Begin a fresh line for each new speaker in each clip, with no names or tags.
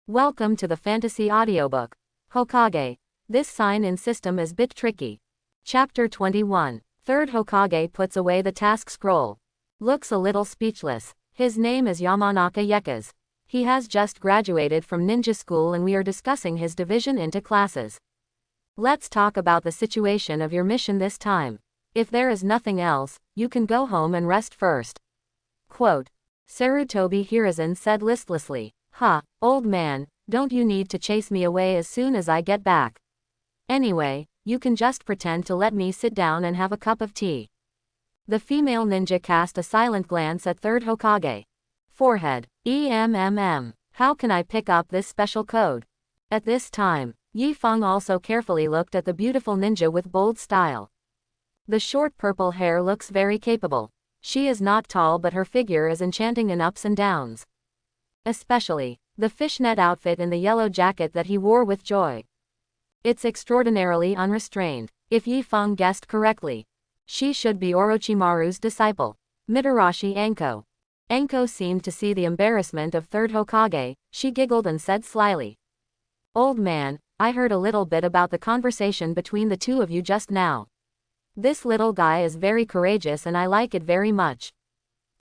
Welcome to the fantasy audiobook. Hokage. This sign-in system is bit tricky. Chapter 21. Third Hokage puts away the task scroll. Looks a little speechless. His name is Yamanaka Yekaz. He has just graduated from ninja school and we are discussing his division into classes. Let's talk about the situation of your mission this time. If there is nothing else, you can go home and rest first. Quote. Sarutobi Hiruzen said listlessly. Old man, don't you need to chase me away as soon as I get back? Anyway, you can just pretend to let me sit down and have a cup of tea. The female ninja cast a silent glance at third Hokage. Forehead. How can I pick up this special code? At this time, Yi Feng also carefully looked at the beautiful ninja with bold style. The short purple hair looks very capable. She is not tall but her figure is enchanting in ups and downs. Especially, the fishnet outfit in the yellow jacket that he wore with joy. It's extraordinarily unrestrained. If Yi Feng guessed correctly, she should be Orochimaru's disciple. Mitarashi Anko. Anko seemed to see the embarrassment of third Hokage. She giggled and said slyly. Old man, I heard a little bit about the conversation between the two of you just now. This little guy is very courageous and I like it very much.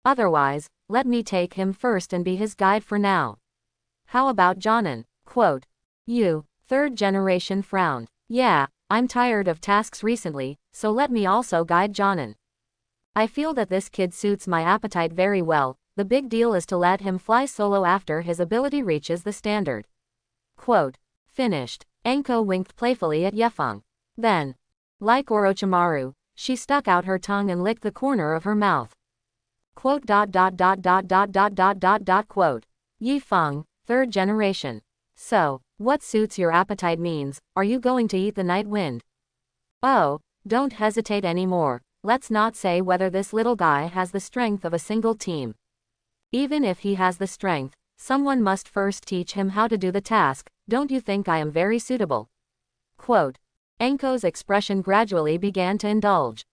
Otherwise, let me take him first and be his guide for now. How about Jonin? Quote. You, third generation frowned. Yeah, I'm tired of tasks recently, so let me also guide Jonin. I feel that this kid suits my appetite very well, the big deal is to let him fly solo after his ability reaches the standard. Quote. Finished. Anko winked playfully at Yifeng. Then, like Orochimaru, she stuck out her tongue and licked the corner of her mouth. Quote. Quote. Yi Feng, third generation. So, what suits your appetite means, are you going to eat the night wind? Oh, don't hesitate anymore. Let's not say whether this little guy has the strength of a single team. Even if he has the strength, someone must first teach him how to do the task. Don't you think I am very suitable? Quote. Anko's expression gradually began to indulge.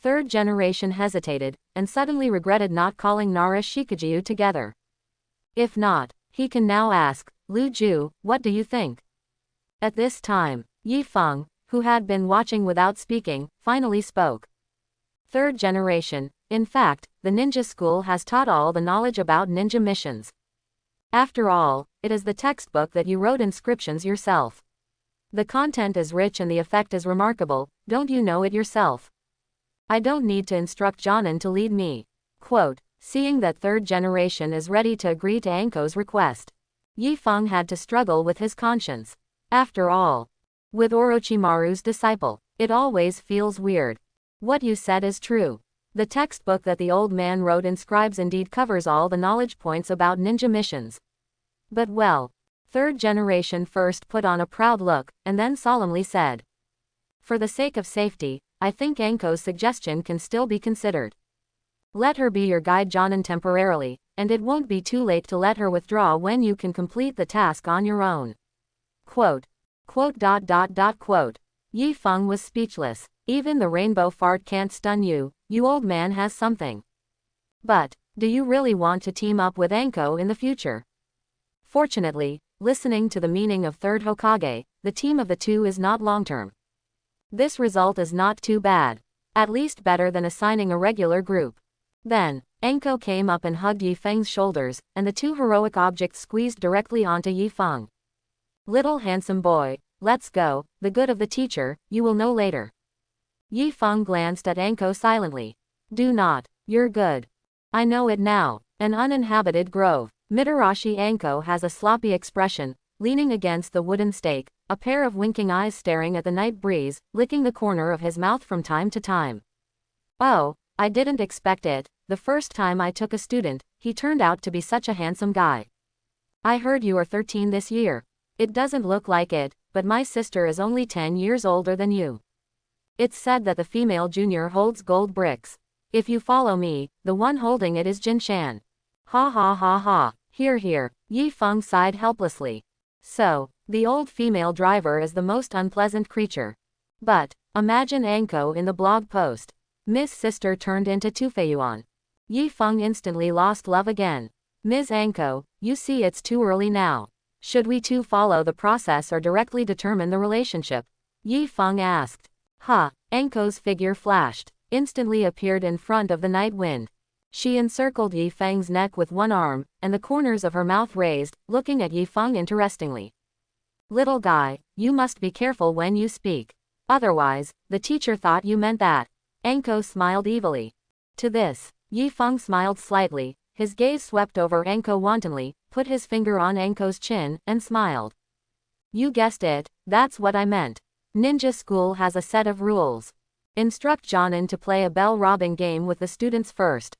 Third generation hesitated, and suddenly regretted not calling Nara Shikajiu together. If not, he can now ask, Lu Ju, what do you think? At this time, Yi Feng, who had been watching without speaking, finally spoke. Third generation, in fact, the ninja school has taught all the knowledge about ninja missions. After all, it is the textbook that you wrote inscriptions yourself. The content is rich and the effect is remarkable, don't you know it yourself? I don't need to instruct Jonin to lead me. Quote. Seeing that third generation is ready to agree to Anko's request, Yi Feng had to struggle with his conscience. After all, with Orochimaru's disciple, it always feels weird. What you said is true. The textbook that the old man wrote inscribes indeed covers all the knowledge points about ninja missions. But well, third generation first put on a proud look, and then solemnly said. For the sake of safety, I think Anko's suggestion can still be considered. Let her be your guide Jonin temporarily, and it won't be too late to let her withdraw when you can complete the task on your own. Quote. Quote. Yi Feng was speechless. Even the rainbow fart can't stun you, you old man has something. But, do you really want to team up with Anko in the future? Fortunately, listening to the meaning of third Hokage, the team of the two is not long-term. This result is not too bad. At least better than assigning a regular group. Then, Anko came up and hugged Yi Feng's shoulders, and the two heroic objects squeezed directly onto Yi Feng. Little handsome boy, let's go, the good of the teacher, you will know later. Yi Feng glanced at Anko silently. Do not, you're good. I know it now. An uninhabited grove. Mitarashi Anko has a sloppy expression, leaning against the wooden stake, a pair of winking eyes staring at the night breeze, licking the corner of his mouth from time to time. Oh, I didn't expect it. The first time I took a student, he turned out to be such a handsome guy. I heard you are 13 this year. It doesn't look like it, but my sister is only 10 years older than you. It's said that the female junior holds gold bricks. If you follow me, the one holding it is Jinshan. Ha. Hear. Yi Feng sighed helplessly. So, the old female driver is the most unpleasant creature. But, imagine Anko in the blog post. Miss Sister turned into Tufeyuan. Yi Feng instantly lost love again. Ms. Anko, you see it's too early now. Should we two follow the process or directly determine the relationship? Yi Feng asked. Anko's figure flashed, instantly appeared in front of the night wind. She encircled Yi Feng's neck with one arm, and the corners of her mouth raised, looking at Yi Feng interestingly. Little guy, you must be careful when you speak. Otherwise, the teacher thought you meant that. Anko smiled evilly. To this, Yi Feng smiled slightly, his gaze swept over Anko wantonly, put his finger on Anko's chin, and smiled. You guessed it, that's what I meant. Ninja school has a set of rules. Instruct Jonin to play a bell-robbing game with the students first.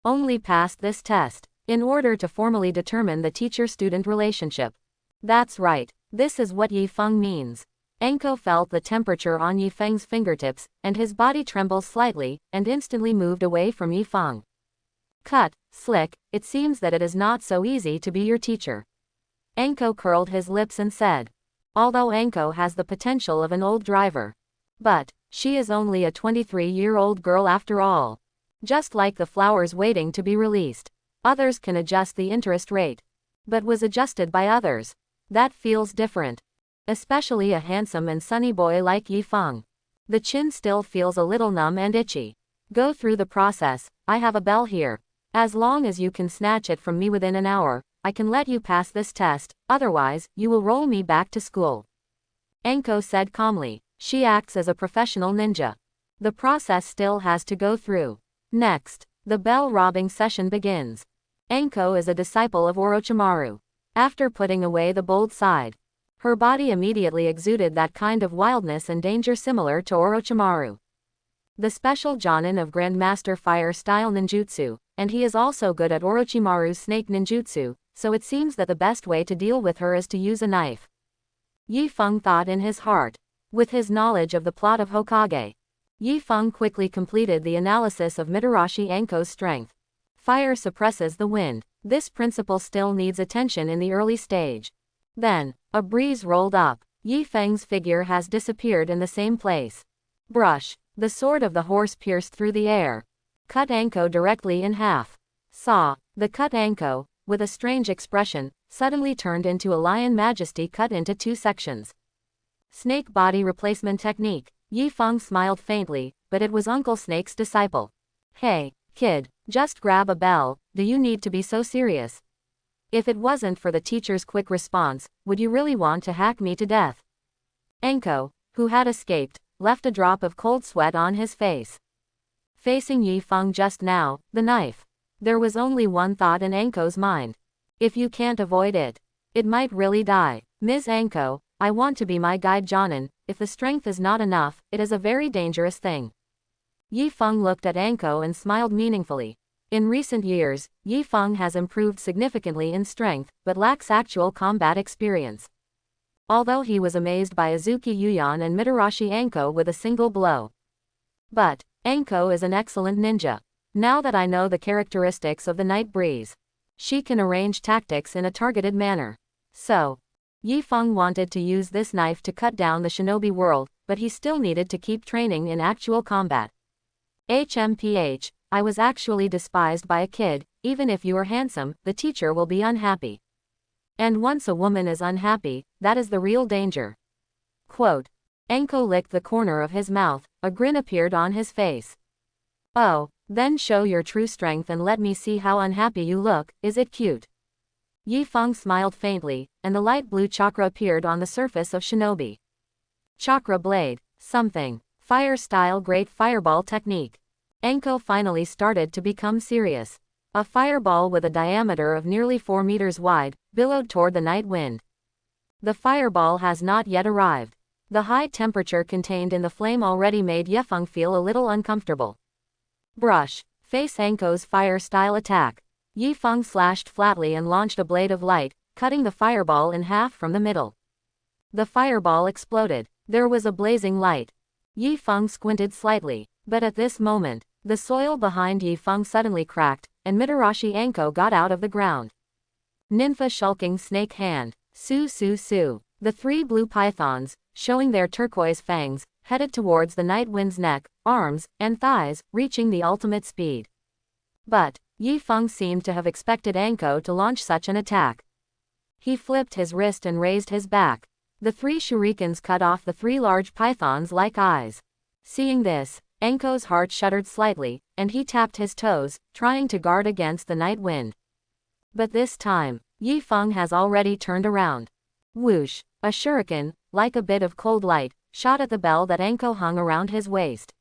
Only passed this test, in order to formally determine the teacher-student relationship. That's right, this is what Yi Feng means. Anko felt the temperature on Yi Feng's fingertips, and his body trembled slightly, and instantly moved away from Yi Feng. Cut, slick, it seems that it is not so easy to be your teacher. Anko curled his lips and said. Although Anko has the potential of an old driver. But, she is only a 23-year-old girl after all. Just like the flowers waiting to be released. Others can adjust the interest rate. But was adjusted by others. That feels different. Especially a handsome and sunny boy like Yi Feng. The chin still feels a little numb and itchy. Go through the process, I have a bell here. As long as you can snatch it from me within an hour, I can let you pass this test, otherwise, you will roll me back to school. Anko said calmly. She acts as a professional ninja. The process still has to go through. Next, the bell-robbing session begins. Anko is a disciple of Orochimaru. After putting away the bold side, her body immediately exuded that kind of wildness and danger similar to Orochimaru. The special Jonin of Grandmaster Fire-style ninjutsu, and he is also good at Orochimaru's snake ninjutsu, so it seems that the best way to deal with her is to use a knife. Yi Feng thought in his heart. With his knowledge of the plot of Hokage, Yi Feng quickly completed the analysis of Mitarashi Anko's strength. Fire suppresses the wind. This principle still needs attention in the early stage. Then, a breeze rolled up. Yi Feng's figure has disappeared in the same place. Brush. The sword of the horse pierced through the air. Cut Anko directly in half. Saw. The cut Anko, with a strange expression, suddenly turned into a lion majesty cut into two sections. Snake body replacement technique. Yi Feng smiled faintly, but it was Uncle Snake's disciple. Hey, kid, just grab a bell, do you need to be so serious? If it wasn't for the teacher's quick response, would you really want to hack me to death? Anko, who had escaped, left a drop of cold sweat on his face. Facing Yi Feng just now, the knife. There was only one thought in Anko's mind. If you can't avoid it, it might really die. Ms. Anko, I want to be my guide Jonin. If the strength is not enough, it is a very dangerous thing. Yi Feng looked at Anko and smiled meaningfully. In recent years, Yi Feng has improved significantly in strength, but lacks actual combat experience. Although he was amazed by Azuki Yuyan and Mitarashi Anko with a single blow. But, Anko is an excellent ninja. Now that I know the characteristics of the night breeze, she can arrange tactics in a targeted manner. So, Yi Feng wanted to use this knife to cut down the shinobi world, but he still needed to keep training in actual combat. HMPH, I was actually despised by a kid. Even if you are handsome, the teacher will be unhappy. And once a woman is unhappy, that is the real danger. Quote. Anko licked the corner of his mouth, a grin appeared on his face. Oh, then show your true strength and let me see how unhappy you look, is it cute? Yi Feng smiled faintly, and the light blue chakra appeared on the surface of Shinobi. Chakra blade, something. Fire-style great fireball technique. Anko finally started to become serious. A fireball with a diameter of nearly 4 meters wide, billowed toward the night wind. The fireball has not yet arrived. The high temperature contained in the flame already made Yi Feng feel a little uncomfortable. Brush. Face Anko's fire-style attack. Yi Feng slashed flatly and launched a blade of light, cutting the fireball in half from the middle. The fireball exploded. There was a blazing light. Yi Feng squinted slightly, but at this moment, the soil behind Yi Feng suddenly cracked, and Mitarashi Anko got out of the ground. Nympha shulking snake hand. Su su su. The three blue pythons, showing their turquoise fangs, headed towards the night wind's neck, arms, and thighs, reaching the ultimate speed. But, Yi Feng seemed to have expected Anko to launch such an attack. He flipped his wrist and raised his back. The 3 shurikens cut off the 3 large pythons like eyes. Seeing this, Anko's heart shuddered slightly, and he tapped his toes, trying to guard against the night wind. But this time, Yi Feng has already turned around. Whoosh! A shuriken, like a bit of cold light, shot at the bell that Anko hung around his waist.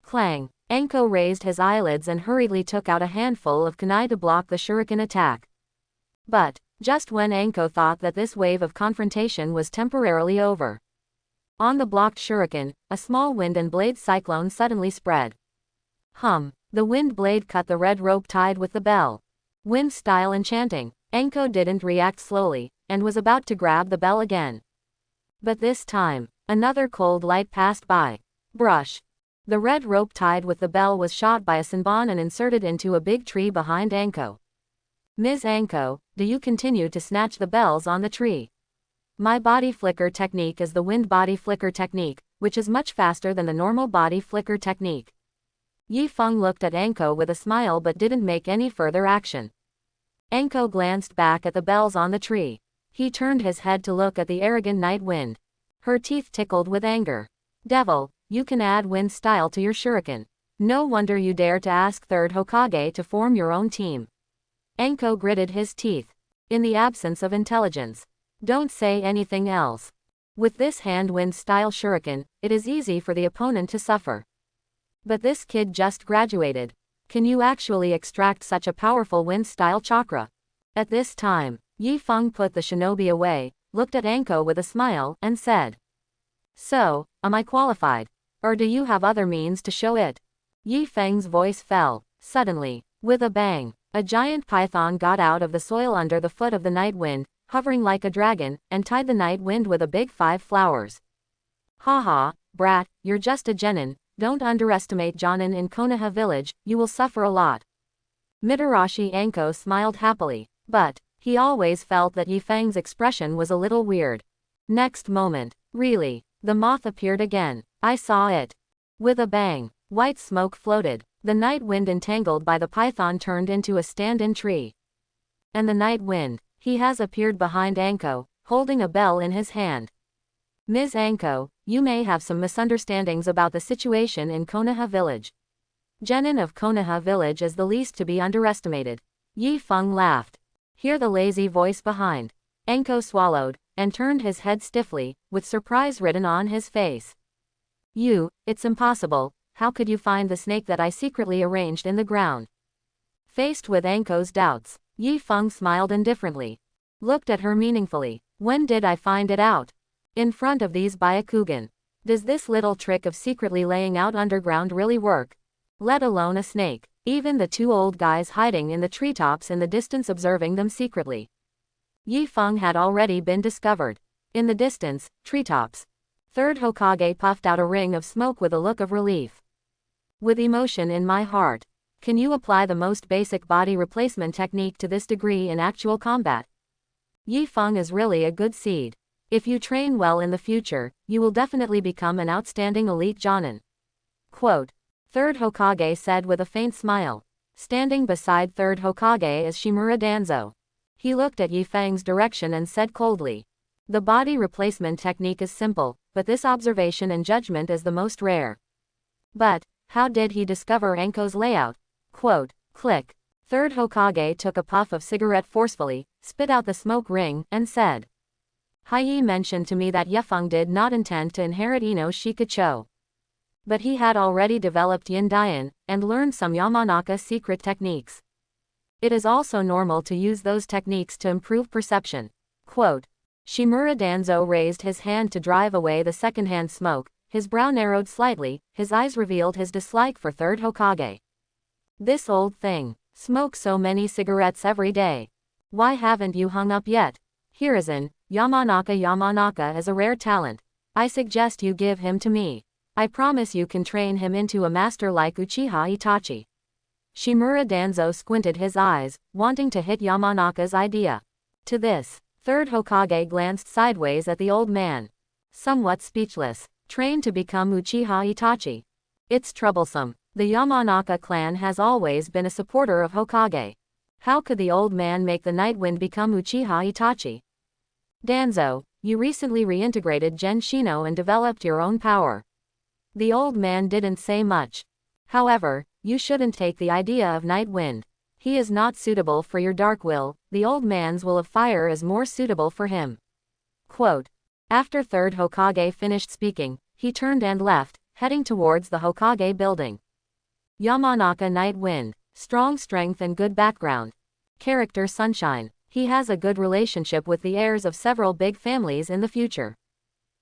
Clang! Anko raised his eyelids and hurriedly took out a handful of kunai to block the shuriken attack. But, just when Anko thought that this wave of confrontation was temporarily over, on the blocked shuriken, a small wind and blade cyclone suddenly spread. The wind blade cut the red rope tied with the bell. Wind style enchanting. Anko didn't react slowly, and was about to grab the bell again. But this time, another cold light passed by. Brush. The red rope tied with the bell was shot by a senbon and inserted into a big tree behind Anko. Ms. Anko, do you continue to snatch the bells on the tree? My body flicker technique is the wind body flicker technique, which is much faster than the normal body flicker technique. Yi Feng looked at Anko with a smile but didn't make any further action. Anko glanced back at the bells on the tree. He turned his head to look at the arrogant night wind. Her teeth tickled with anger. Devil, you can add wind style to your shuriken. No wonder you dare to ask third Hokage to form your own team. Anko gritted his teeth. In the absence of intelligence, don't say anything else. With this hand wind style shuriken, it is easy for the opponent to suffer. But this kid just graduated. Can you actually extract such a powerful wind style chakra? At this time, Yi Feng put the shinobi away, looked at Anko with a smile, and said, So, am I qualified? Or do you have other means to show it? Yi Feng's voice fell. Suddenly, with a bang, a giant python got out of the soil under the foot of the night wind, hovering like a dragon, and tied the night wind with a big 5 flowers. Haha, brat, you're just a genin, don't underestimate Jonin in Konoha village, you will suffer a lot. Mitarashi Anko smiled happily, but he always felt that Yi Feng's expression was a little weird. Next moment, really, the moth appeared again. I saw it. With a bang, white smoke floated. The night wind entangled by the python turned into a stand-in tree. And the night wind, he has appeared behind Anko, holding a bell in his hand. Ms. Anko, you may have some misunderstandings about the situation in Konoha village. Genin of Konoha village is the least to be underestimated. Yi Feng laughed. Hear the lazy voice behind. Anko swallowed, and turned his head stiffly, with surprise written on his face. It's impossible, how could you find the snake that I secretly arranged in the ground? Faced with Anko's doubts, Yi Feng smiled indifferently. Looked at her meaningfully. When did I find it out? In front of these Byakugan. Does this little trick of secretly laying out underground really work? Let alone a snake. Even the 2 old guys hiding in the treetops in the distance observing them secretly. Yi Feng had already been discovered. In the distance, treetops. Third Hokage puffed out a ring of smoke with a look of relief. With emotion in my heart. Can you apply the most basic body replacement technique to this degree in actual combat? Yi Feng is really a good seed. If you train well in the future, you will definitely become an outstanding elite Jonin. Quote. Third Hokage said with a faint smile. Standing beside Third Hokage is Shimura Danzo. He looked at Yi Feng's direction and said coldly. The body replacement technique is simple, but this observation and judgment is the most rare. But, how did he discover Anko's layout? Quote, click. Third Hokage took a puff of cigarette forcefully, spit out the smoke ring, and said. Yi mentioned to me that Yifeng did not intend to inherit Ino Shikacho. But he had already developed Yindian, and learned some Yamanaka secret techniques. It is also normal to use those techniques to improve perception. Quote. Shimura Danzo raised his hand to drive away the secondhand smoke, his brow narrowed slightly, his eyes revealed his dislike for Third Hokage. This old thing. Smoke so many cigarettes every day. Why haven't you hung up yet? Hiruzen, Yamanaka is a rare talent. I suggest you give him to me. I promise you can train him into a master like Uchiha Itachi. Shimura Danzo squinted his eyes, wanting to hit Yamanaka's idea. To this, Third Hokage glanced sideways at the old man. Somewhat speechless. Trained to become Uchiha Itachi. It's troublesome. The Yamanaka clan has always been a supporter of Hokage. How could the old man make the Night Wind become Uchiha Itachi? Danzo, you recently reintegrated Gen Shino and developed your own power. The old man didn't say much. However, you shouldn't take the idea of Night Wind. He is not suitable for your dark will, the old man's will of fire is more suitable for him. Quote. After third Hokage finished speaking, he turned and left, heading towards the Hokage building. Yamanaka Night Wind. Strong strength and good background. Character Sunshine. He has a good relationship with the heirs of several big families in the future.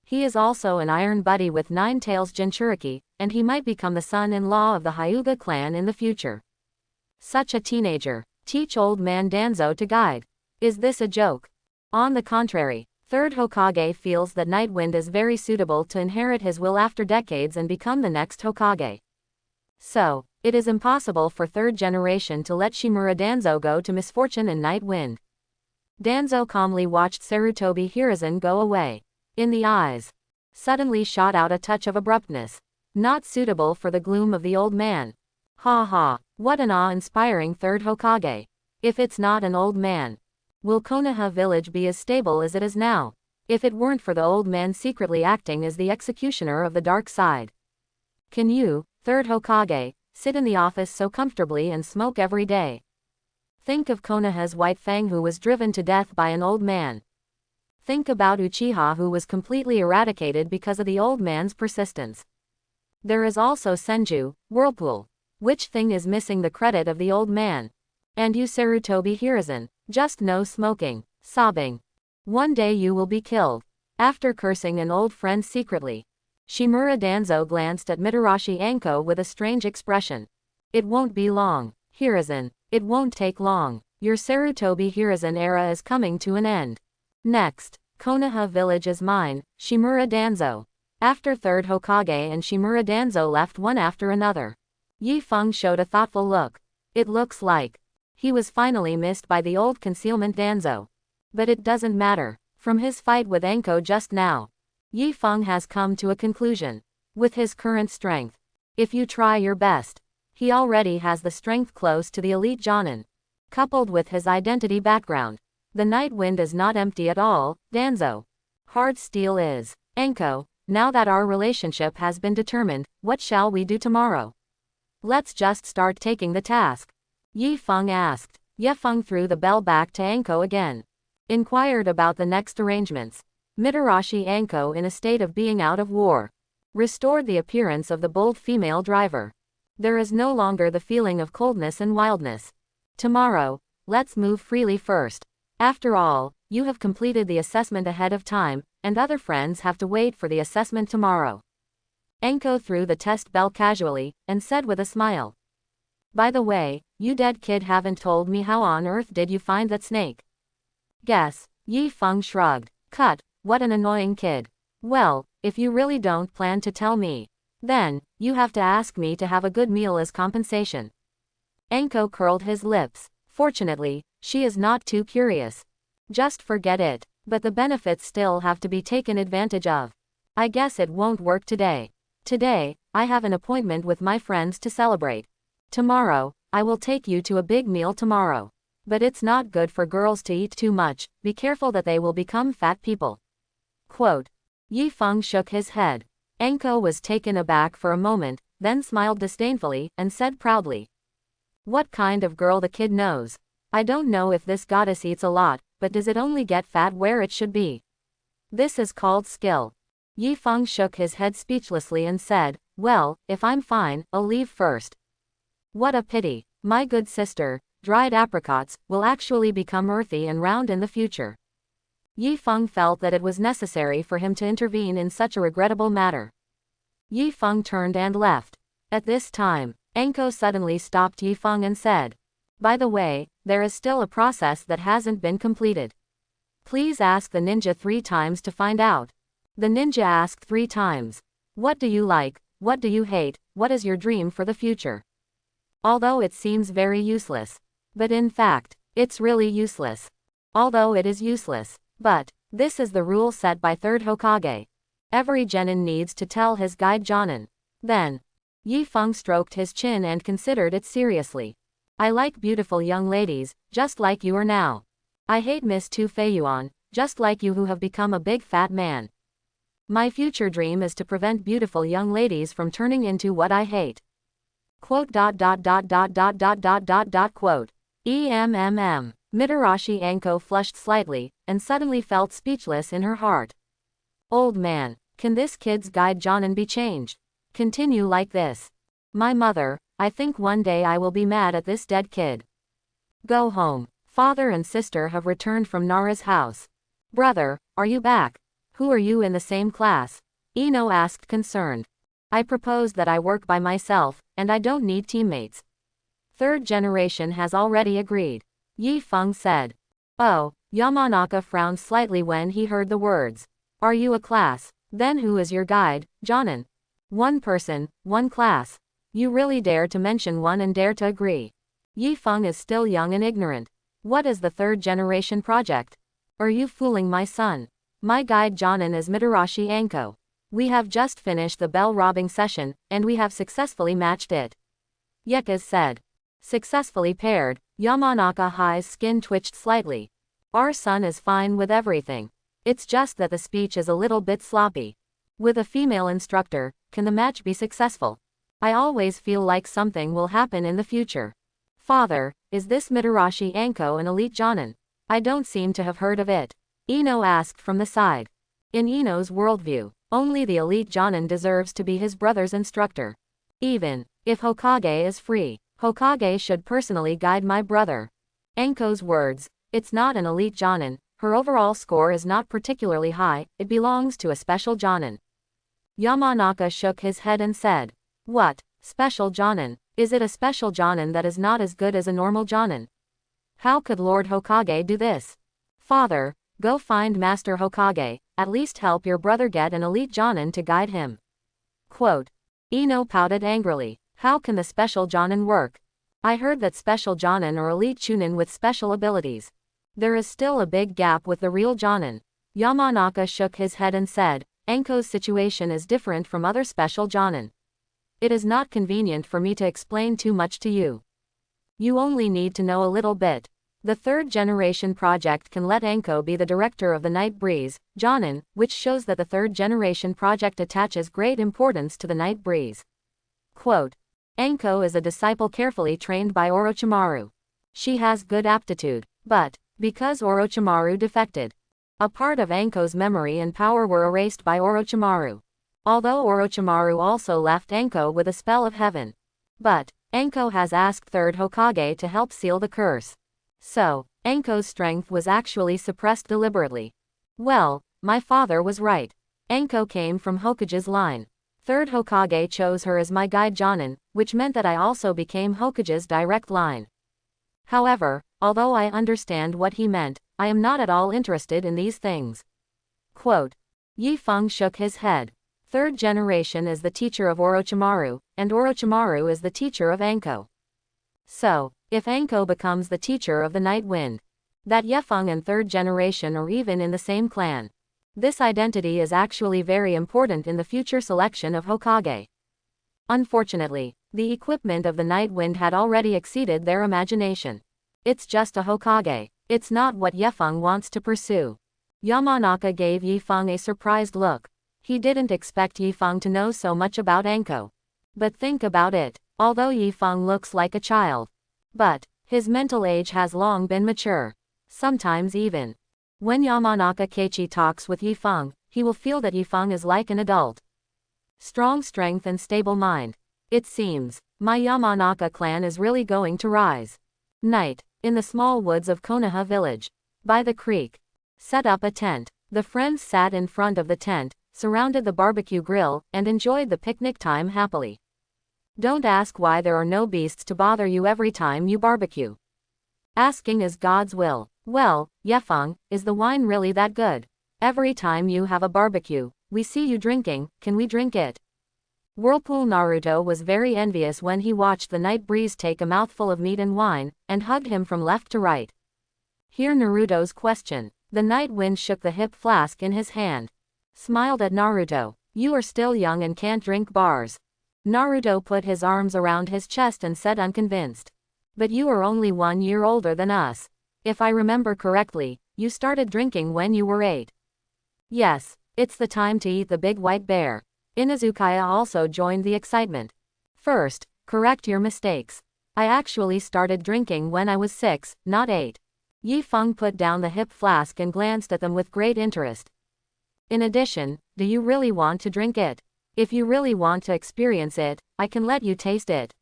He is also an iron buddy with Nine Tails Jinchuriki, and he might become the son-in-law of the Hyuga clan in the future. Such a teenager. Teach old man Danzo to guide. Is this a joke? On the contrary, third Hokage feels that Night Wind is very suitable to inherit his will after decades and become the next Hokage. So, it is impossible for third generation to let Shimura Danzo go to misfortune in Night Wind. Danzo calmly watched Sarutobi Hiruzen go away. In the eyes suddenly shot out a touch of abruptness. Not suitable for the gloom of the old man. Ha ha, what an awe-inspiring third Hokage. If it's not an old man, will Konoha village be as stable as it is now? If it weren't for the old man secretly acting as the executioner of the dark side. Can you, third Hokage, sit in the office so comfortably and smoke every day? Think of Konoha's White Fang who was driven to death by an old man. Think about Uchiha who was completely eradicated because of the old man's persistence. There is also Senju, Whirlpool. Which thing is missing the credit of the old man? And you Sarutobi Hiruzen, just no smoking, sobbing. One day you will be killed. After cursing an old friend secretly, Shimura Danzo glanced at Mitarashi Anko with a strange expression. It won't be long, Hiruzen. It won't take long. Your Sarutobi Hiruzen era is coming to an end. Next, Konoha village is mine, Shimura Danzo. After third Hokage and Shimura Danzo left one after another. Yi Feng showed a thoughtful look. It looks like he was finally missed by the old concealment Danzo. But it doesn't matter. From his fight with Anko just now, Yi Feng has come to a conclusion. With his current strength, if you try your best, he already has the strength close to the elite Jonin. Coupled with his identity background, the Night Wind is not empty at all, Danzo. Hard steel is. Anko, now that our relationship has been determined, what shall we do tomorrow? Let's just start taking the task. Yi Feng asked. Ye Feng threw the bell back to Anko again. Inquired about the next arrangements. Mitarashi Anko in a state of being out of war. Restored the appearance of the bold female driver. There is no longer the feeling of coldness and wildness. Tomorrow, let's move freely first. After all, you have completed the assessment ahead of time, and other friends have to wait for the assessment tomorrow. Anko threw the test bell casually, and said with a smile. By the way, you dead kid haven't told me how on earth did you find that snake? Guess. Yi Feng shrugged. Cut, what an annoying kid. Well, if you really don't plan to tell me, then, you have to ask me to have a good meal as compensation. Anko curled his lips. Fortunately, she is not too curious. Just forget it, but the benefits still have to be taken advantage of. I guess it won't work today. Today, I have an appointment with my friends to celebrate. Tomorrow, I will take you to a big meal tomorrow. But it's not good for girls to eat too much, be careful that they will become fat people. Quote. Yi Feng shook his head. Anko was taken aback for a moment, then smiled disdainfully, and said proudly. What kind of girl the kid knows? I don't know if this goddess eats a lot, but does it only get fat where it should be? This is called skill. Yi Feng shook his head speechlessly and said, well, if I'm fine, I'll leave first. What a pity. My good sister, dried apricots, will actually become earthy and round in the future. Yi Feng felt that it was necessary for him to intervene in such a regrettable matter. Yi Feng turned and left. At this time, Anko suddenly stopped Yi Feng and said, by the way, there is still a process that hasn't been completed. Please ask the ninja 3 times to find out. The ninja asked 3 times. What do you like? What do you hate? What is your dream for the future? Although it seems very useless. But in fact, it's really useless. Although it is useless. But, this is the rule set by third Hokage. Every genin needs to tell his guide Jonin. Then, Yi Feng stroked his chin and considered it seriously. I like beautiful young ladies, just like you are now. I hate Miss Tu Feiyuan, just like you who have become a big fat man. My future dream is to prevent beautiful young ladies from turning into what I hate. Quote. Quote. Mitarashi Anko flushed slightly, and suddenly felt speechless in her heart. Old man, can this kid's guide Jonin be changed? Continue like this. My mother, I think one day I will be mad at this dead kid. Go home. Father and sister have returned from Nara's house. Brother, are you back? Who are you in the same class? Ino asked concerned. I proposed that I work by myself, and I don't need teammates. Third generation has already agreed. Yi Feng said. Oh, Yamanaka frowned slightly when he heard the words. Are you a class? Then who is your guide, Jonin? One person, one class. You really dare to mention one and dare to agree. Yi Feng is still young and ignorant. What is the third generation project? Are you fooling my son? My guide Jonin is Mitarashi Anko. We have just finished the bell robbing session, and we have successfully matched it. Yekaz said. Successfully paired. Yamanaka High's skin twitched slightly. Our son is fine with everything. It's just that the speech is a little bit sloppy. With a female instructor, can the match be successful? I always feel like something will happen in the future. Father, is this Mitarashi Anko an elite Jonin? I don't seem to have heard of it. Ino asked from the side. In Ino's worldview, only the elite Jonin deserves to be his brother's instructor. Even if Hokage is free, Hokage should personally guide my brother. Anko's words, it's not an elite Jonin, her overall score is not particularly high, it belongs to a special Jonin. Yamanaka shook his head and said. What, special Jonin? Is it a special Jonin that is not as good as a normal Jonin? How could Lord Hokage do this? Father, go find Master Hokage, at least help your brother get an elite Jonin to guide him. Quote. Ino pouted angrily. How can the special Jonin work? I heard that special Jonin are elite Chunin with special abilities. There is still a big gap with the real Jonin. Yamanaka shook his head and said, Anko's situation is different from other special Jonin. It is not convenient for me to explain too much to you. You only need to know a little bit. The third generation project can let Anko be the director of the Night Breeze, Jonin, which shows that the third generation project attaches great importance to the Night Breeze. Quote. Anko is a disciple carefully trained by Orochimaru. She has good aptitude, but, because Orochimaru defected, a part of Anko's memory and power were erased by Orochimaru. Although Orochimaru also left Anko with a spell of heaven. But, Anko has asked third Hokage to help seal the curse. So, Anko's strength was actually suppressed deliberately. Well, my father was right. Anko came from Hokage's line. Third Hokage chose her as my guide Jonin, which meant that I also became Hokage's direct line. However, although I understand what he meant, I am not at all interested in these things. Quote. Yi Feng shook his head. Third generation is the teacher of Orochimaru, and Orochimaru is the teacher of Anko. So, if Anko becomes the teacher of the Night Wind, that Yefeng and third generation are even in the same clan. This identity is actually very important in the future selection of Hokage. Unfortunately, the equipment of the Night Wind had already exceeded their imagination. It's just a Hokage. It's not what Yefeng wants to pursue. Yamanaka gave Yi Feng a surprised look. He didn't expect Yi Feng to know so much about Anko. But think about it, although Yi Feng looks like a child. But, his mental age has long been mature. Sometimes even. When Yamanaka Keiichi talks with Yi Feng, he will feel that Yi Feng is like an adult. Strong strength and stable mind. It seems, my Yamanaka clan is really going to rise. Night, in the small woods of Konoha village. By the creek. Set up a tent. The friends sat in front of the tent, surrounded the barbecue grill, and enjoyed the picnic time happily. Don't ask why there are no beasts to bother you every time you barbecue. Asking is God's will. Well, Yefeng, is the wine really that good? Every time you have a barbecue, we see you drinking, can we drink it? Whirlpool Naruto was very envious when he watched the Night Breeze take a mouthful of meat and wine, and hugged him from left to right. Hear Naruto's question. The Night Wind shook the hip flask in his hand. Smiled at Naruto. You are still young and can't drink bars. Naruto put his arms around his chest and said unconvinced. But you are only 1 year older than us. If I remember correctly, you started drinking when you were 8. Yes, it's the time to eat the big white bear. Inazukaya also joined the excitement. First, correct your mistakes. I actually started drinking when I was 6, not 8. Yi Feng put down the hip flask and glanced at them with great interest. In addition, do you really want to drink it? If you really want to experience it, I can let you taste it.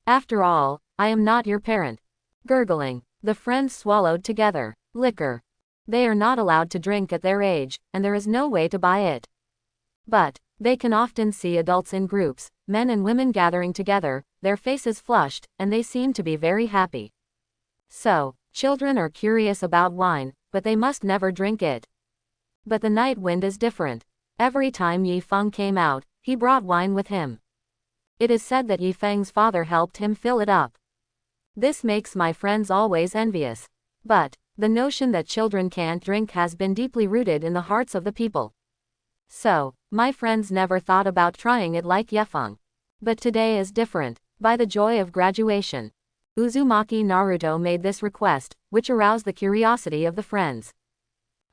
After all, I am not your parent. Gurgling, the friends swallowed together. Liquor. They are not allowed to drink at their age, and there is no way to buy it. But they can often see adults in groups, men and women gathering together, their faces flushed, and they seem to be very happy. So, children are curious about wine, but they must never drink it. But the night wind is different. Every time Yi Feng came out, he brought wine with him. It is said that Yi Feng's father helped him fill it up. This makes my friends always envious. But the notion that children can't drink has been deeply rooted in the hearts of the people. So, my friends never thought about trying it like Yefeng. But today is different. By the joy of graduation, Uzumaki Naruto made this request, which aroused the curiosity of the friends.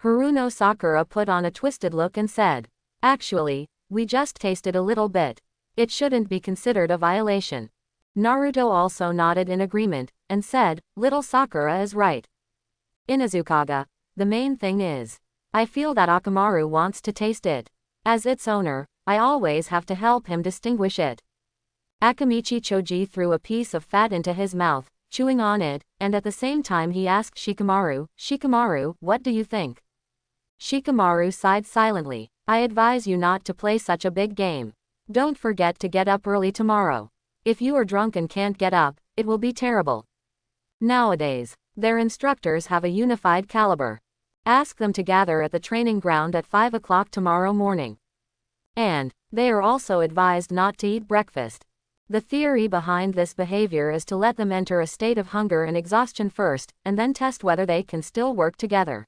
Haruno Sakura put on a twisted look and said, "Actually, we just tasted a little bit. It shouldn't be considered a violation." Naruto also nodded in agreement, and said, "Little Sakura is right. Inazukaga, the main thing is, I feel that Akamaru wants to taste it. As its owner, I always have to help him distinguish it." Akamichi Choji threw a piece of fat into his mouth, chewing on it, and at the same time he asked Shikamaru, "Shikamaru, what do you think?" Shikamaru sighed silently. "I advise you not to play such a big game. Don't forget to get up early tomorrow. If you are drunk and can't get up, it will be terrible." Nowadays, their instructors have a unified caliber. Ask them to gather at the training ground at 5 o'clock tomorrow morning. And they are also advised not to eat breakfast. The theory behind this behavior is to let them enter a state of hunger and exhaustion first, and then test whether they can still work together.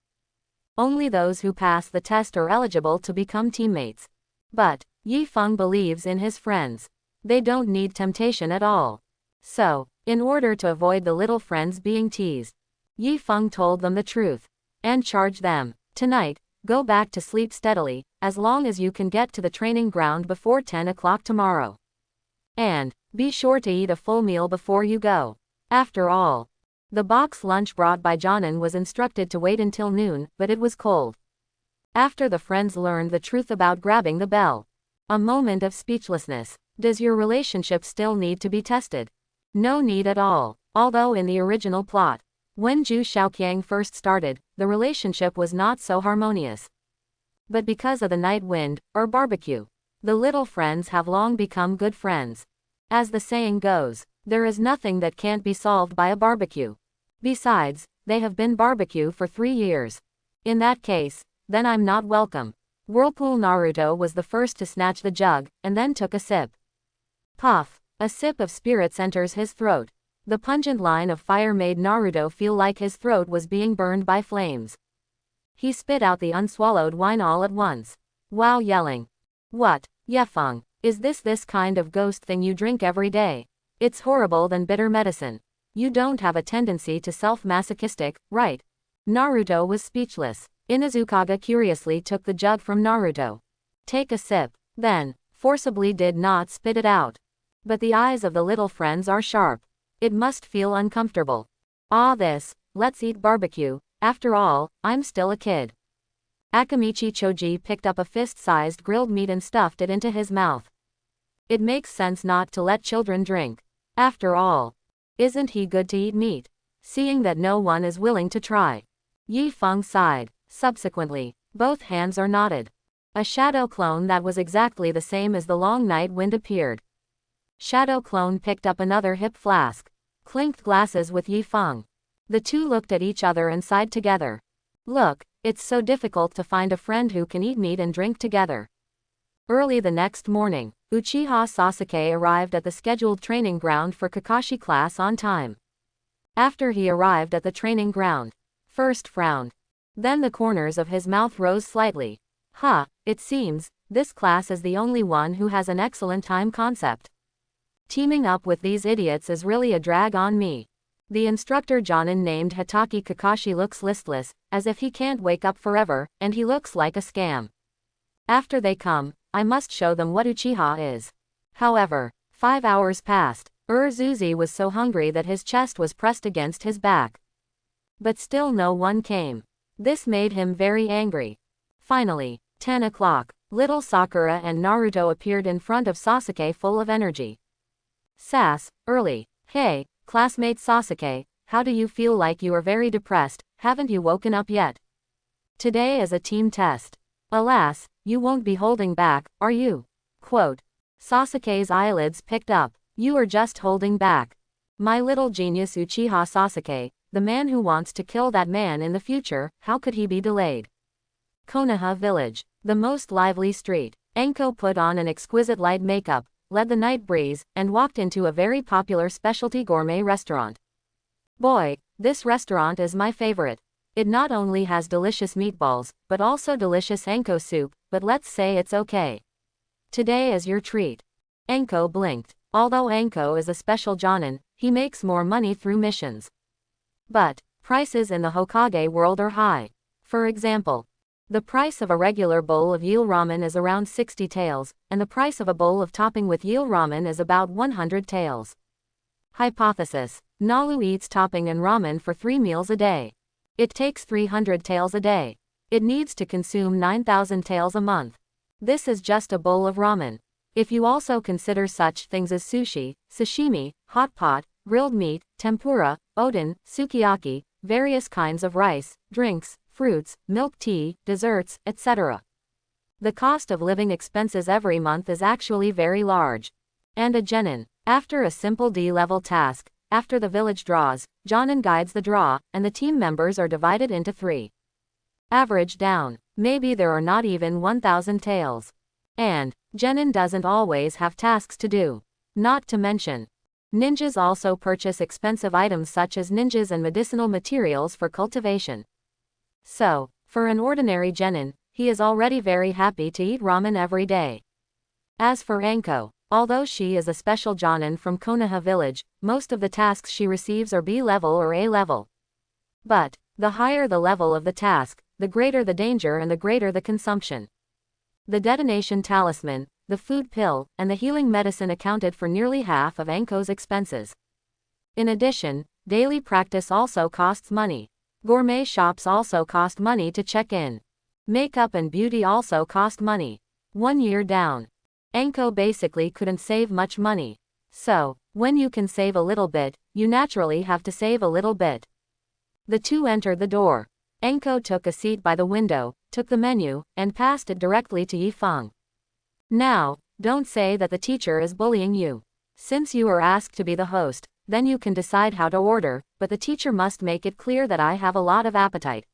Only those who pass the test are eligible to become teammates. But Yi Feng believes in his friends. They don't need temptation at all. So, in order to avoid the little friends being teased, Yi Feng told them the truth. And charged them, "Tonight, go back to sleep steadily, as long as you can get to the training ground before 10 o'clock tomorrow. And be sure to eat a full meal before you go." After all, the box lunch brought by Jonin was instructed to wait until noon, but it was cold. After the friends learned the truth about grabbing the bell, a moment of speechlessness. Does your relationship still need to be tested? No need at all. Although in the original plot, when Zhu Shaoqiang first started, the relationship was not so harmonious. But because of the night wind, or barbecue, the little friends have long become good friends. As the saying goes, there is nothing that can't be solved by a barbecue. Besides, they have been barbecue for 3 years. In that case, then I'm not welcome. Whirlpool Naruto was the first to snatch the jug, and then took a sip. Puff, a sip of spirits enters his throat. The pungent line of fire made Naruto feel like his throat was being burned by flames. He spit out the unswallowed wine all at once, while yelling, "What, Yefeng, is this kind of ghost thing you drink every day? It's horrible than bitter medicine. You don't have a tendency to self-masochistic, right?" Naruto was speechless. Inazukaga curiously took the jug from Naruto. "Take a sip," then forcibly did not spit it out. But the eyes of the little friends are sharp. It must feel uncomfortable. Let's eat barbecue. After all, I'm still a kid. Akamichi Choji picked up a fist-sized grilled meat and stuffed it into his mouth. It makes sense not to let children drink. After all, isn't he good to eat meat? Seeing that no one is willing to try, Yi Feng sighed. Subsequently, both hands are knotted. A shadow clone that was exactly the same as the long night wind appeared. Shadow clone picked up another hip flask, clinked glasses with Yi Feng. The two looked at each other and sighed together. Look, it's so difficult to find a friend who can eat meat and drink together. Early the next morning, Uchiha Sasuke arrived at the scheduled training ground for Kakashi class on time. After he arrived at the training ground, first frowned. Then the corners of his mouth rose slightly. It seems, this class is the only one who has an excellent time concept. Teaming up with these idiots is really a drag on me. The instructor Jonin named Hitaki Kakashi looks listless, as if he can't wake up forever, and he looks like a scam. After they come, I must show them what Uchiha is. However, 5 hours passed. Urzuzi was so hungry that his chest was pressed against his back. But still no one came. This made him very angry. Finally, 10 o'clock. Little Sakura and Naruto appeared in front of Sasuke full of energy. Sass, early. Hey, classmate Sasuke, how do you feel? Like you are very depressed, haven't you woken up yet? Today is a team test. Alas, you won't be holding back, are you? Quote. Sasuke's eyelids picked up. You are just holding back. My little genius Uchiha Sasuke, the man who wants to kill that man in the future, how could he be delayed? Konoha village. The most lively street. Anko put on an exquisite light makeup, led the night breeze, and walked into a very popular specialty gourmet restaurant. Boy, this restaurant is my favorite. It not only has delicious meatballs, but also delicious Anko soup, but let's say it's okay. Today is your treat. Anko blinked. Although Anko is a special Jonin, he makes more money through missions. But prices in the Hokage world are high. For example, the price of a regular bowl of eel ramen is around 60 taels, and the price of a bowl of topping with eel ramen is about 100 taels. Hypothesis. Nalu eats topping and ramen for 3 meals a day. It takes 300 taels a day. It needs to consume 9,000 taels a month. This is just a bowl of ramen. If you also consider such things as sushi, sashimi, hot pot, grilled meat, tempura, oden, sukiyaki, various kinds of rice, drinks, fruits, milk tea, desserts, etc. The cost of living expenses every month is actually very large. And a genin. After a simple D-level task, after the village draws, Jonin guides the draw, and the team members are divided into 3. Average down. Maybe there are not even 1,000 taels. And genin doesn't always have tasks to do. Not to mention, ninjas also purchase expensive items such as ninjas and medicinal materials for cultivation. So, for an ordinary genin, he is already very happy to eat ramen every day. As for Anko, although she is a special Jonin from Konoha village, most of the tasks she receives are B-level or A-level. But the higher the level of the task, the greater the danger and the greater the consumption. The detonation talisman, the food pill, and the healing medicine accounted for nearly half of Anko's expenses. In addition, daily practice also costs money. Gourmet shops also cost money to check in. Makeup and beauty also cost money. 1 year down. Anko basically couldn't save much money. So, when you can save a little bit, you naturally have to save a little bit. The two entered the door. Anko took a seat by the window, took the menu, and passed it directly to Yifeng. Now, don't say that the teacher is bullying you. Since you are asked to be the host, then you can decide how to order, but the teacher must make it clear that I have a lot of appetite.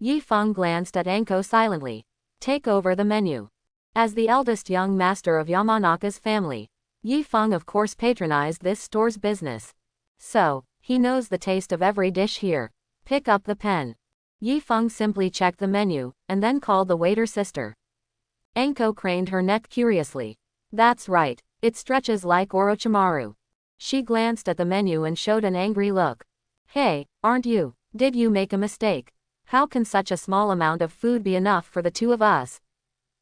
Yifeng glanced at Anko silently. Take over the menu. As the eldest young master of Yamanaka's family, Yifeng of course patronized this store's business. So, he knows the taste of every dish here. Pick up the pen. Yifeng simply checked the menu, and then called the waiter sister. Anko craned her neck curiously. That's right, it stretches like Orochimaru. She glanced at the menu and showed an angry look. Hey, aren't you? Did you make a mistake? How can such a small amount of food be enough for the two of us?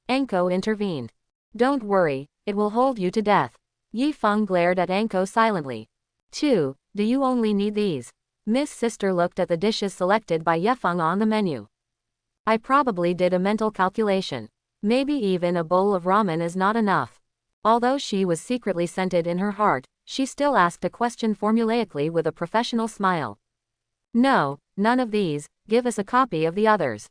Anko intervened. Don't worry, it will hold you to death. Yifeng glared at Anko silently. 2, do you only need these? Miss Sister looked at the dishes selected by Yifeng on the menu. I probably did a mental calculation. Maybe even a bowl of ramen is not enough. Although she was secretly scented in her heart, she still asked a question formulaically with a professional smile. No, none of these, give us a copy of the others.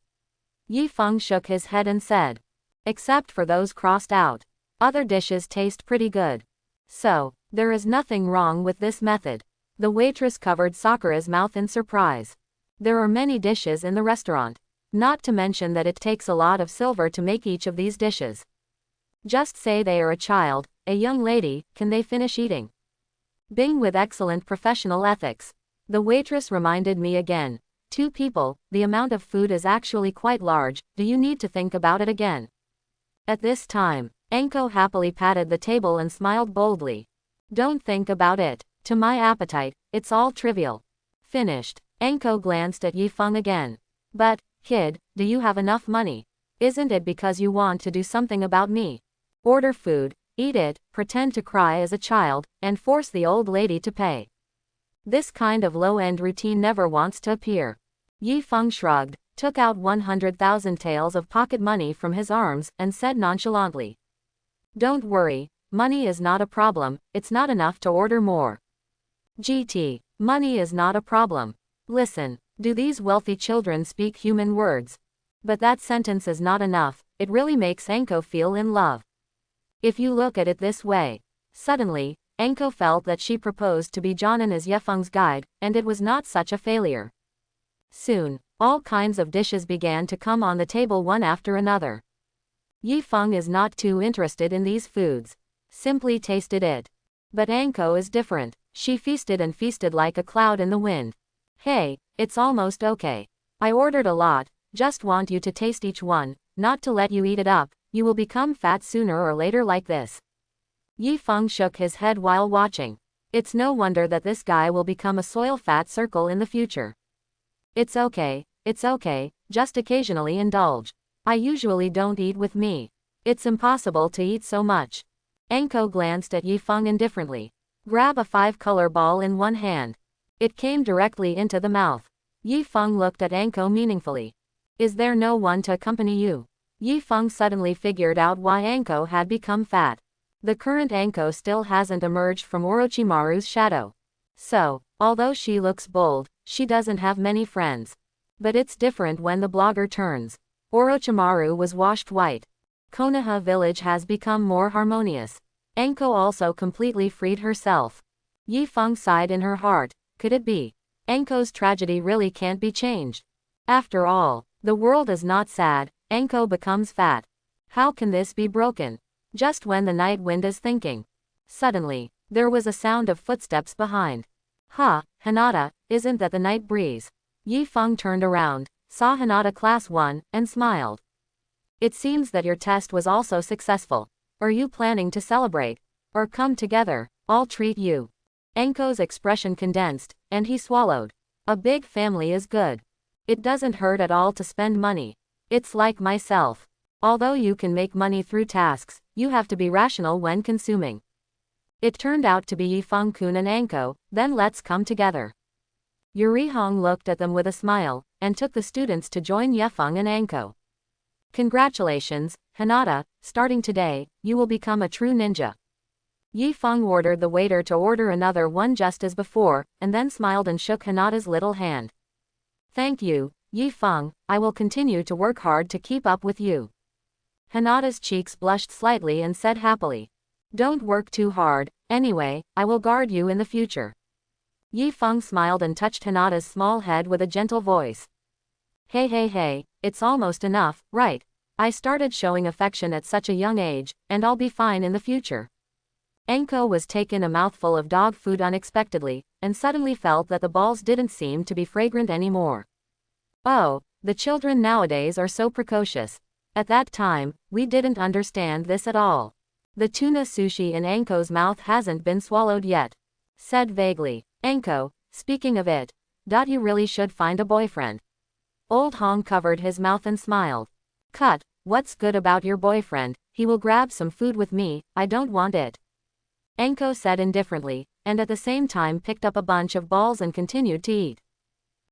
Yifeng shook his head and said. Except for those crossed out. Other dishes taste pretty good. So, there is nothing wrong with this method. The waitress covered Sakura's mouth in surprise. There are many dishes in the restaurant. Not to mention that it takes a lot of silver to make each of these dishes. Just say they are a child, a young lady, can they finish eating? Bing with excellent professional ethics. The waitress reminded me again. 2 people, the amount of food is actually quite large, do you need to think about it again? At this time, Anko happily patted the table and smiled boldly. Don't think about it. To my appetite, it's all trivial. Finished. Anko glanced at Yifeng again. But, kid, do you have enough money? Isn't it because you want to do something about me? Order food, eat it, pretend to cry as a child, and force the old lady to pay. This kind of low-end routine never wants to appear. Yifeng shrugged, took out 100,000 taels of pocket money from his arms, and said nonchalantly. Don't worry, money is not a problem, it's not enough to order more. GT. Money is not a problem. Listen, do these wealthy children speak human words? But that sentence is not enough, it really makes Anko feel in love. If you look at it this way. Suddenly, Anko felt that she proposed to be Jonin as Yifeng's guide, and it was not such a failure. Soon, all kinds of dishes began to come on the table one after another. Yifeng is not too interested in these foods. Simply tasted it. But Anko is different. She feasted and feasted like a cloud in the wind. Hey, it's almost okay. I ordered a lot, just want you to taste each one, not to let you eat it up, you will become fat sooner or later like this. Yifeng shook his head while watching. It's no wonder that this guy will become a soil fat circle in the future. It's okay, just occasionally indulge. I usually don't eat with me. It's impossible to eat so much. Anko glanced at Yifeng indifferently. Grab a 5-color ball in one hand. It came directly into the mouth. Yifeng looked at Anko meaningfully. Is there no one to accompany you? Yifeng suddenly figured out why Anko had become fat. The current Anko still hasn't emerged from Orochimaru's shadow. So, although she looks bold, she doesn't have many friends. But it's different when the blogger turns. Orochimaru was washed white. Konoha village has become more harmonious. Anko also completely freed herself. Yifeng sighed in her heart. Could it be? Anko's tragedy really can't be changed. After all, the world is not sad, Anko becomes fat. How can this be broken? Just when the night wind is thinking. Suddenly, there was a sound of footsteps behind. Hinata, isn't that the night breeze? Yifeng turned around, saw Hinata class 1, and smiled. It seems that your test was also successful. Are you planning to celebrate? Or come together, I'll treat you. Anko's expression condensed, and he swallowed. A big family is good. It doesn't hurt at all to spend money. It's like myself. Although you can make money through tasks, you have to be rational when consuming. It turned out to be Yifeng-kun and Anko, then let's come together. Yurihong looked at them with a smile, and took the students to join Yifeng and Anko. Congratulations, Hinata, starting today, you will become a true ninja. Yifeng ordered the waiter to order another one just as before, and then smiled and shook Hinata's little hand. Thank you, Yifeng, I will continue to work hard to keep up with you. Hinata's cheeks blushed slightly and said happily. Don't work too hard, anyway, I will guard you in the future. Yifeng smiled and touched Hinata's small head with a gentle voice. Hey, it's almost enough, right? I started showing affection at such a young age, and I'll be fine in the future. Anko was taken a mouthful of dog food unexpectedly, and suddenly felt that the balls didn't seem to be fragrant anymore. Oh, the children nowadays are so precocious. At that time, we didn't understand this at all. The tuna sushi in Anko's mouth hasn't been swallowed yet. Said vaguely. Anko, speaking of it, you really should find a boyfriend. Old Hong covered his mouth and smiled. Cut, what's good about your boyfriend? He will grab some food with me, I don't want it. Anko said indifferently, and at the same time picked up a bunch of balls and continued to eat.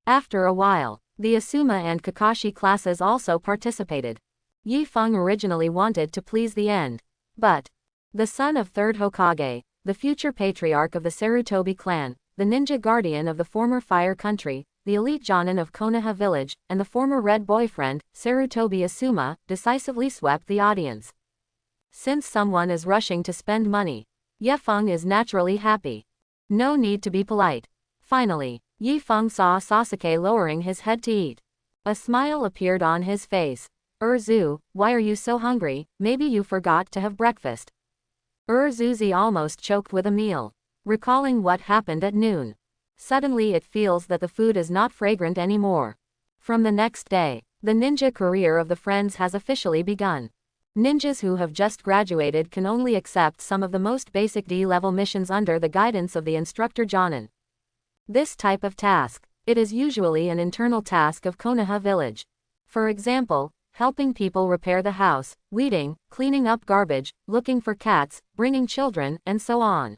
After a while, the Asuma and Kakashi classes also participated. Yifeng originally wanted to please the end. But the son of 3rd Hokage, the future patriarch of the Sarutobi clan, the ninja guardian of the former Fire Country, the elite Jonin of Konoha village, and the former red boyfriend, Sarutobi Asuma, decisively swept the audience. Since someone is rushing to spend money, Yifeng is naturally happy. No need to be polite. Finally, Yifeng saw Sasuke lowering his head to eat. A smile appeared on his face. Urzu, why are you so hungry? Maybe you forgot to have breakfast. Urzuzi almost choked with a meal, recalling what happened at noon. Suddenly it feels that the food is not fragrant anymore. From the next day, the ninja career of the friends has officially begun. Ninjas who have just graduated can only accept some of the most basic D-level missions under the guidance of the instructor Jonin. This type of task, It is usually an internal task of Konoha village. For example, helping people repair the house, weeding, cleaning up garbage, looking for cats, bringing children, and so on.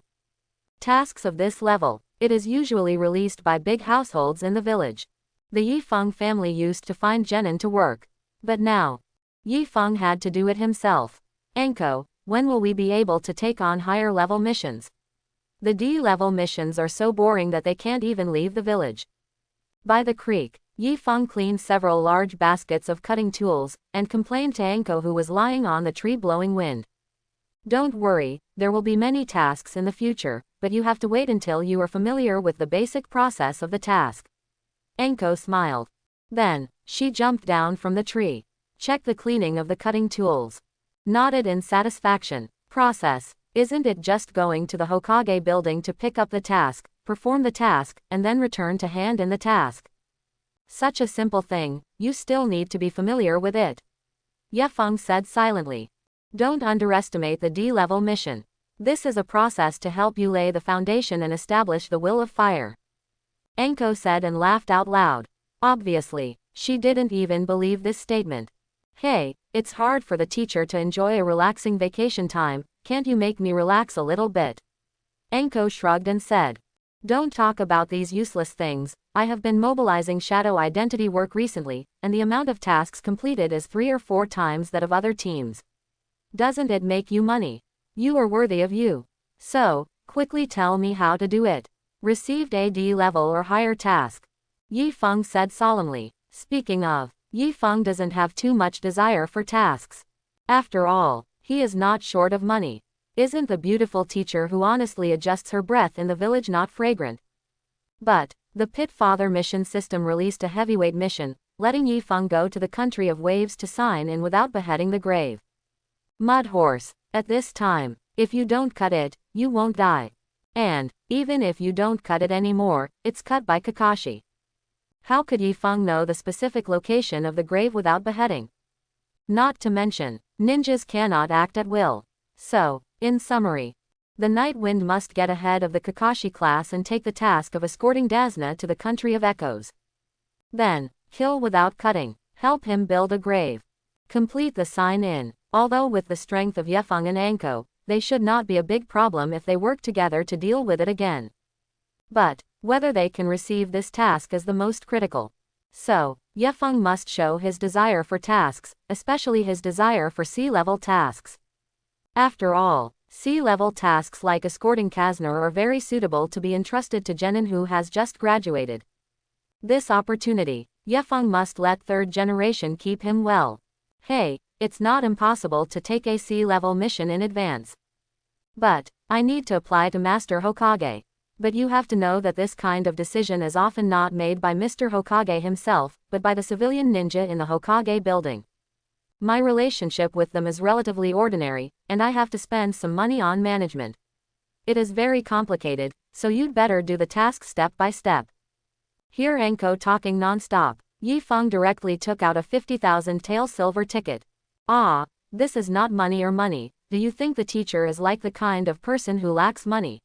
Tasks of this level. It is usually released by big households in the village. The Yifeng family used to find genin to work. But now, Yifeng had to do it himself. Anko, when will we be able to take on higher level missions? The D-level missions are so boring that they can't even leave the village. By the creek, Yifeng cleaned several large baskets of cutting tools, and complained to Anko, who was lying on the tree blowing wind. Don't worry, there will be many tasks in the future, but you have to wait until you are familiar with the basic process of the task. Anko smiled. Then, she jumped down from the tree. Check the cleaning of the cutting tools. Nodded in satisfaction. Process. Isn't it just going to the Hokage building to pick up the task, perform the task, and then return to hand in the task? Such a simple thing, you still need to be familiar with it. Yifeng said silently. Don't underestimate the D-level mission. This is a process to help you lay the foundation and establish the will of fire. Anko said and laughed out loud. Obviously, she didn't even believe this statement. Hey, it's hard for the teacher to enjoy a relaxing vacation time, can't you make me relax a little bit? Anko shrugged and said. Don't talk about these useless things, I have been mobilizing shadow identity work recently, and the amount of tasks completed is 3 or 4 times that of other teams. Doesn't it make you money? You are worthy of you. So, quickly tell me how to do it. Received a D level or higher task. Yifeng said solemnly. Speaking of, Yifeng doesn't have too much desire for tasks. After all, he is not short of money. Isn't the beautiful teacher who honestly adjusts her breath in the village not fragrant? But, the Pit Father mission system released a heavyweight mission, letting Yifeng go to the country of waves to sign in without beheading the grave. Mud horse. At this time, if you don't cut it, you won't die. And, even if you don't cut it anymore, it's cut by Kakashi. How could Yifeng know the specific location of the grave without beheading? Not to mention, ninjas cannot act at will. So, in summary, the Night Wind must get ahead of the Kakashi class and take the task of escorting Dasna to the country of echoes. Then, kill without cutting, help him build a grave. Complete the sign-in. Although with the strength of Yifeng and Anko, they should not be a big problem if they work together to deal with it again. But, whether they can receive this task is the most critical. So, Yifeng must show his desire for tasks, especially his desire for C-level tasks. After all, C-level tasks like escorting Kazner are very suitable to be entrusted to genin who has just graduated. This opportunity, Yifeng must let third generation keep him well. Hey, it's not impossible to take a C-level mission in advance. But, I need to apply to Master Hokage. But you have to know that this kind of decision is often not made by Mr. Hokage himself, but by the civilian ninja in the Hokage building. My relationship with them is relatively ordinary, and I have to spend some money on management. It is very complicated, so you'd better do the task step by step. Hear Anko talking non-stop. Yifeng directly took out a 50,000 tael silver ticket. Ah, this is not money or money. Do you think the teacher is like the kind of person who lacks money?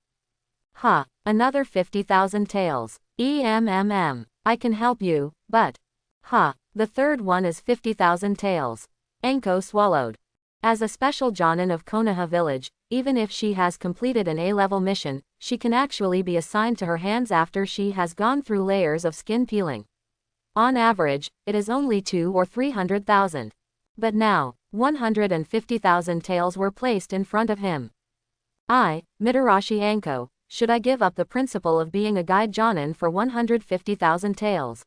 Huh, another 50,000 taels. I can help you, but... Huh, the third one is 50,000 taels. Anko swallowed. As a special Jonin of Konoha village, even if she has completed an A-level mission, she can actually be assigned to her hands after she has gone through layers of skin peeling. On average, it is only 200,000 or 300,000. But now, 150,000 taels were placed in front of him. Mitarashi Anko, should I give up the principle of being a guide Jonin for 150,000 taels?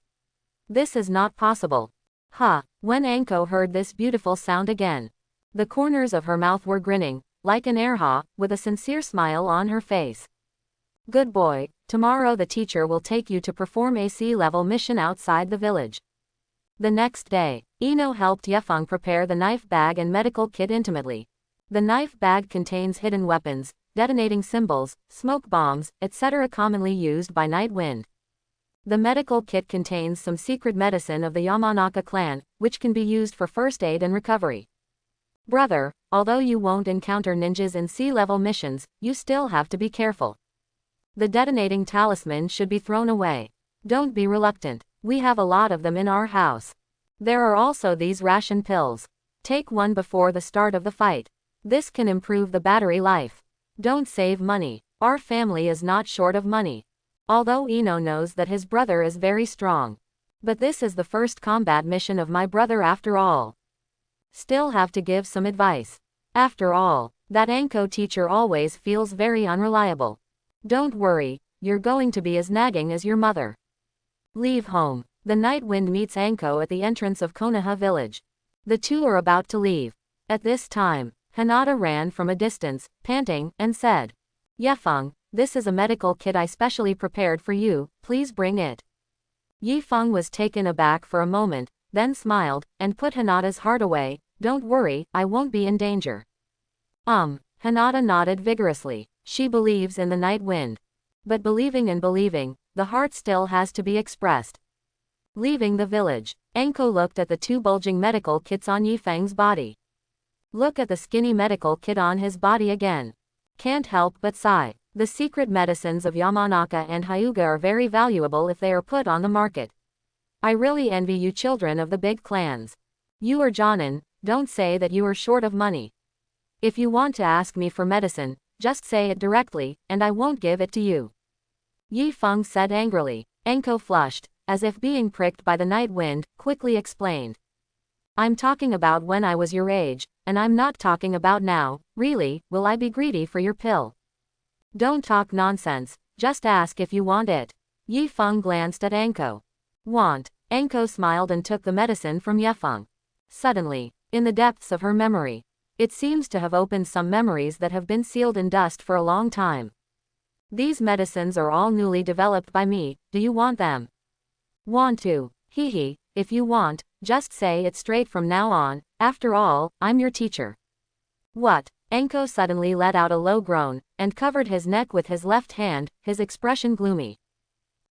This is not possible. When Anko heard this beautiful sound again, the corners of her mouth were grinning, like an airha, with a sincere smile on her face. Good boy, tomorrow the teacher will take you to perform a C-level mission outside the village. The next day, Ino helped Yifeng prepare the knife bag and medical kit intimately. The knife bag contains hidden weapons, detonating symbols, smoke bombs, etc. commonly used by Night Wind. The medical kit contains some secret medicine of the Yamanaka clan, which can be used for first aid and recovery. Brother, although you won't encounter ninjas in C-level missions, you still have to be careful. The detonating talisman should be thrown away. Don't be reluctant. We have a lot of them in our house. There are also these ration pills. Take one before the start of the fight. This can improve the battery life. Don't save money. Our family is not short of money. Although Ino knows that his brother is very strong. But this is the first combat mission of my brother after all. Still have to give some advice. After all, that Anko teacher always feels very unreliable. Don't worry, you're going to be as nagging as your mother. Leave home. The Night Wind meets Anko at the entrance of Konoha village. The two are about to leave. At this time, Hinata ran from a distance, panting, and said, Yifeng, this is a medical kit I specially prepared for you, please bring it. Yifeng was taken aback for a moment, then smiled, and put Hinata's heart away. Don't worry, I won't be in danger. Hinata nodded vigorously. She believes in the Night Wind. But believing in believing, the heart still has to be expressed. Leaving the village, Anko looked at the two bulging medical kits on Yifeng's body. Look at the skinny medical kit on his body again. Can't help but sigh. The secret medicines of Yamanaka and Hyuga are very valuable if they are put on the market. I really envy you children of the big clans. You are Jonin, don't say that you are short of money. If you want to ask me for medicine, just say it directly, and I won't give it to you. Yifeng said angrily. Anko flushed, as if being pricked by the night wind, quickly explained. I'm talking about when I was your age, and I'm not talking about now. Really, will I be greedy for your pill? Don't talk nonsense, just ask if you want it. Yifeng glanced at Anko. Want? Anko smiled and took the medicine from Yifeng. Suddenly, in the depths of her memory, it seems to have opened some memories that have been sealed in dust for a long time. These medicines are all newly developed by me, do you want them? Want to? Hee, if you want, just say it straight from now on, after all, I'm your teacher. What? Anko suddenly let out a low groan, and covered his neck with his left hand, his expression gloomy.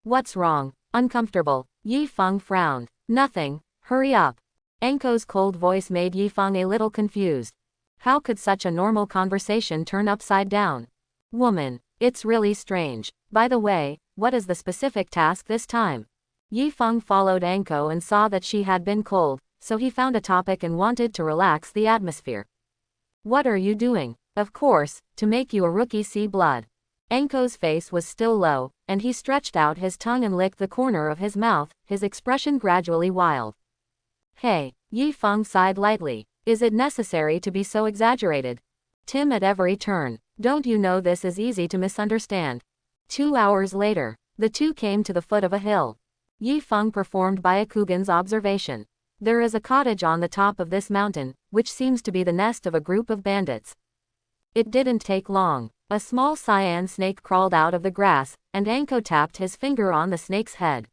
What's wrong? Uncomfortable? Yifeng frowned. Nothing, hurry up. Anko's cold voice made Yifeng a little confused. How could such a normal conversation turn upside down? Woman, it's really strange. By the way, what is the specific task this time? Yifeng followed Anko and saw that she had been cold, so he found a topic and wanted to relax the atmosphere. What are you doing? Of course, to make you a rookie see blood. Anko's face was still low, and he stretched out his tongue and licked the corner of his mouth, his expression gradually wild. Hey, Yifeng sighed lightly. Is it necessary to be so exaggerated? Tim at every turn. Don't you know this is easy to misunderstand? 2 hours later, the two came to the foot of a hill. Yifeng performed Byakugan's observation. There is a cottage on the top of this mountain, which seems to be the nest of a group of bandits. It didn't take long. A small cyan snake crawled out of the grass, and Anko tapped his finger on the snake's head.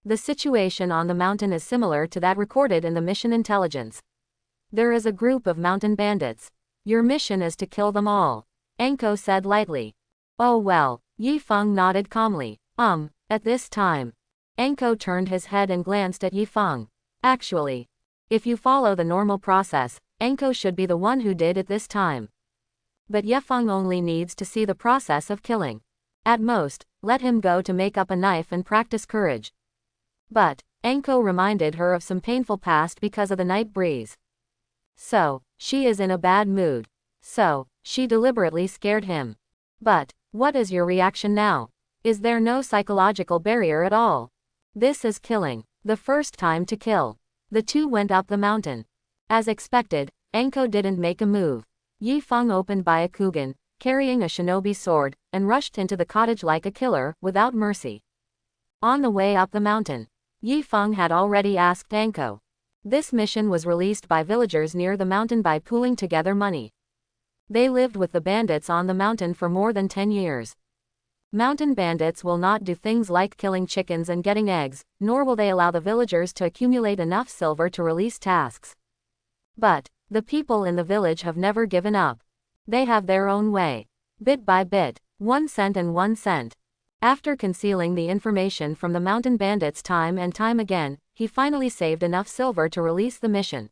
The situation on the mountain is similar to that recorded in the mission intelligence. There is a group of mountain bandits. Your mission is to kill them all. Anko said lightly. Oh well, Yifeng nodded calmly. At this time. Anko turned his head and glanced at Yifeng. Actually, if you follow the normal process, Anko should be the one who did it this time. But Yifeng only needs to see the process of killing. At most, let him go to make up a knife and practice courage. But, Anko reminded her of some painful past because of the night breeze. So, she is in a bad mood. So, she deliberately scared him. But, what is your reaction now? Is there no psychological barrier at all? This is killing. The first time to kill. The two went up the mountain. As expected, Anko didn't make a move. Yifeng opened Byakugan, carrying a shinobi sword, and rushed into the cottage like a killer, without mercy. On the way up the mountain, Yifeng had already asked Anko. This mission was released by villagers near the mountain by pooling together money. They lived with the bandits on the mountain for more than 10 years. Mountain bandits will not do things like killing chickens and getting eggs, nor will they allow the villagers to accumulate enough silver to release tasks. But, the people in the village have never given up. They have their own way. Bit by bit, 1 cent and 1 cent. After concealing the information from the mountain bandits time and time again, he finally saved enough silver to release the mission.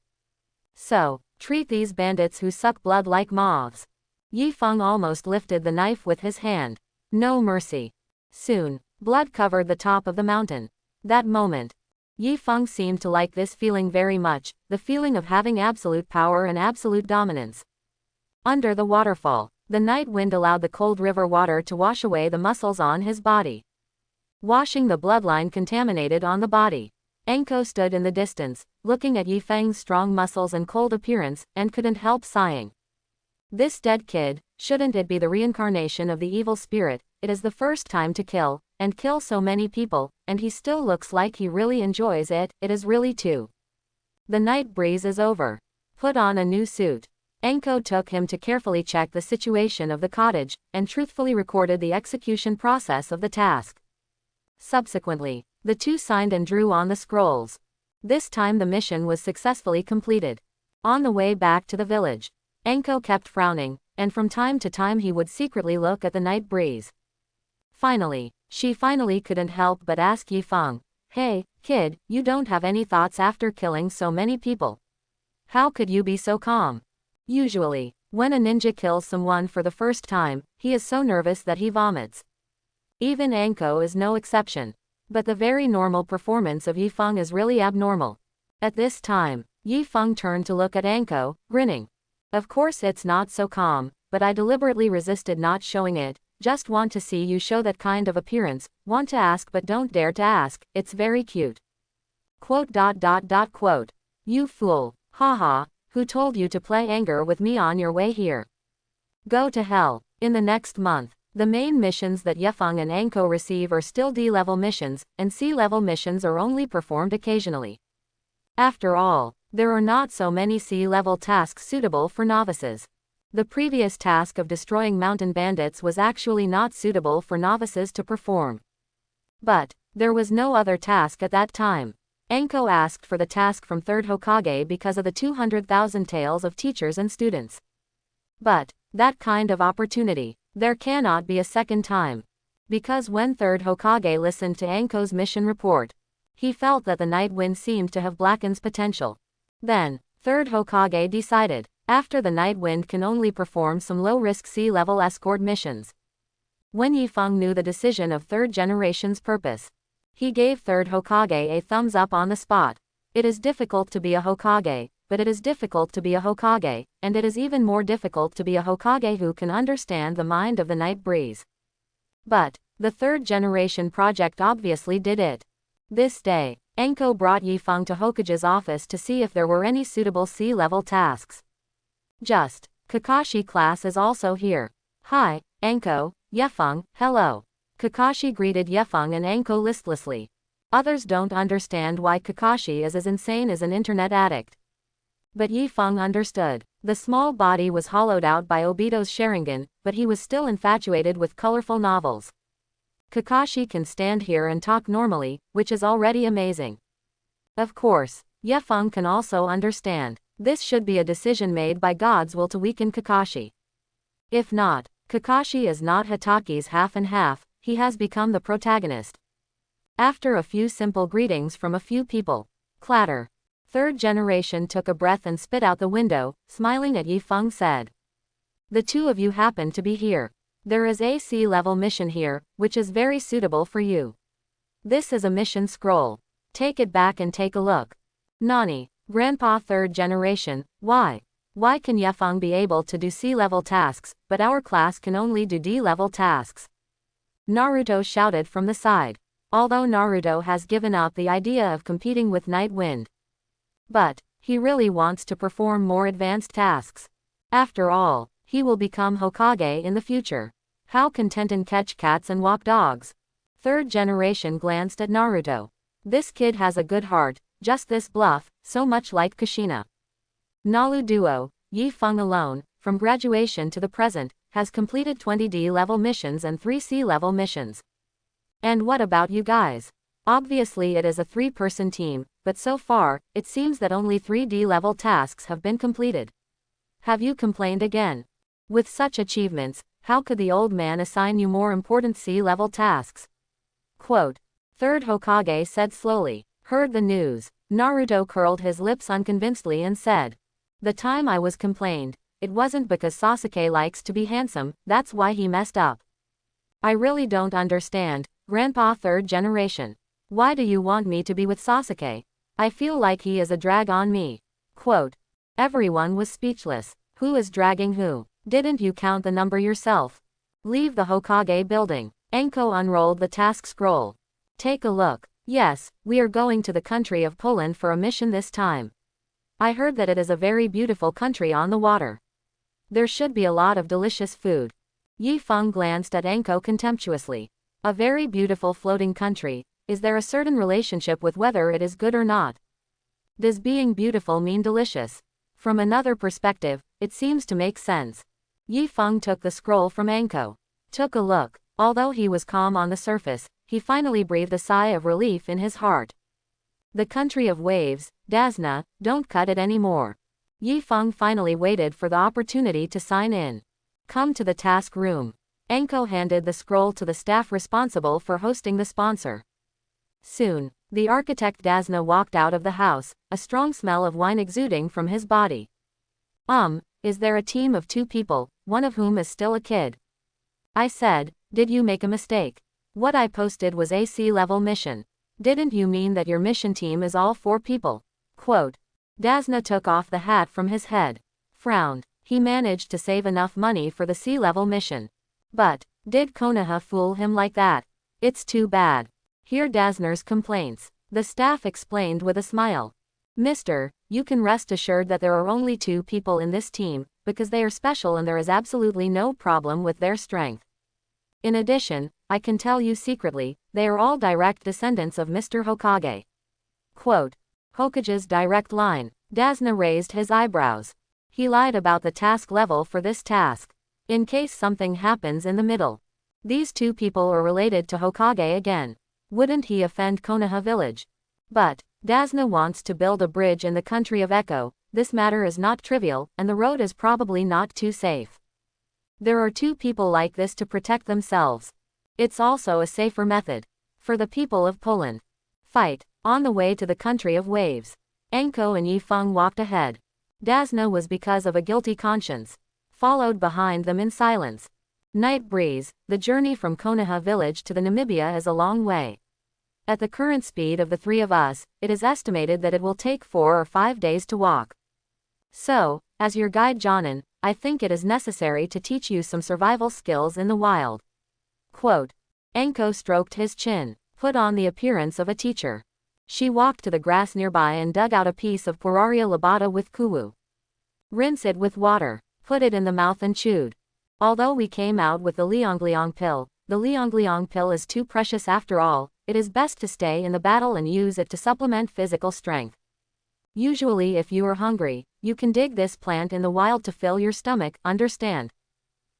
So, treat these bandits who suck blood like moths. Yifeng almost lifted the knife with his hand. No mercy. Soon, Blood covered the top of the mountain. That moment, Yi Feng seemed to like this feeling very much, the feeling of having absolute power and absolute dominance. Under the waterfall, the night wind allowed the cold river water to wash away the muscles on his body, washing the bloodline contaminated on the body. Anko stood in the distance, looking at Yi Feng's strong muscles and cold appearance, and couldn't help sighing. This dead kid, shouldn't it be the reincarnation of the evil spirit? It is the first time to kill, and kill so many people, and he still looks like he really enjoys it. It is really too. The night breeze is over. Put on a new suit. Anko took him to carefully check the situation of the cottage, and truthfully recorded the execution process of the task. Subsequently, the two signed and drew on the scrolls. This time the mission was successfully completed. On the way back to the village, Anko kept frowning, and from time to time he would secretly look at the night breeze. Finally, she couldn't help but ask Yi Feng, "Hey, kid, you don't have any thoughts after killing so many people? How could you be so calm?" Usually, when a ninja kills someone for the first time, he is so nervous that he vomits. Even Anko is no exception. But the very normal performance of Yi Feng is really abnormal. At this time, Yi Feng turned to look at Anko, grinning. "Of course it's not so calm, but I deliberately resisted not showing it. Just want to see you show that kind of appearance, want to ask but don't dare to ask, it's very cute." Quote. "You fool, haha, who told you to play anger with me on your way here? Go to hell." In the next month, the main missions that Yi Feng and Anko receive are still D-level missions, and C-level missions are only performed occasionally. After all, there are not so many C-level tasks suitable for novices. The previous task of destroying mountain bandits was actually not suitable for novices to perform. But there was no other task at that time. Anko asked for the task from 3rd Hokage because of the 200,000 tales of teachers and students. But that kind of opportunity, there cannot be a second time. Because when 3rd Hokage listened to Anko's mission report, he felt that the night wind seemed to have Blacken's potential. Then, 3rd Hokage decided, after the night wind can only perform some low-risk C-level escort missions. When Yi Feng knew the decision of 3rd generation's purpose, he gave 3rd Hokage a thumbs up on the spot. It is difficult to be a Hokage, but it is difficult to be a Hokage, and it is even more difficult to be a Hokage who can understand the mind of the night breeze. But the 3rd generation project obviously did it. This day, Anko brought Yi Feng to Hokage's office to see if there were any suitable C-level tasks. Just, Kakashi class is also here. "Hi, Anko, Yi Feng, hello." Kakashi greeted Yi Feng and Anko listlessly. Others don't understand why Kakashi is as insane as an internet addict. But Yi Feng understood. The small body was hollowed out by Obito's Sharingan, but he was still infatuated with colorful novels. Kakashi can stand here and talk normally, which is already amazing. Of course, Yi Feng can also understand. This should be a decision made by God's will to weaken Kakashi. If not, Kakashi is not Hitachi's half and half, he has become the protagonist. After a few simple greetings from a few people, clatter. 3rd generation took a breath and spit out the window, smiling at Yi Feng said. "The two of you happen to be here. There is a C-level mission here, which is very suitable for you. This is a mission scroll. Take it back and take a look." "Nani, Grandpa 3rd generation, why? Why can Yi Feng be able to do C-level tasks, but our class can only do D-level tasks?" Naruto shouted from the side. Although Naruto has given up the idea of competing with Night Wind, but he really wants to perform more advanced tasks. After all, he will become Hokage in the future. How can Tenten catch cats and walk dogs? 3rd generation glanced at Naruto. This kid has a good heart, just this bluff, so much like Kushina. Nalu duo, Yi Feng alone, from graduation to the present, has completed 20 D-level missions and 3 C-level missions. And what about you guys? Obviously it is a 3-person team, but so far, it seems that only 3 D-level tasks have been completed. Have you complained again? With such achievements, how could the old man assign you more important C-level tasks? Quote. 3rd Hokage said slowly. Heard the news. Naruto curled his lips unconvincedly and said. The time I was complained, it wasn't because Sasuke likes to be handsome, that's why he messed up. I really don't understand. Grandpa third generation. Why do you want me to be with Sasuke? I feel like he is a drag on me. Quote. Everyone was speechless. Who is dragging who? Didn't you count the number yourself? Leave the Hokage building. Anko unrolled the task scroll. Take a look. Yes, we are going to the country of Poland for a mission this time. I heard that it is a very beautiful country on the water. There should be a lot of delicious food. Yi Feng glanced at Anko contemptuously. A very beautiful floating country. Is there a certain relationship with whether it is good or not? Does being beautiful mean delicious? From another perspective, it seems to make sense. Yi Feng took the scroll from Anko. Took a look. Although he was calm on the surface, he finally breathed a sigh of relief in his heart. The country of waves, Dazna, don't cut it anymore. Yi Feng finally waited for the opportunity to sign in. Come to the task room. Anko handed the scroll to the staff responsible for hosting the sponsor. Soon, the architect Dazna walked out of the house, a strong smell of wine exuding from his body. Is there a team of 2 people, one of whom is still a kid? I said, did you make a mistake? What I posted was a C-level mission. Didn't you mean that your mission team is all 4 people? Quote. Dazna took off the hat from his head. Frowned. He managed to save enough money for the C-level mission. But, did Konoha fool him like that? It's too bad. Hear Dazner's complaints. The staff explained with a smile. Mister, you can rest assured that there are only 2 people in this team, because they are special and there is absolutely no problem with their strength. In addition, I can tell you secretly, they are all direct descendants of Mr. Hokage. Quote. Hokage's direct line. Dazna raised his eyebrows. He lied about the task level for this task. In case something happens in the middle. These 2 people are related to Hokage again. Wouldn't he offend Konoha village? But, Dazna wants to build a bridge in the country of Echo. This matter is not trivial, and the road is probably not too safe. There are 2 people like this to protect themselves. It's also a safer method. For the people of Poland. Fight. On the way to the country of waves. Anko and Yi Feng walked ahead. Dazna was because of a guilty conscience. Followed behind them in silence. Night breeze. The journey from Konoha village to the Namibia is a long way. At the current speed of the 3 of us, it is estimated that it will take 4 or 5 days to walk. So, as your guide Jonin, I think it is necessary to teach you some survival skills in the wild. Quote. Anko stroked his chin, put on the appearance of a teacher. She walked to the grass nearby and dug out a piece of Pararia labata with kuwu. Rinse it with water, put it in the mouth and chewed. Although we came out with the Liangliang pill, the Liangliang pill is too precious after all, it is best to stay in the battle and use it to supplement physical strength. Usually if you are hungry, you can dig this plant in the wild to fill your stomach, understand?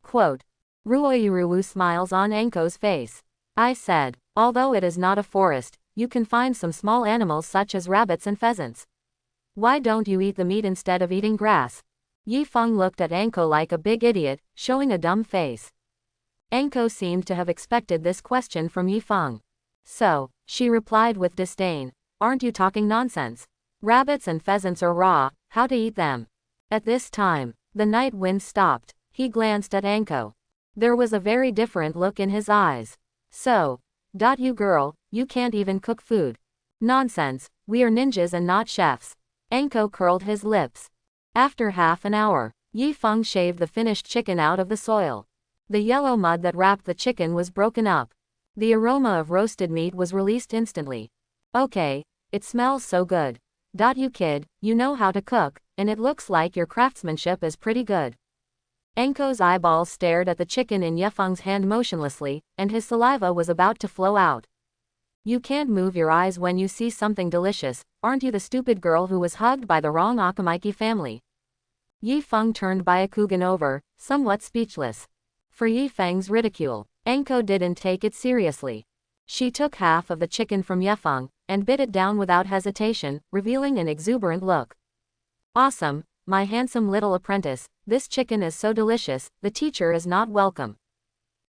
Quote. Ruoiruwu smiles on Anko's face. I said, although it is not a forest, you can find some small animals such as rabbits and pheasants. Why don't you eat the meat instead of eating grass? Yi Feng looked at Anko like a big idiot, showing a dumb face. Anko seemed to have expected this question from Yi Feng. So, she replied with disdain, aren't you talking nonsense? Rabbits and pheasants are raw, how to eat them? At this time, the night wind stopped. He glanced at Anko. There was a very different look in his eyes. So, you girl, you can't even cook food. Nonsense, we are ninjas and not chefs. Anko curled his lips. After half an hour, Yi Feng shaved the finished chicken out of the soil. The yellow mud that wrapped the chicken was broken up. The aroma of roasted meat was released instantly. Okay, it smells so good. You kid, you know how to cook, and it looks like your craftsmanship is pretty good. Anko's eyeballs stared at the chicken in Yi Feng's hand motionlessly, and his saliva was about to flow out. You can't move your eyes when you see something delicious, aren't you the stupid girl who was hugged by the wrong Akamaki family? Yi Feng turned Byakugan over, somewhat speechless. For Yi Feng's ridicule, Anko didn't take it seriously. She took half of the chicken from Yi Feng, and bit it down without hesitation, revealing an exuberant look. Awesome, my handsome little apprentice, this chicken is so delicious, the teacher is not welcome.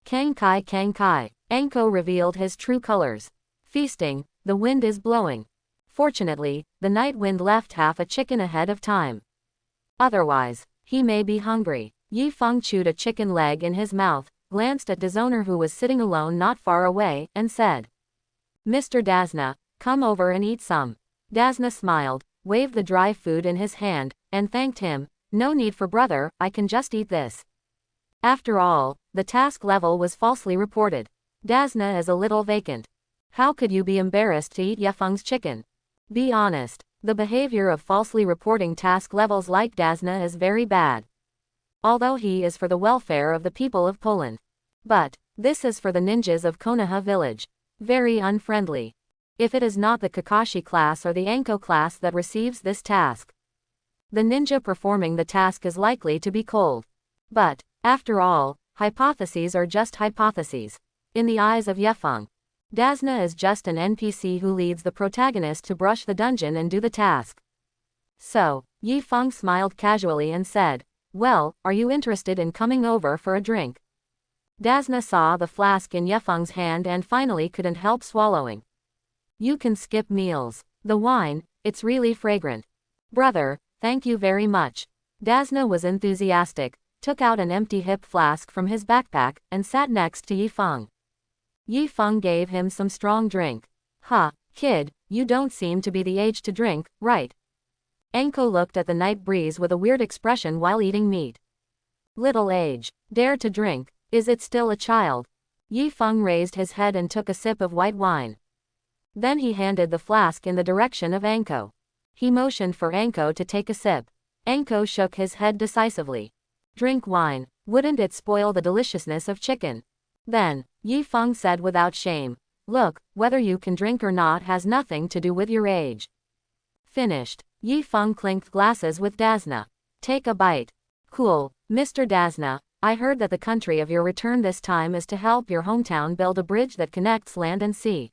Kang Kai, Anko revealed his true colors. Feasting, the wind is blowing. Fortunately, the night wind left half a chicken ahead of time. Otherwise, he may be hungry. Yi Feng chewed a chicken leg in his mouth, glanced at Dishonor, who was sitting alone not far away, and said, "Mr. Dasna, come over and eat some." Dasna smiled, waved the dry food in his hand, and thanked him. "No need for brother, I can just eat this." After all, the task level was falsely reported. Dasna is a little vacant. How could you be embarrassed to eat Yefeng's chicken? Be honest. The behavior of falsely reporting task levels like Dasna is very bad. Although he is for the welfare of the people of Poland. But this is for the ninjas of Konoha village. Very unfriendly. If it is not the Kakashi class or the Anko class that receives this task, the ninja performing the task is likely to be cold. But, after all, hypotheses are just hypotheses. In the eyes of Yefeng, Dasna is just an NPC who leads the protagonist to brush the dungeon and do the task. So, Yefeng smiled casually and said, "Well, are you interested in coming over for a drink?" Dasna saw the flask in Yefeng's hand and finally couldn't help swallowing. "You can skip meals. The wine, it's really fragrant." "Brother, thank you very much." Dasna was enthusiastic, took out an empty hip flask from his backpack, and sat next to Yefeng. Yefeng gave him some strong drink. "Huh, kid, you don't seem to be the age to drink, right?" Anko looked at the night breeze with a weird expression while eating meat. "Little age. Dare to drink. Is it still a child?" Yefeng raised his head and took a sip of white wine. Then he handed the flask in the direction of Anko. He motioned for Anko to take a sip. Anko shook his head decisively. "Drink wine. Wouldn't it spoil the deliciousness of chicken?" Then, Yefeng said without shame, "Look, whether you can drink or not has nothing to do with your age." Finished. Yefeng clinked glasses with Dasna. "Take a bite." "Cool, Mr. Dasna, I heard that the country of your return this time is to help your hometown build a bridge that connects land and sea."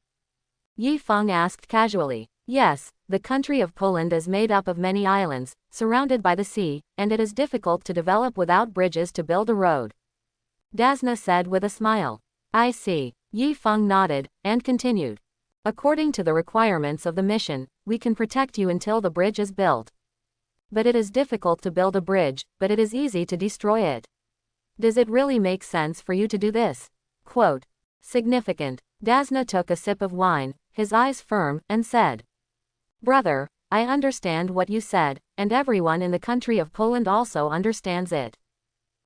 Yefeng asked casually. "Yes, the country of Poland is made up of many islands, surrounded by the sea, and it is difficult to develop without bridges to build a road," Dasna said with a smile. "I see." Yefeng nodded, and continued. "According to the requirements of the mission, we can protect you until the bridge is built. But it is difficult to build a bridge, but it is easy to destroy it. Does it really make sense for you to do this?" Quote. Significant. Dasna took a sip of wine, his eyes firm, and said, "Brother, I understand what you said, and everyone in the country of Poland also understands it.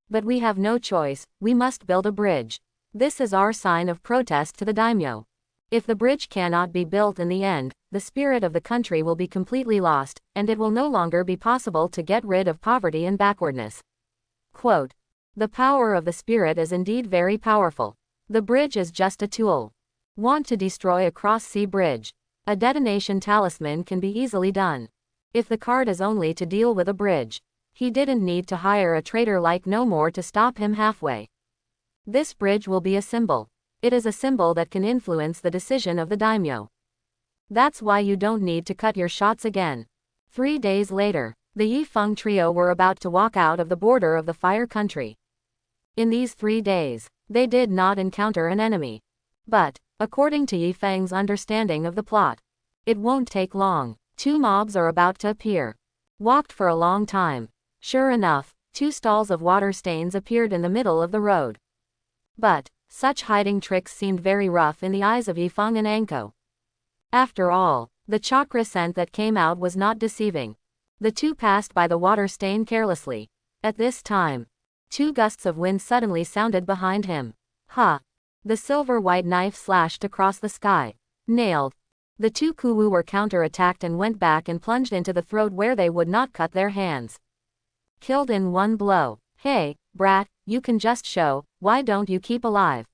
But we have no choice, we must build a bridge. This is our sign of protest to the daimyo. If the bridge cannot be built in the end, the spirit of the country will be completely lost, and it will no longer be possible to get rid of poverty and backwardness." Quote. The power of the spirit is indeed very powerful. The bridge is just a tool. Want to destroy a cross-sea bridge? A detonation talisman can be easily done. If the card is only to deal with a bridge, he didn't need to hire a traitor like No More to stop him halfway. This bridge will be a symbol. It is a symbol that can influence the decision of the daimyo. That's why you don't need to cut your shots again. 3 days later, the Yefeng trio were about to walk out of the border of the Fire Country. In these 3 days, they did not encounter an enemy. But, according to Yefeng's understanding of the plot, it won't take long. 2 mobs are about to appear. Walked for a long time. Sure enough, 2 stalls of water stains appeared in the middle of the road. But, such hiding tricks seemed very rough in the eyes of Yefeng and Anko. After all, the chakra scent that came out was not deceiving. The 2 passed by the water stain carelessly. At this time, 2 gusts of wind suddenly sounded behind him. Ha! The silver-white knife slashed across the sky. Nailed. The 2 Kuwu were counter-attacked and went back and plunged into the throat where they would not cut their hands. Killed in 1 blow. Hey, brat, you can just show, why don't you keep alive?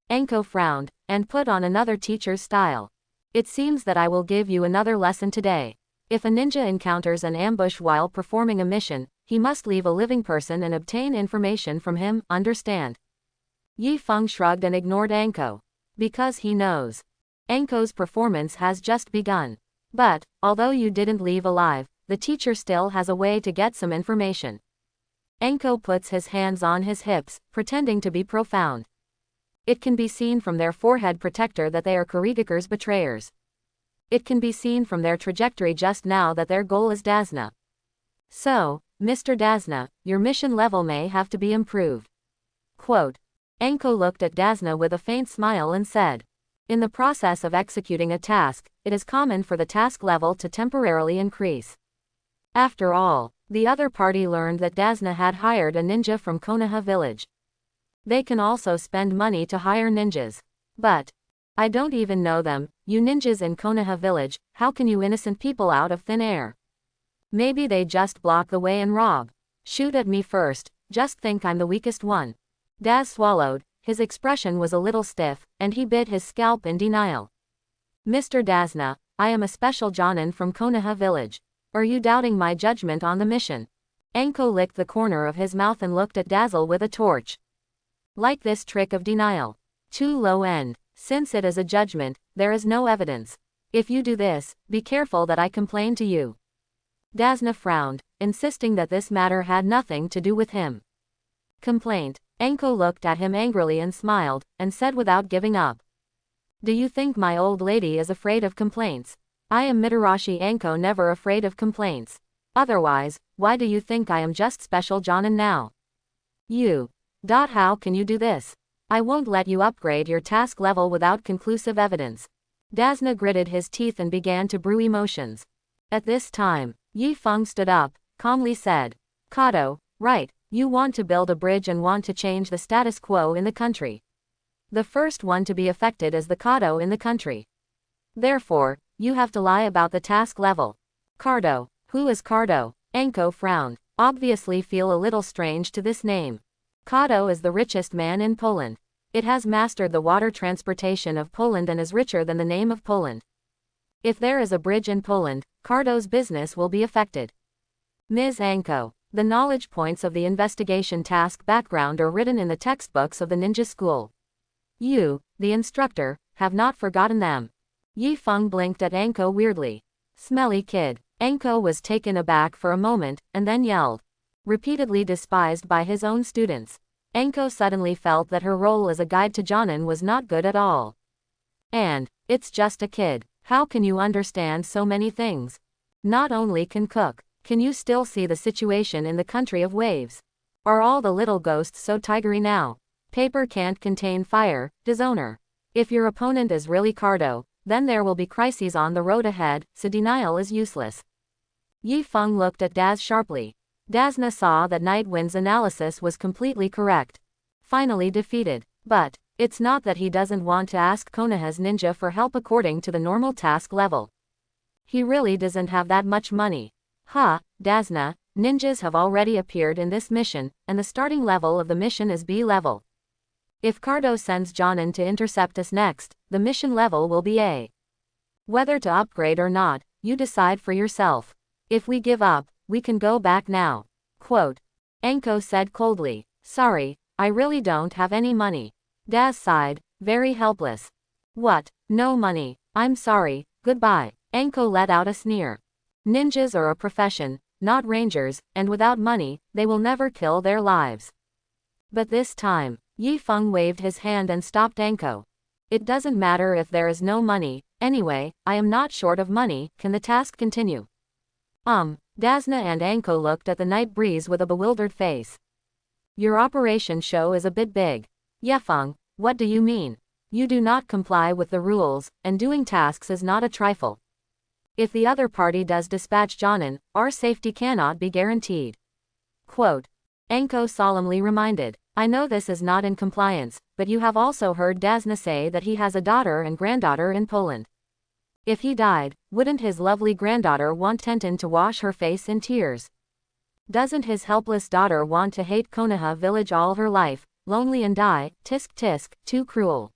Anko frowned, and put on another teacher's style. It seems that I will give you another lesson today. If a ninja encounters an ambush while performing a mission, he must leave a living person and obtain information from him, understand? Yefeng shrugged and ignored Anko. Because he knows. Anko's performance has just begun. But, although you didn't leave alive, the teacher still has a way to get some information. Anko puts his hands on his hips, pretending to be profound. It can be seen from their forehead protector that they are Kurigakure's betrayers. It can be seen from their trajectory just now that their goal is Dasna. So, Mr. Dasna, your mission level may have to be improved. Quote. Anko looked at Dasna with a faint smile and said, "In the process of executing a task, it is common for the task level to temporarily increase." After all, the other party learned that Dasna had hired a ninja from Konoha village. They can also spend money to hire ninjas. But I don't even know them. You ninjas in Konoha village, how can you innocent people out of thin air? Maybe they just block the way and rob. Shoot at me first, just think I'm the weakest one. Daz swallowed, his expression was a little stiff, and he bit his scalp in denial. Mr. Dasna, I am a special Jonin from Konoha village. Are you doubting my judgment on the mission? Anko licked the corner of his mouth and looked at Dazzle with a torch. Like this trick of denial. Too low end. Since it is a judgment, there is no evidence. If you do this, be careful that I complain to you. Dasna frowned, insisting that this matter had nothing to do with him. Complaint. Anko looked at him angrily and smiled, and said without giving up. Do you think my old lady is afraid of complaints? I am Mitarashi Anko, never afraid of complaints. Otherwise, why do you think I am just special Jonin now? You. How can you do this? I won't let you upgrade your task level without conclusive evidence. Dasna gritted his teeth and began to brew emotions. At this time, Yi Feng stood up, calmly said, Kato, right, you want to build a bridge and want to change the status quo in the country. The first one to be affected is the Kato in the country. Therefore, you have to lie about the task level. Cardo. Who is Cardo? Anko frowned, obviously feel a little strange to this name. Kato is the richest man in Poland. It has mastered the water transportation of Poland and is richer than the name of Poland. If there is a bridge in Poland, Cardo's business will be affected. Ms. Anko, the knowledge points of the investigation task background are written in the textbooks of the ninja school. You, the instructor, have not forgotten them. Yi Feng blinked at Anko weirdly. Smelly kid. Anko was taken aback for a moment, and then yelled. Repeatedly despised by his own students. Anko suddenly felt that her role as a guide to Jonin was not good at all. And, it's just a kid. How can you understand so many things? Not only can cook, can you still see the situation in the country of waves? Are all the little ghosts so tigery now? Paper can't contain fire, dishonor. If your opponent is really Cardo, then there will be crises on the road ahead, so denial is useless. Yi Feng looked at Daz sharply. Dasna saw that Nightwind's analysis was completely correct. Finally defeated. But, it's not that he doesn't want to ask Konoha's ninja for help according to the normal task level. He really doesn't have that much money. Dasna, ninjas have already appeared in this mission, and the starting level of the mission is B level. If Cardo sends Jonin to intercept us next, the mission level will be A. Whether to upgrade or not, you decide for yourself. If we give up, we can go back now. Quote. Anko said coldly, sorry, I really don't have any money. Daz sighed, very helpless. What? No money. I'm sorry, goodbye. Anko let out a sneer. Ninjas are a profession, not rangers, and without money, they will never kill their lives. But this time, Yi Feng waved his hand and stopped Anko. It doesn't matter if there is no money, anyway, I am not short of money, can the task continue? Dasna and Anko looked at the night breeze with a bewildered face. Your operation show is a bit big. Yefeng, what do you mean? You do not comply with the rules, and doing tasks is not a trifle. If the other party does dispatch Jonin, our safety cannot be guaranteed. Quote. Anko solemnly reminded, I know this is not in compliance, but you have also heard Dasna say that he has a daughter and granddaughter in Poland. If he died, wouldn't his lovely granddaughter want Tenten to wash her face in tears? Doesn't his helpless daughter want to hate Konoha village all her life, lonely and die, tisk tisk, too cruel?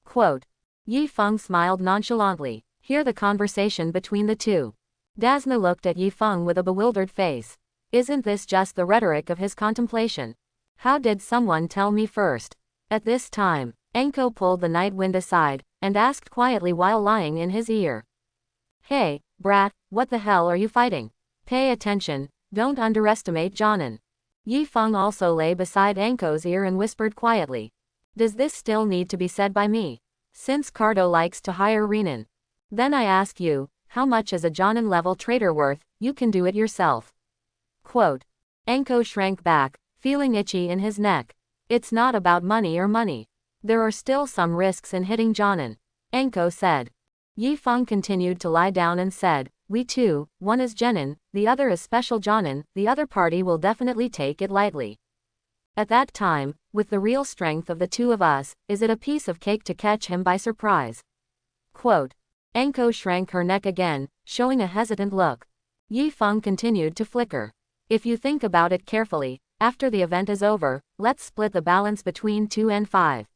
Quote. Yi Feng smiled nonchalantly. Hear the conversation between the two. Dasna looked at Yi Feng with a bewildered face. Isn't this just the rhetoric of his contemplation? How did someone tell me first? At this time, Anko pulled the night wind aside, and asked quietly while lying in his ear. Hey, brat, what the hell are you fighting? Pay attention, don't underestimate Jonin. Yi Feng also lay beside Anko's ear and whispered quietly. Does this still need to be said by me? Since Cardo likes to hire Renin. Then I ask you, how much is a Jonin level trader worth? You can do it yourself. Quote. Anko shrank back, feeling itchy in his neck. It's not about money or money. There are still some risks in hitting Jonin, Anko said. Yi Feng continued to lie down and said, we too, one is genin, the other is special Jonin, the other party will definitely take it lightly. At that time, with the real strength of the two of us, is it a piece of cake to catch him by surprise? Quote. Anko shrank her neck again, showing a hesitant look. Yi Feng continued to flicker. If you think about it carefully, after the event is over, let's split the balance between 2 and 5.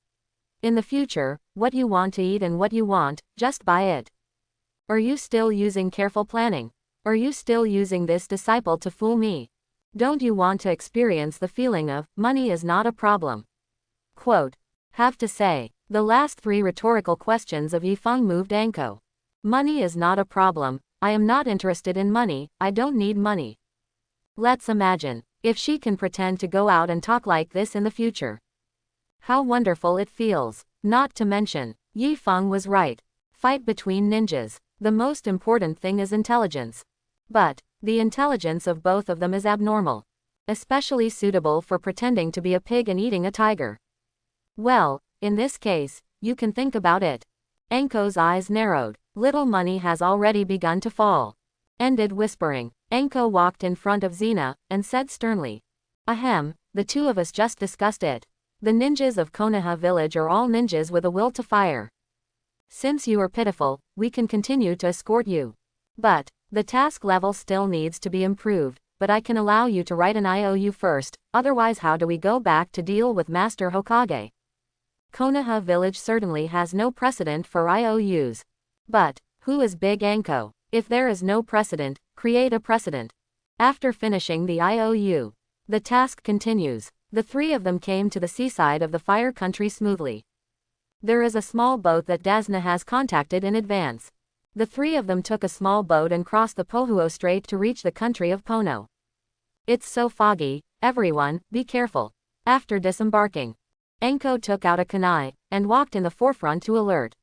In the future, what you want to eat and what you want, just buy it. Are you still using careful planning? Are you still using this disciple to fool me? Don't you want to experience the feeling of, money is not a problem? Quote. Have to say, the last 3 rhetorical questions of Yi Feng moved Anko. Money is not a problem, I am not interested in money, I don't need money. Let's imagine, if she can pretend to go out and talk like this in the future. How wonderful it feels. Not to mention, Yi Feng was right. Fight between ninjas. The most important thing is intelligence. But, the intelligence of both of them is abnormal. Especially suitable for pretending to be a pig and eating a tiger. Well, in this case, you can think about it. Anko's eyes narrowed. Little money has already begun to fall. Ended whispering. Anko walked in front of Xena, and said sternly. Ahem, the two of us just discussed it. The ninjas of Konoha village are all ninjas with a will to fire. Since you are pitiful, we can continue to escort you. But, the task level still needs to be improved, but I can allow you to write an IOU first, otherwise how do we go back to deal with Master Hokage? Konoha village certainly has no precedent for IOUs. But, who is Big Anko? If there is no precedent, create a precedent. After finishing the IOU, the task continues. The 3 of them came to the seaside of the Fire Country smoothly. There is a small boat that Dasna has contacted in advance. The 3 of them took a small boat and crossed the Pohuo Strait to reach the country of Pono. It's so foggy, everyone, be careful. After disembarking, Anko took out a kunai, and walked in the forefront to alert.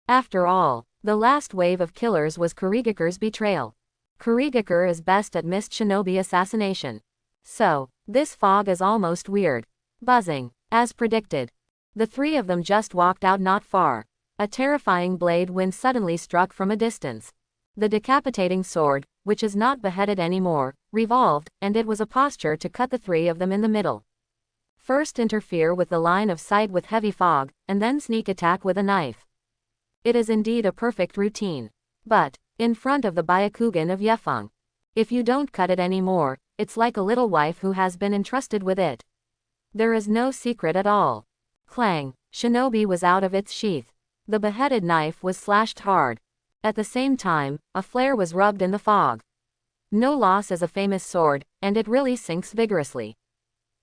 After all, the last wave of killers was Kurigakure's betrayal. Kurigakure is best at mist shinobi assassination. So, this fog is almost weird. Buzzing, as predicted. The 3 of them just walked out not far. A terrifying blade wind suddenly struck from a distance. The decapitating sword, which is not beheaded anymore, revolved, and it was a posture to cut the 3 of them in the middle. First interfere with the line of sight with heavy fog, and then sneak attack with a knife. It is indeed a perfect routine. But, in front of the Byakugan of Yefeng. If you don't cut it anymore, it's like a little wife who has been entrusted with it. There is no secret at all. Clang, shinobi was out of its sheath. The beheaded knife was slashed hard. At the same time, a flare was rubbed in the fog. No loss as a famous sword, and it really sinks vigorously.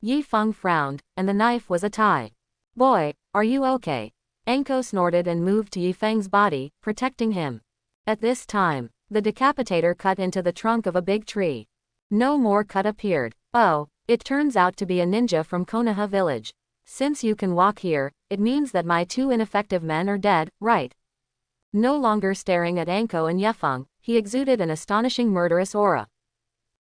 Yi Feng frowned, and the knife was a tie. Boy, are you okay? Anko snorted and moved to Yi Feng's body, protecting him. At this time, the decapitator cut into the trunk of a big tree. No more cut appeared. Oh, it turns out to be a ninja from Konoha village. Since you can walk here, it means that my 2 ineffective men are dead, right? No longer staring at Anko and Yefeng, he exuded an astonishing murderous aura.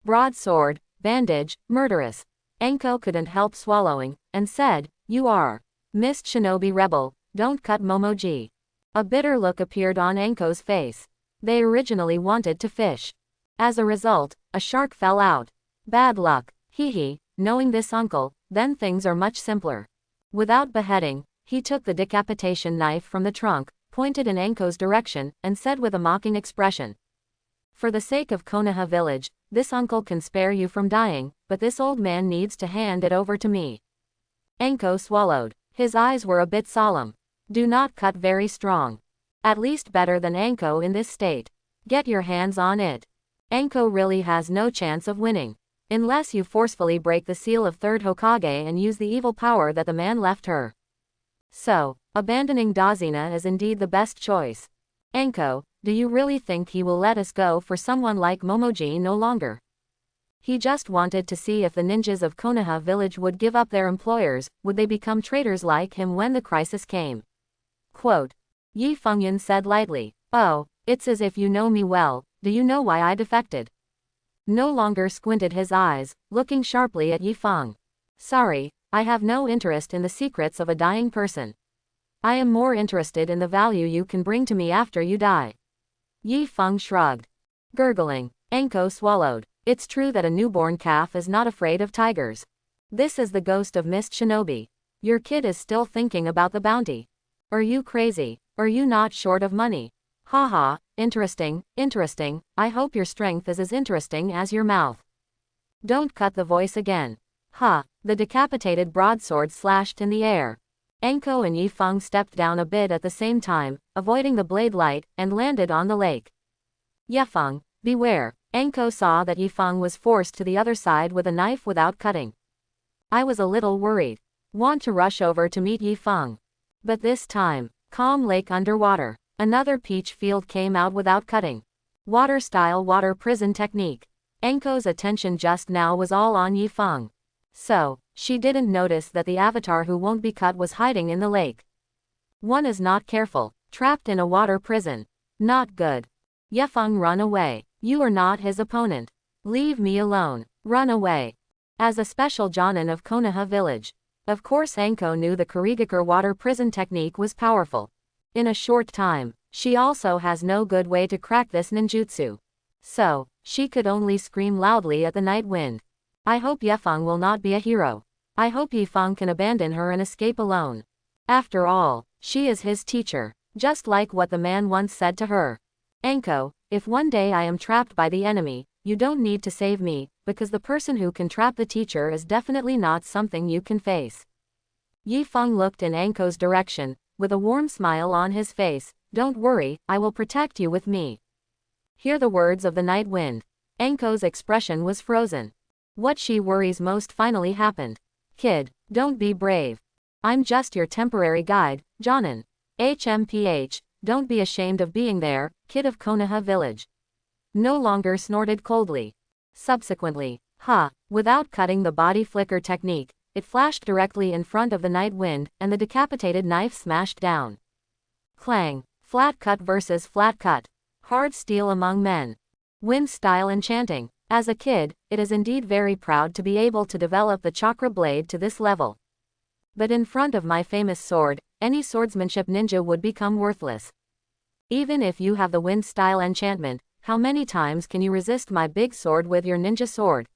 Broadsword, bandage, murderous. Anko couldn't help swallowing, and said, you are. Mist shinobi rebel, don't cut Momoji. A bitter look appeared on Anko's face. They originally wanted to fish. As a result, a shark fell out. Bad luck, hee. Knowing this uncle, then things are much simpler. Without beheading, he took the decapitation knife from the trunk, pointed in Anko's direction, and said with a mocking expression. For the sake of Konoha village, this uncle can spare you from dying, but this old man needs to hand it over to me. Anko swallowed. His eyes were a bit solemn. Do not cut very strong. At least better than Anko in this state. Get your hands on it. Anko really has no chance of winning. Unless you forcefully break the seal of 3rd Hokage and use the evil power that the man left her. So, abandoning Dazina is indeed the best choice. Anko, do you really think he will let us go for someone like Momoji no longer? He just wanted to see if the ninjas of Konoha village would give up their employers, would they become traitors like him when the crisis came. Quote. Yi Fengyan said lightly, oh, it's as if you know me well, do you know why I defected? No longer squinted his eyes, looking sharply at Yi Feng. Sorry, I have no interest in the secrets of a dying person. I am more interested in the value you can bring to me after you die. Yi Feng shrugged. Gurgling, Anko swallowed. It's true that a newborn calf is not afraid of tigers. This is the ghost of Mist Shinobi. Your kid is still thinking about the bounty. Are you crazy? Are you not short of money? Haha, interesting, interesting. I hope your strength is as interesting as your mouth. Don't cut the voice again. Ha, the decapitated broadsword slashed in the air. Anko and Yi Feng stepped down a bit at the same time, avoiding the blade light, and landed on the lake. Yifeng, beware. Anko saw that Yifeng was forced to the other side with a knife without cutting. I was a little worried. Want to rush over to meet Yifeng. But this time, calm lake underwater. Another peach field came out without cutting. Water-style water prison technique. Anko's attention just now was all on Yifeng. So, she didn't notice that the avatar who won't be cut was hiding in the lake. One is not careful, trapped in a water prison. Not good. Yifeng, run away. You are not his opponent. Leave me alone. Run away. As a special Jonin of Konoha village. Of course Anko knew the Kurigakure water prison technique was powerful. In a short time, she also has no good way to crack this ninjutsu. So, she could only scream loudly at the night wind. I hope Yifeng will not be a hero. I hope Yifeng can abandon her and escape alone. After all, she is his teacher, just like what the man once said to her. Anko, if one day I am trapped by the enemy, you don't need to save me, because the person who can trap the teacher is definitely not something you can face. Yifeng looked in Anko's direction, with a warm smile on his face. Don't worry, I will protect you with me. Hear the words of the night wind. Anko's expression was frozen. What she worries most finally happened. Kid, don't be brave. I'm just your temporary guide, Jonin. HMPH, don't be ashamed of being there, kid of Konoha village. No longer snorted coldly. Subsequently, without cutting the body flicker technique, it flashed directly in front of the night wind, and the decapitated knife smashed down. Clang, flat cut versus flat cut. Hard steel among men. Wind style enchanting. As a kid, it is indeed very proud to be able to develop the chakra blade to this level. But in front of my famous sword, any swordsmanship ninja would become worthless. Even if you have the wind style enchantment, how many times can you resist my big sword with your ninja sword?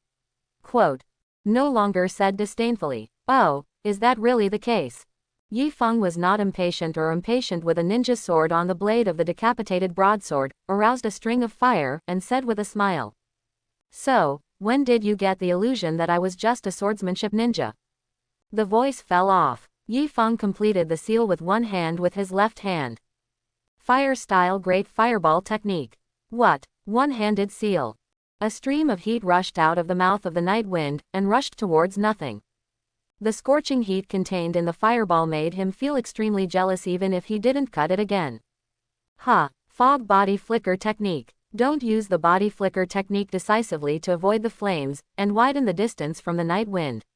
Quote. No longer said disdainfully. Oh, is that really the case? Yifeng was not impatient with a ninja sword on the blade of the decapitated broadsword, aroused a string of fire, and said with a smile. So, when did you get the illusion that I was just a swordsmanship ninja? The voice fell off. Yifeng completed the seal with one hand with his left hand. Fire-style great fireball technique. What? One-handed seal. A stream of heat rushed out of the mouth of the night wind, and rushed towards nothing. The scorching heat contained in the fireball made him feel extremely jealous even if he didn't cut it again. Fog body flicker technique. Don't use the body flicker technique decisively to avoid the flames, and widen the distance from the night wind.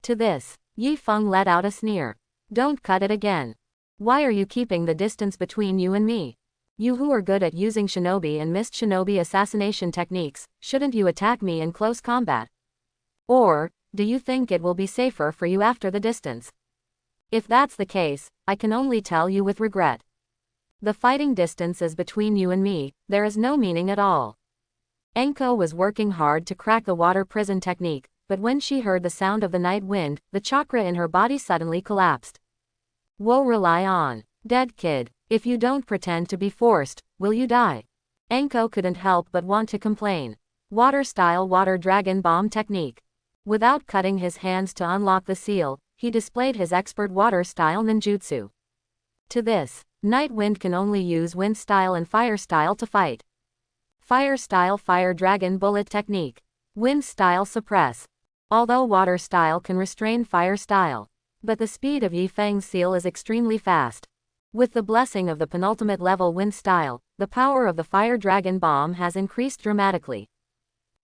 To this, Yifeng let out a sneer. Don't cut it again. Why are you keeping the distance between you and me? You who are good at using shinobi and mist shinobi assassination techniques, shouldn't you attack me in close combat? Or, do you think it will be safer for you after the distance? If that's the case, I can only tell you with regret. The fighting distance is between you and me, there is no meaning at all. Anko was working hard to crack the water prison technique, but when she heard the sound of the night wind, the chakra in her body suddenly collapsed. Woe rely on. Dead kid, if you don't pretend to be forced, will you die? Anko couldn't help but want to complain. Water-style water dragon bomb technique. Without cutting his hands to unlock the seal, he displayed his expert water-style ninjutsu. To this, night wind can only use wind style and fire style to fight. Fire style fire dragon bullet technique. Wind style suppress. Although water style can restrain fire style. But the speed of Yifeng's seal is extremely fast. With the blessing of the penultimate level wind style, the power of the fire dragon bomb has increased dramatically.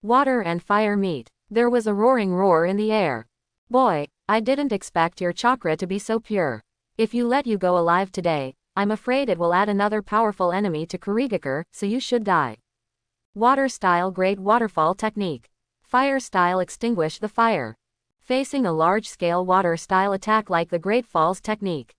Water and fire meet. There was a roaring roar in the air. Boy, I didn't expect your chakra to be so pure. If you let you go alive today, I'm afraid it will add another powerful enemy to Kurigakure, so you should die. Water style great waterfall technique. Fire style extinguish the fire. facing a large-scale water-style attack like the Great Falls technique.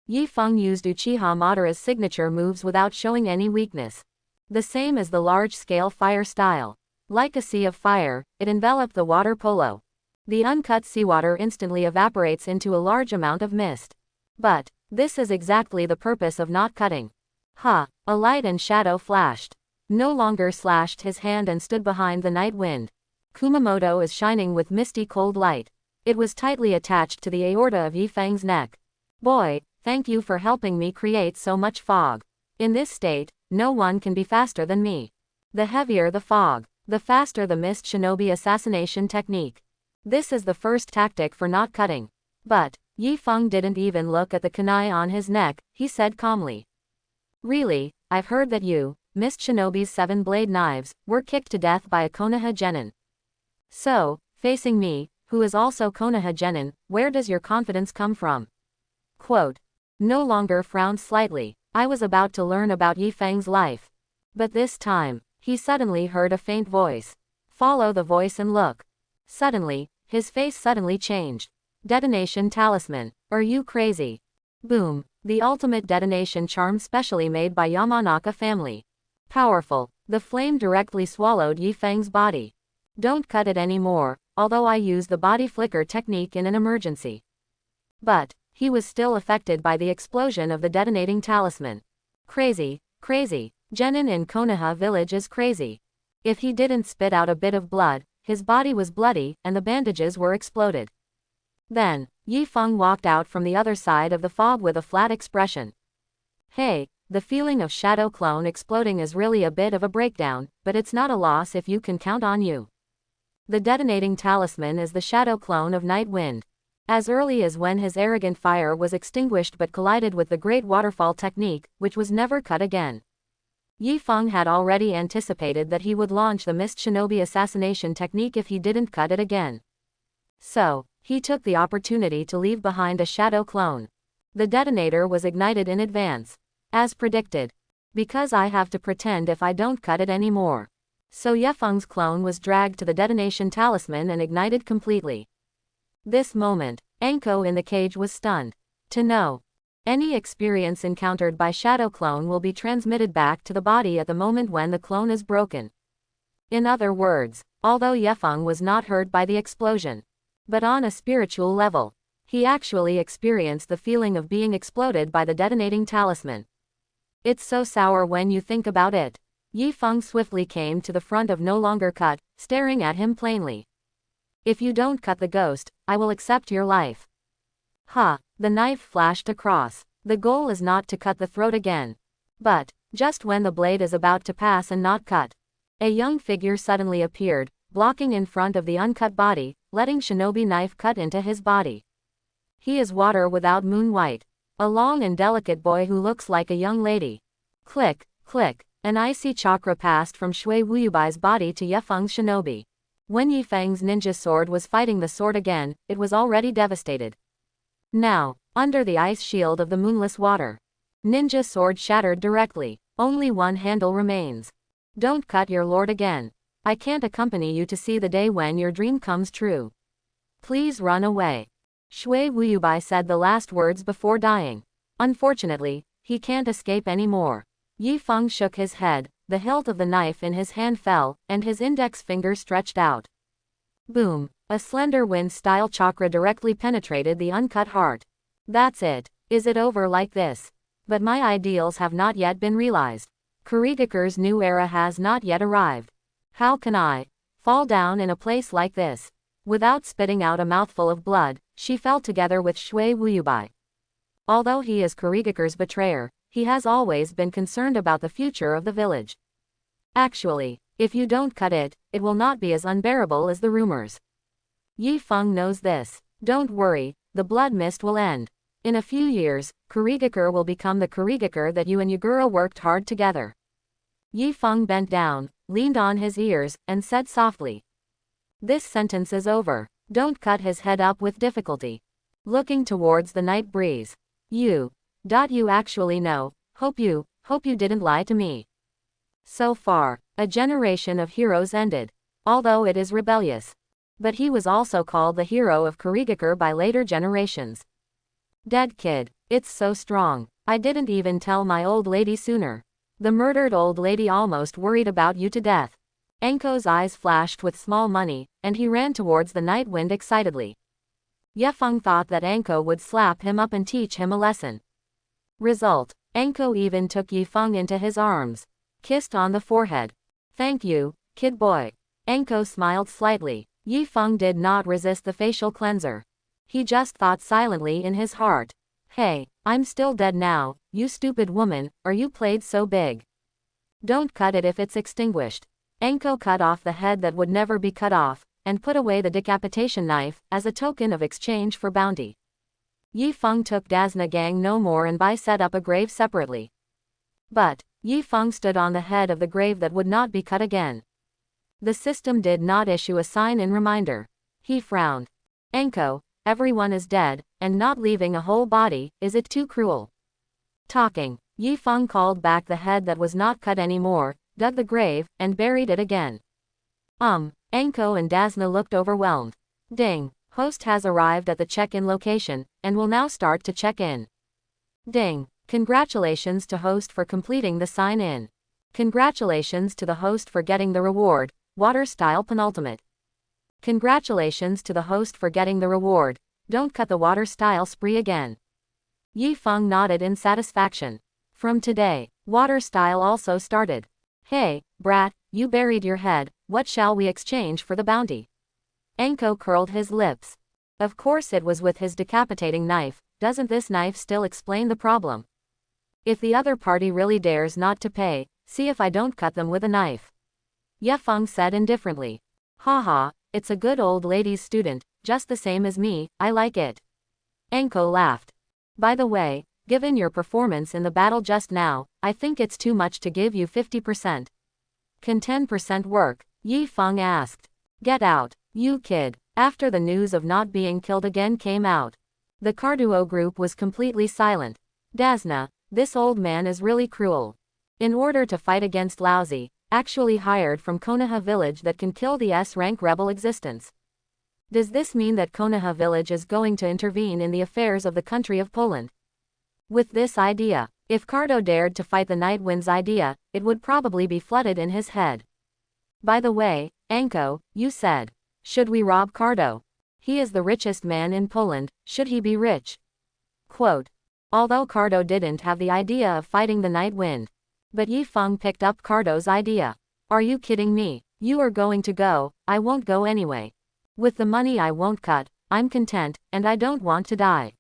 Yi Feng used Uchiha Madara's signature moves without showing any weakness. The same as the large-scale fire style. Like a sea of fire, it enveloped the water polo. The uncut seawater instantly evaporates into a large amount of mist. But this is exactly the purpose of not cutting. Ha! A light and shadow flashed. No longer slashed his hand and stood behind the night wind. Kumamoto is shining with misty cold light. It was tightly attached to the aorta of Yi Feng's neck. Boy, thank you for helping me create so much fog. In this state, no one can be faster than me. The heavier the fog, the faster the mist shinobi assassination technique. This is the first tactic for not cutting. But Yi Feng didn't even look at the kunai on his neck, he said calmly. Really, I've heard that you, Mist Shinobi's 7-blade knives, were kicked to death by a Konoha genin. So, facing me, who is also Konoha genin, where does your confidence come from? Quote. No longer frowned slightly. I was about to learn about Yi Feng's life. But this time, he suddenly heard a faint voice. Follow the voice and look. Suddenly, his face suddenly changed. Detonation talisman. Are you crazy? Boom. The ultimate detonation charm specially made by Yamanaka family. Powerful. The flame directly swallowed Yi Feng's body. Don't cut it anymore, although I used the body flicker technique in an emergency. But he was still affected by the explosion of the detonating talisman. Crazy, crazy. Genin in Konoha village is crazy. If he didn't spit out a bit of blood, his body was bloody and the bandages were exploded. Then, Yi Feng walked out from the other side of the fog with a flat expression. Hey, the feeling of shadow clone exploding is really a bit of a breakdown, but it's not a loss if you can count on you. The detonating talisman is the shadow clone of Night Wind. As early as when his arrogant fire was extinguished but collided with the Great Waterfall technique, which was never cut again. Yi Feng had already anticipated that he would launch the Mist Shinobi assassination technique if he didn't cut it again. So, he took the opportunity to leave behind a shadow clone. The detonator was ignited in advance. As predicted. Because I have to pretend if I don't cut it anymore. So Yi Feng's clone was dragged to the detonation talisman and ignited completely. This moment, Anko in the cage was stunned. To know. Any experience encountered by shadow clone will be transmitted back to the body at the moment when the clone is broken. In other words, although Yi Feng was not hurt by the explosion, but on a spiritual level, he actually experienced the feeling of being exploded by the detonating talisman. It's so sour when you think about it. Yi Feng swiftly came to the front of No Longer Cut, staring at him plainly. If you don't cut the ghost, I will accept your life. Ha! The knife flashed across. The goal is not to cut the throat again. But, just when the blade is about to pass and not cut, a young figure suddenly appeared, blocking in front of the uncut body, letting shinobi knife cut into his body. He is water without moon white. A long and delicate boy who looks like a young lady. Click, click. An icy chakra passed from Shui Wuyubai's body to Yi Feng's shinobi. When Yi Feng's ninja sword was fighting the sword again, it was already devastated. Now, under the ice shield of the moonless water, ninja sword shattered directly. Only one handle remains. Don't cut your lord again. I can't accompany you to see the day when your dream comes true. Please run away. Shui Wuyubai said the last words before dying. Unfortunately, he can't escape anymore. Yi Feng shook his head, the hilt of the knife in his hand fell, and his index finger stretched out. Boom! A slender wind-style chakra directly penetrated the uncut heart. That's it. Is it over like this? But my ideals have not yet been realized. Kurigakure's new era has not yet arrived. How can I fall down in a place like this? Without spitting out a mouthful of blood, she fell together with Shui Wuyubai. Although he is Kurigakure's betrayer, he has always been concerned about the future of the village. Actually, if you don't cut it, it will not be as unbearable as the rumors. Yi Feng knows this. Don't worry, the blood mist will end. In a few years, Kurigakure will become the Kurigakure that you and Yagura worked hard together. Yi Feng bent down, leaned on his ears, and said softly. This sentence is over. Don't cut his head up with difficulty. Looking towards the night breeze. You actually know. Hope you didn't lie to me. So far, a generation of heroes ended. Although it is rebellious. But he was also called the hero of Kurigakure by later generations. Dead kid. It's so strong. I didn't even tell my old lady sooner. The murdered old lady almost worried about you to death. Anko's eyes flashed with small money, and he ran towards the night wind excitedly. Yefeng thought that Anko would slap him up and teach him a lesson. Result: Anko even took Yifeng into his arms. Kissed on the forehead. Thank you, kid boy. Anko smiled slightly. Yifeng did not resist the facial cleanser. He just thought silently in his heart. Hey, I'm still dead now, you stupid woman, or you played so big. Don't cut it if it's extinguished. Anko cut off the head that would never be cut off, and put away the decapitation knife, as a token of exchange for bounty. Yifeng took Dasna gang no more and Bai set up a grave separately. But, Yifeng stood on the head of the grave that would not be cut again. The system did not issue a sign in reminder. He frowned. Anko, everyone is dead, and not leaving a whole body, is it too cruel? Talking, Yifeng called back the head that was not cut anymore, dug the grave, and buried it again. Anko and Dasna looked overwhelmed. Ding, host has arrived at the check-in location, and will now start to check in. Ding, congratulations to host for completing the sign-in. Congratulations to the host for getting the reward, water style penultimate. Congratulations to the host for getting the reward, don't cut the water style spree again. Yifeng nodded in satisfaction. From today, water style also started. Hey, brat, you buried your head, what shall we exchange for the bounty? Anko curled his lips. Of course it was with his decapitating knife. Doesn't this knife still explain the problem? If the other party really dares not to pay, see if I don't cut them with a knife. Yefeng said indifferently. Haha, it's a good old lady's student, just the same as me, I like it. Anko laughed. By the way, given your performance in the battle just now, I think it's too much to give you 50%. Can 10% work? Yifeng asked. Get out, you kid. After the news of not being killed again came out, the Carduo group was completely silent. Dasna, this old man is really cruel. In order to fight against Lousy, actually hired from Konoha village that can kill the S-rank rebel existence. Does this mean that Konoha village is going to intervene in the affairs of the country of Poland? With this idea, if Cardo dared to fight the Night Wind's idea, it would probably be flooded in his head. By the way, Anko, you said, should we rob Cardo? He is the richest man in Poland, should he be rich? Quote. Although Cardo didn't have the idea of fighting the Night Wind. But Yifeng picked up Cardo's idea. Are you kidding me? You are going to go, I won't go anyway. With the money I won't cut, I'm content, and I don't want to die.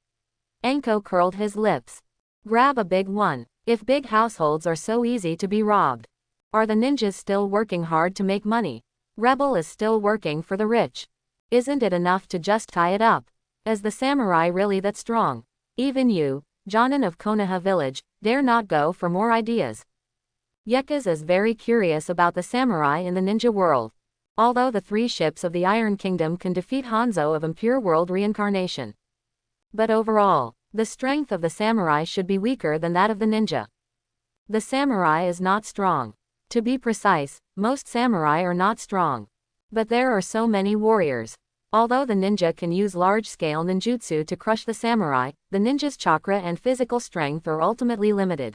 Anko curled his lips. Grab a big one. If big households are so easy to be robbed. Are the ninjas still working hard to make money? Rebel is still working for the rich. Isn't it enough to just tie it up? Is the samurai really that strong? Even you, Jonin of Konoha village, dare not go for more ideas. Yekaz is very curious about the samurai in the ninja world. Although the 3 ships of the Iron Kingdom can defeat Hanzo of Impure World reincarnation. But overall, the strength of the samurai should be weaker than that of the ninja. The samurai is not strong. To be precise, most samurai are not strong. But there are so many warriors. Although the ninja can use large-scale ninjutsu to crush the samurai, the ninja's chakra and physical strength are ultimately limited.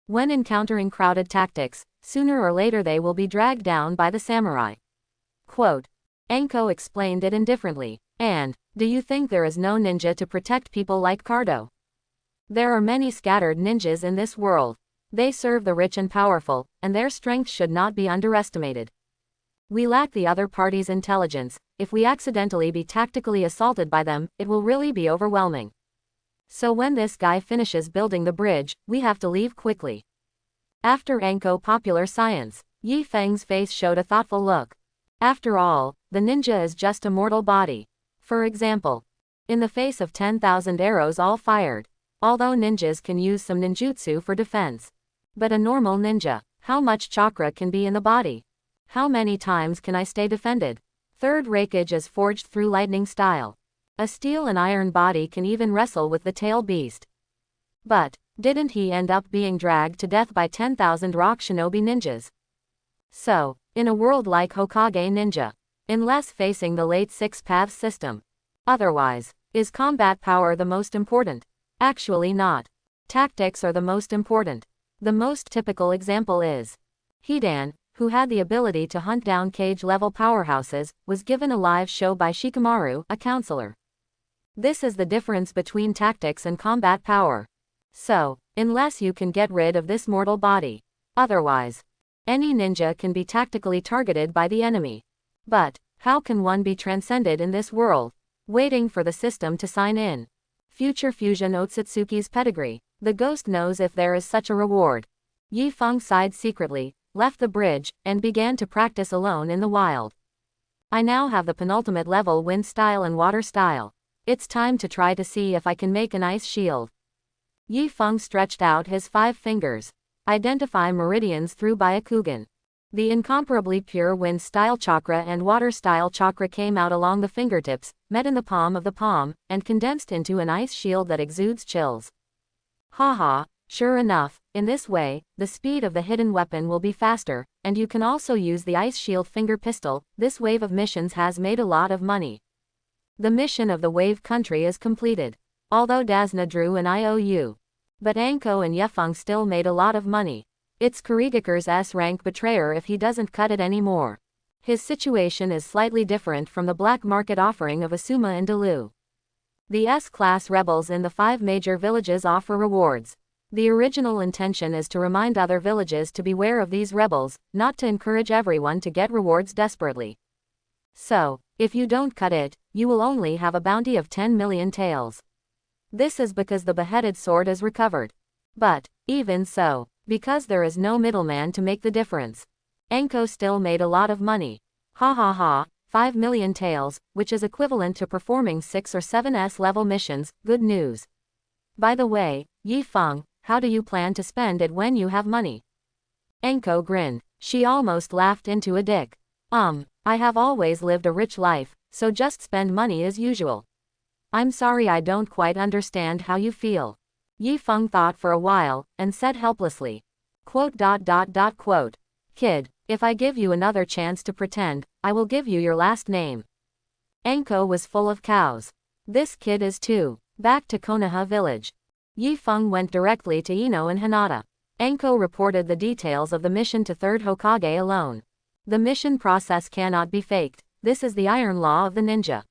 When encountering crowded tactics, sooner or later they will be dragged down by the samurai. Quote. Anko explained it indifferently. And, do you think there is no ninja to protect people like Cardo? There are many scattered ninjas in this world. They serve the rich and powerful, and their strength should not be underestimated. We lack the other party's intelligence. If we accidentally be tactically assaulted by them, it will really be overwhelming. So when this guy finishes building the bridge, we have to leave quickly. After Anko popular science, Yifeng's face showed a thoughtful look. After all, the ninja is just a mortal body. For example, in the face of 10,000 arrows all fired. Although ninjas can use some ninjutsu for defense. But a normal ninja, how much chakra can be in the body? How many times can I stay defended? Third Raikage is forged through lightning style. A steel and iron body can even wrestle with the tail beast. But, didn't he end up being dragged to death by 10,000 rock shinobi ninjas? So, in a world like Hokage ninja, unless facing the late six-path system. Otherwise, is combat power the most important? Actually not. Tactics are the most important. The most typical example is Hidan, who had the ability to hunt down cage-level powerhouses, was given a live show by Shikamaru, a counselor. This is the difference between tactics and combat power. So, unless you can get rid of this mortal body. Otherwise, any ninja can be tactically targeted by the enemy. But, how can one be transcended in this world? Waiting for the system to sign in. Future Fusion Otsutsuki's pedigree. The ghost knows if there is such a reward. Yi Feng sighed secretly, left the bridge, and began to practice alone in the wild. I now have the penultimate level wind style and water style. It's time to try to see if I can make an ice shield. Yi Feng stretched out his 5 fingers. Identify meridians through Byakugan. The incomparably pure wind style chakra and water style chakra came out along the fingertips, met in the palm of the palm, and condensed into an ice shield that exudes chills. Haha, sure enough, in this way, the speed of the hidden weapon will be faster, and you can also use the ice shield finger pistol. This wave of missions has made a lot of money. The mission of the Wave Country is completed. Although Dasna drew an IOU. But Anko and Yefeng still made a lot of money. It's Kurigakur's S-rank betrayer if he doesn't cut it anymore. His situation is slightly different from the black market offering of Asuma and Delu. The S-class rebels in the 5 major villages offer rewards. The original intention is to remind other villages to beware of these rebels, not to encourage everyone to get rewards desperately. So, if you don't cut it, you will only have a bounty of 10 million taels. This is because the beheaded sword is recovered. But, even so, because there is no middleman to make the difference, Anko still made a lot of money. Ha ha ha, 5 million taels, which is equivalent to performing 6 or 7 S-level missions, good news. By the way, Yi Feng, how do you plan to spend it when you have money? Anko grinned. She almost laughed into a dick. I have always lived a rich life, so just spend money as usual. I'm sorry I don't quite understand how you feel. Yi Feng thought for a while, and said helplessly. Quote. Kid, if I give you another chance to pretend, I will give you your last name. Anko was full of cows. This kid is too. Back to Konoha village. Yi Feng went directly to Ino and Hinata. Anko reported the details of the mission to 3rd Hokage alone. The mission process cannot be faked. This is the iron law of the ninja.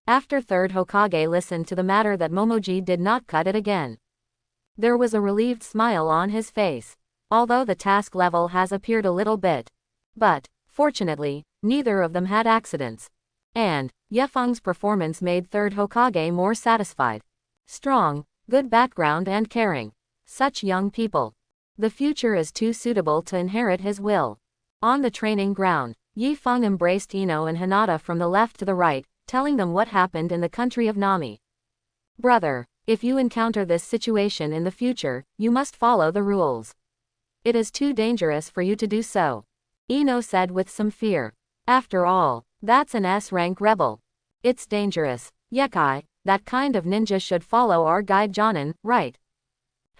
After 3rd Hokage listened to the matter that Momoji did not cut it again. There was a relieved smile on his face. Although the task level has appeared a little bit. But, fortunately, neither of them had accidents. And, Yefeng's performance made 3rd Hokage more satisfied. Strong, good background and caring. Such young people. The future is too suitable to inherit his will. On the training ground, Yi Feng embraced Ino and Hinata from the left to the right, telling them what happened in the country of Nami. Brother, if you encounter this situation in the future, you must follow the rules. It is too dangerous for you to do so. Ino said with some fear. After all, that's an S-rank rebel. It's dangerous. Yekai, that kind of ninja should follow our guide Jonin, right?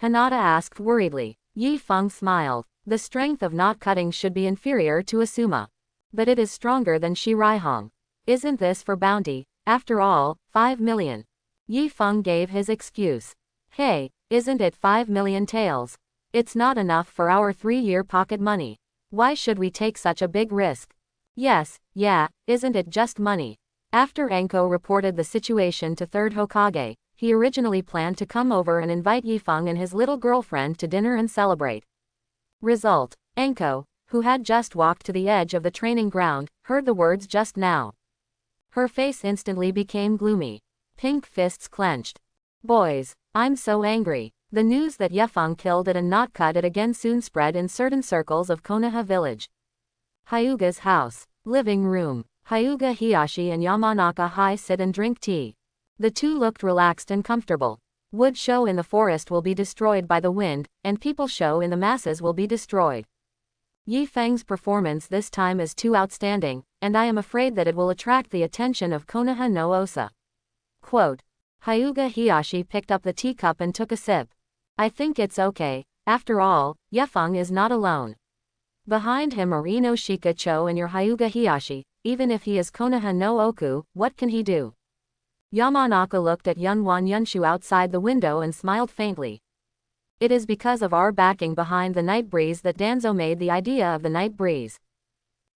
Hinata asked worriedly. Yi Feng smiled. The strength of not cutting should be inferior to Asuma. But it is stronger than Shiraihong. Isn't this for bounty? After all, 5 million. Yi Feng gave his excuse. Hey, isn't it 5 million taels? It's not enough for our 3-year pocket money. Why should we take such a big risk? Yes, yeah, isn't it just money? After Anko reported the situation to 3rd Hokage, he originally planned to come over and invite Yi Feng and his little girlfriend to dinner and celebrate. Result, Anko, who had just walked to the edge of the training ground, heard the words just now. Her face instantly became gloomy. Pink fists clenched. Boys, I'm so angry. The news that Yefeng killed it and not cut it again soon spread in certain circles of Konoha village. Hyuga's house. Living room. Hyuga Hiyashi and Yamanaka Hai sit and drink tea. The two looked relaxed and comfortable. Wood show in the forest will be destroyed by the wind, and people show in the masses will be destroyed. Yi Feng's performance this time is too outstanding, and I am afraid that it will attract the attention of Konoha no Osa. Quote. Hyuga Hiyashi picked up the teacup and took a sip. I think it's okay. After all, Yefeng is not alone. Behind him are Ino Shikacho and your Hyuga Hiyashi. even if he is Konoha no Oku, what can he do? Yamanaka looked at Yunwan Yunshu outside the window and smiled faintly. It is because of our backing behind the night breeze that Danzo made the idea of the night breeze.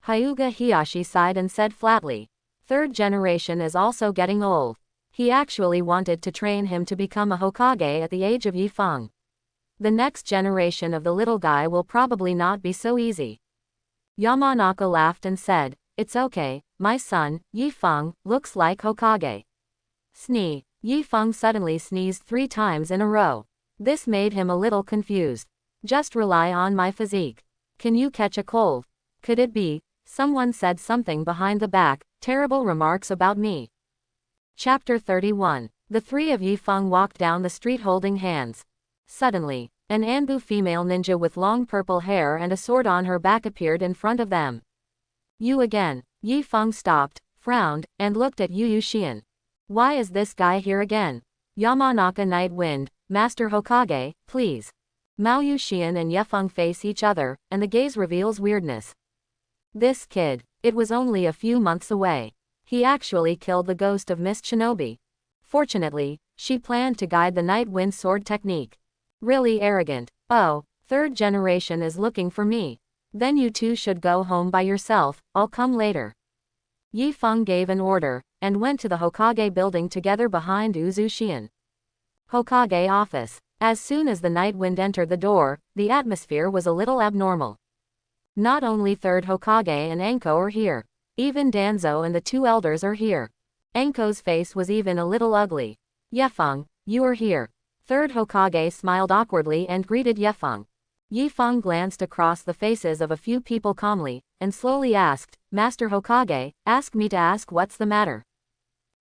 Hyuga Hiyashi sighed and said flatly. Third generation is also getting old. He actually wanted to train him to become a Hokage at the age of Yifeng. The next generation of the little guy will probably not be so easy. Yamanaka laughed and said, it's okay, my son, Yifeng, looks like Hokage. Snee. Yifeng suddenly sneezed 3 times in a row. This made him a little confused. Just rely on my physique. Can you catch a cold? Could it be? Someone said something behind the back, terrible remarks about me. Chapter 31. The 3 of Yifeng walked down the street holding hands. Suddenly, an Anbu female ninja with long purple hair and a sword on her back appeared in front of them. You again. Yifeng stopped, frowned, and looked at Yu Yuxian. Why is this guy here again? Yamanaka Night Wind, Master Hokage, please. Mao Yuxian and Yifeng face each other, and the gaze reveals weirdness. This kid, it was only a few months away. He actually killed the ghost of Mist Shinobi. Fortunately, she planned to guide the Night Wind sword technique. Really arrogant. Oh, third generation is looking for me. Then you two should go home by yourself, I'll come later. Yifeng gave an order, and went to the Hokage building together behind Uzuxian. Hokage office. As soon as the Night Wind entered the door, the atmosphere was a little abnormal. Not only third Hokage and Anko are here. Even Danzo and the 2 elders are here. Anko's face was even a little ugly. Yifeng, you are here. Third Hokage smiled awkwardly and greeted Yifeng. Yifeng glanced across the faces of a few people calmly, and slowly asked, Master Hokage, ask me to ask what's the matter.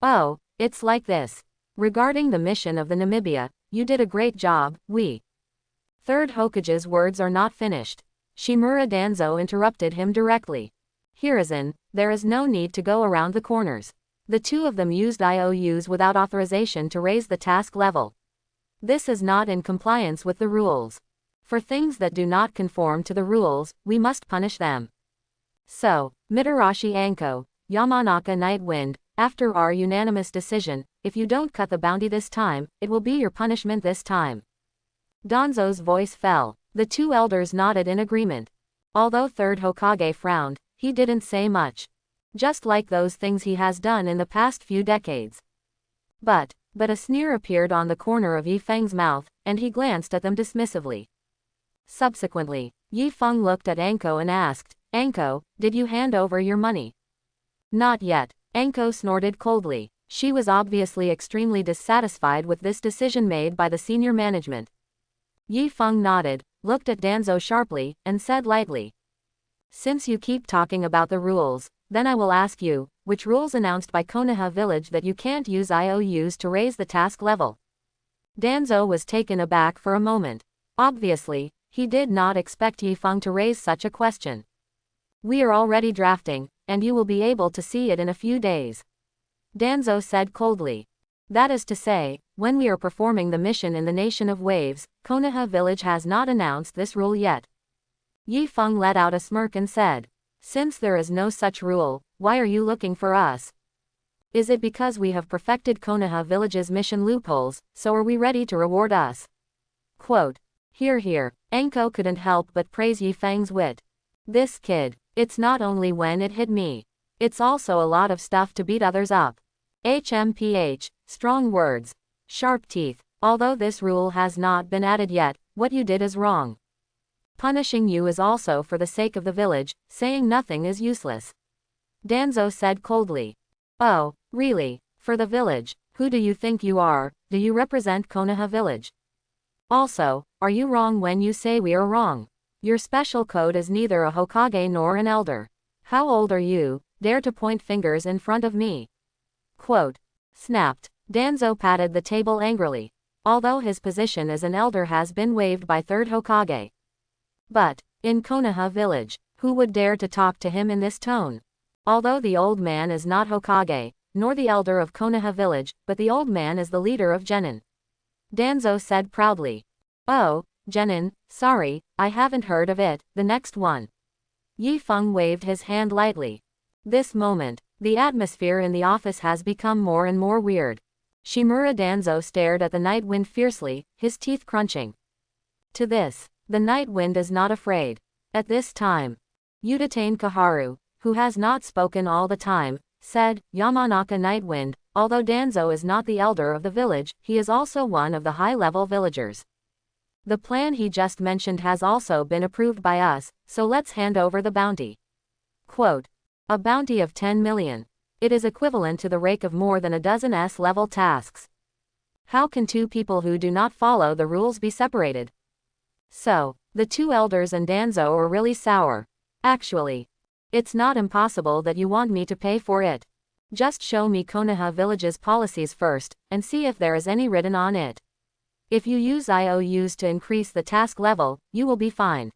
Oh, it's like this. Regarding the mission of the Namibia, you did a great job, Third Hokage's words are not finished. Shimura Danzo interrupted him directly. Hiruzen, there is no need to go around the corners. The 2 of them used IOUs without authorization to raise the task level. This is not in compliance with the rules. For things that do not conform to the rules, we must punish them. So, Mitarashi Anko, Yamanaka Night Wind, after our unanimous decision, if you don't cut the bounty this time, it will be your punishment this time. Danzo's voice fell. The 2 elders nodded in agreement. Although third Hokage frowned, he didn't say much. Just like those things he has done in the past few decades. But a sneer appeared on the corner of Yifeng's mouth, and he glanced at them dismissively. Subsequently, Yifeng looked at Anko and asked, Anko, did you hand over your money? Not yet. Anko snorted coldly. She was obviously extremely dissatisfied with this decision made by the senior management. Yifeng nodded, looked at Danzo sharply, and said lightly. Since you keep talking about the rules, then I will ask you, which rules announced by Konoha village that you can't use IOUs to raise the task level? Danzo was taken aback for a moment. Obviously, he did not expect Yifeng to raise such a question. We are already drafting, and you will be able to see it in a few days. Danzo said coldly. That is to say, when we are performing the mission in the Nation of Waves, Konoha village has not announced this rule yet. Yifeng let out a smirk and said, since there is no such rule, why are you looking for us? Is it because we have perfected Konoha village's mission loopholes, so are we ready to reward us? Quote. Here. Anko couldn't help but praise Yifeng's wit. This kid, it's not only when it hit me. It's also a lot of stuff to beat others up. HMPH, strong words. Sharp teeth. Although this rule has not been added yet, what you did is wrong. Punishing you is also for the sake of the village, saying nothing is useless. Danzo said coldly. Oh, really? For the village? Who do you think you are? Do you represent Konoha village? Also, are you wrong when you say we are wrong? Your special code is neither a Hokage nor an elder. How old are you, dare to point fingers in front of me? Quote. Snapped. Danzo patted the table angrily. Although his position as an elder has been waived by third Hokage. But, in Konoha village, who would dare to talk to him in this tone? Although the old man is not Hokage, nor the elder of Konoha village, but the old man is the leader of Genin. Danzo said proudly. Oh, Genin, sorry, I haven't heard of it, the next one. Yifeng waved his hand lightly. This moment, the atmosphere in the office has become more and more weird. Shimura Danzo stared at the night wind fiercely, his teeth crunching. To this, the night wind is not afraid. At this time, Udatane Kaharu, who has not spoken all the time, said, Yamanaka Nightwind, although Danzo is not the elder of the village, he is also one of the high-level villagers. The plan he just mentioned has also been approved by us, so let's hand over the bounty. Quote, a bounty of 10 million. It is equivalent to the rake of more than a dozen S-level tasks. How can two people who do not follow the rules be separated? So, the two elders and Danzo are really sour. Actually, it's not impossible that you want me to pay for it. Just show me Konoha Village's policies first, and see if there is any written on it. If you use IOUs to increase the task level, you will be fine.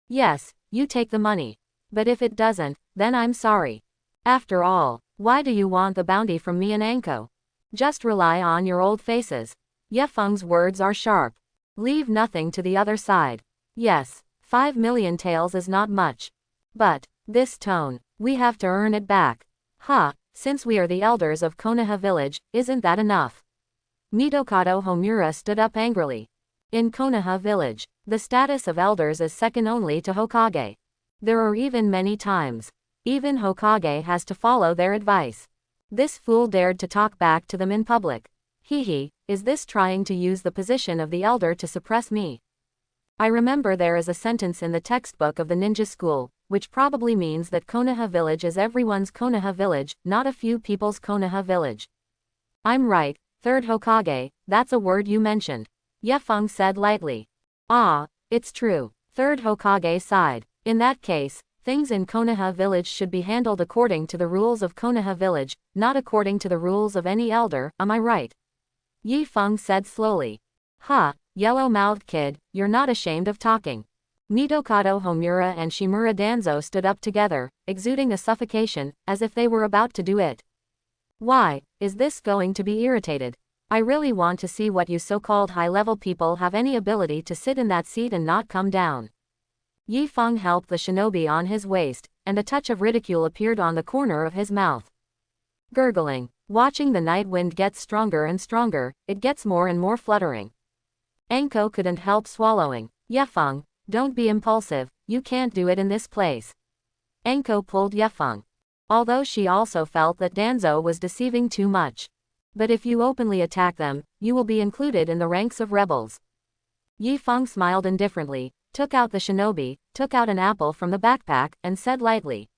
Yes, you take the money. But if it doesn't, then I'm sorry. After all, why do you want the bounty from me and Anko? Just rely on your old faces. Yefeng's words are sharp. Leave nothing to the other side. Yes, 5 million taels is not much. But, this tone, we have to earn it back. Since we are the elders of Konoha Village, isn't that enough? Mitokado Homura stood up angrily. In Konoha Village, the status of elders is second only to Hokage. There are even many times, even Hokage has to follow their advice. This fool dared to talk back to them in public. Is this trying to use the position of the elder to suppress me? I remember there is a sentence in the textbook of the ninja school, which probably means that Konoha Village is everyone's Konoha Village, not a few people's Konoha Village. I'm right, third Hokage, that's a word you mentioned. Yefeng said lightly. It's true, third Hokage sighed. In that case, things in Konoha Village should be handled according to the rules of Konoha Village, not according to the rules of any elder, am I right? Yifeng said slowly. Yellow-mouthed kid, you're not ashamed of talking. Mitokado Homura and Shimura Danzo stood up together, exuding a suffocation, as if they were about to do it. Why, is this going to be irritated? I really want to see what you so-called high-level people have any ability to sit in that seat and not come down. Yifeng helped the shinobi on his waist, and a touch of ridicule appeared on the corner of his mouth. Gurgling, watching the night wind get stronger and stronger, it gets more and more fluttering. Anko couldn't help swallowing. Yefeng, don't be impulsive, you can't do it in this place. Anko pulled Yefeng. Although she also felt that Danzo was deceiving too much. But if you openly attack them, you will be included in the ranks of rebels. Yifeng smiled indifferently, took out the shinobi, took out an apple from the backpack, and said lightly.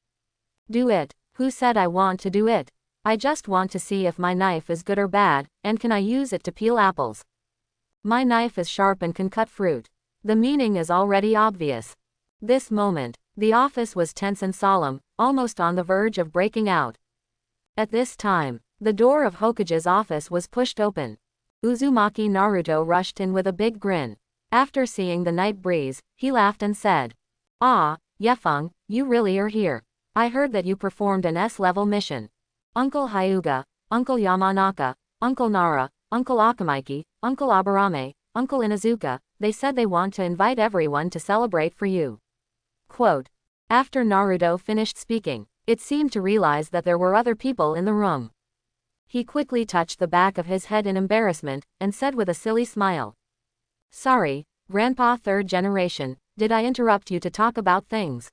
Do it. Who said I want to do it? I just want to see if my knife is good or bad, and can I use it to peel apples? My knife is sharp and can cut fruit. The meaning is already obvious. This moment, the office was tense and solemn, almost on the verge of breaking out. At this time, the door of Hokage's office was pushed open. Uzumaki Naruto rushed in with a big grin. After seeing the night breeze, he laughed and said, Yefeng, you really are here. I heard that you performed an S-level mission. Uncle Hyuga, Uncle Yamanaka, Uncle Nara, Uncle Akamaiki, Uncle Aburame, Uncle Inazuka, they said they want to invite everyone to celebrate for you. Quote. After Naruto finished speaking, it seemed to realize that there were other people in the room. He quickly touched the back of his head in embarrassment, and said with a silly smile. Sorry, Grandpa third generation, did I interrupt you to talk about things?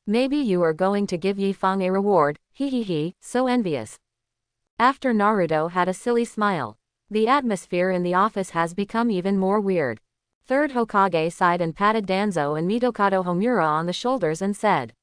Maybe you are going to give Yifeng a reward, so envious. After Naruto had a silly smile, the atmosphere in the office has become even more weird. Third Hokage sighed and patted Danzo and Mitokado Homura on the shoulders and said.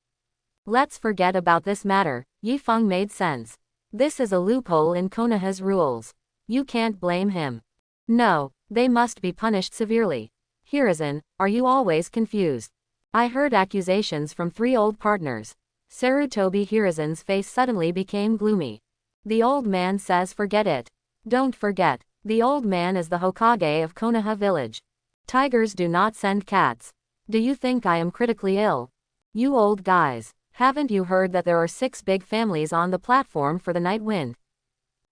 Let's forget about this matter, Yifeng made sense. This is a loophole in Konoha's rules. You can't blame him. No, they must be punished severely. Hiruzen, are you always confused? I heard accusations from 3 old partners. Sarutobi Hiruzen's face suddenly became gloomy. The old man says forget it. Don't forget, the old man is the Hokage of Konoha Village. Tigers do not send cats. Do you think I am critically ill? You old guys, haven't you heard that there are 6 big families on the platform for the night wind?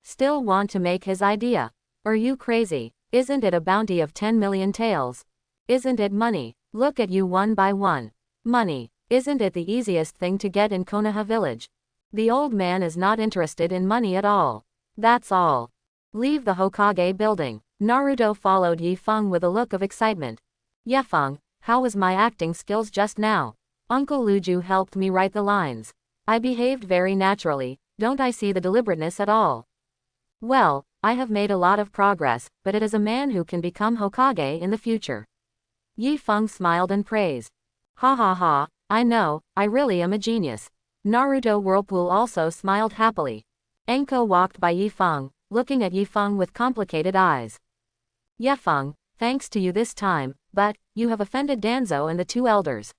Still want to make his idea? Are you crazy? Isn't it a bounty of 10 million taels? Isn't it money? Look at you one by one. Money, isn't it the easiest thing to get in Konoha Village? The old man is not interested in money at all. That's all. Leave the Hokage building. Naruto followed Yi Feng with a look of excitement. Ye Feng, how was my acting skills just now? Uncle Luju helped me write the lines. I behaved very naturally, don't I see the deliberateness at all? Well, I have made a lot of progress, but it is a man who can become Hokage in the future. Yi Feng smiled and praised. Ha ha ha, I know, I really am a genius. Naruto Whirlpool also smiled happily. Anko walked by Yi Feng, looking at Yi Feng with complicated eyes. Ye Feng, thanks to you this time, but you have offended Danzo and the two elders.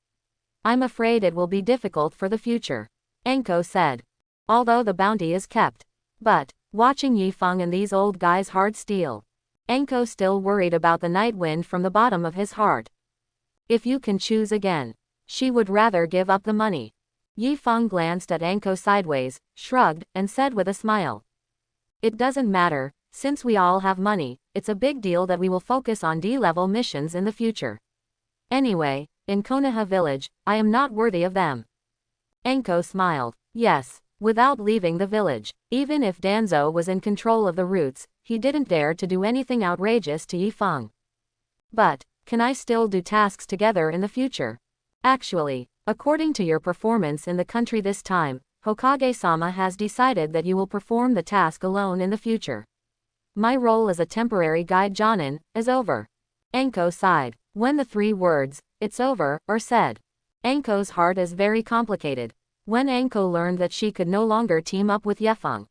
I'm afraid it will be difficult for the future. Anko said. Although the bounty is kept. But, watching Yi Feng and these old guys hard steel. Anko still worried about the night wind from the bottom of his heart. If you can choose again. She would rather give up the money. Yi Feng glanced at Anko sideways, shrugged, and said with a smile. It doesn't matter, since we all have money, it's a big deal that we will focus on D-level missions in the future. Anyway, in Konoha village, I am not worthy of them. Anko smiled. Yes, without leaving the village. Even if Danzo was in control of the routes, he didn't dare to do anything outrageous to Yi Feng. But, can I still do tasks together in the future? Actually, according to your performance in the country this time, Hokage-sama has decided that you will perform the task alone in the future. My role as a temporary guide Jonin is over. Anko sighed. When the three words, "it's over," are said. Anko's heart is very complicated. When Anko learned that she could no longer team up with Ye Feng,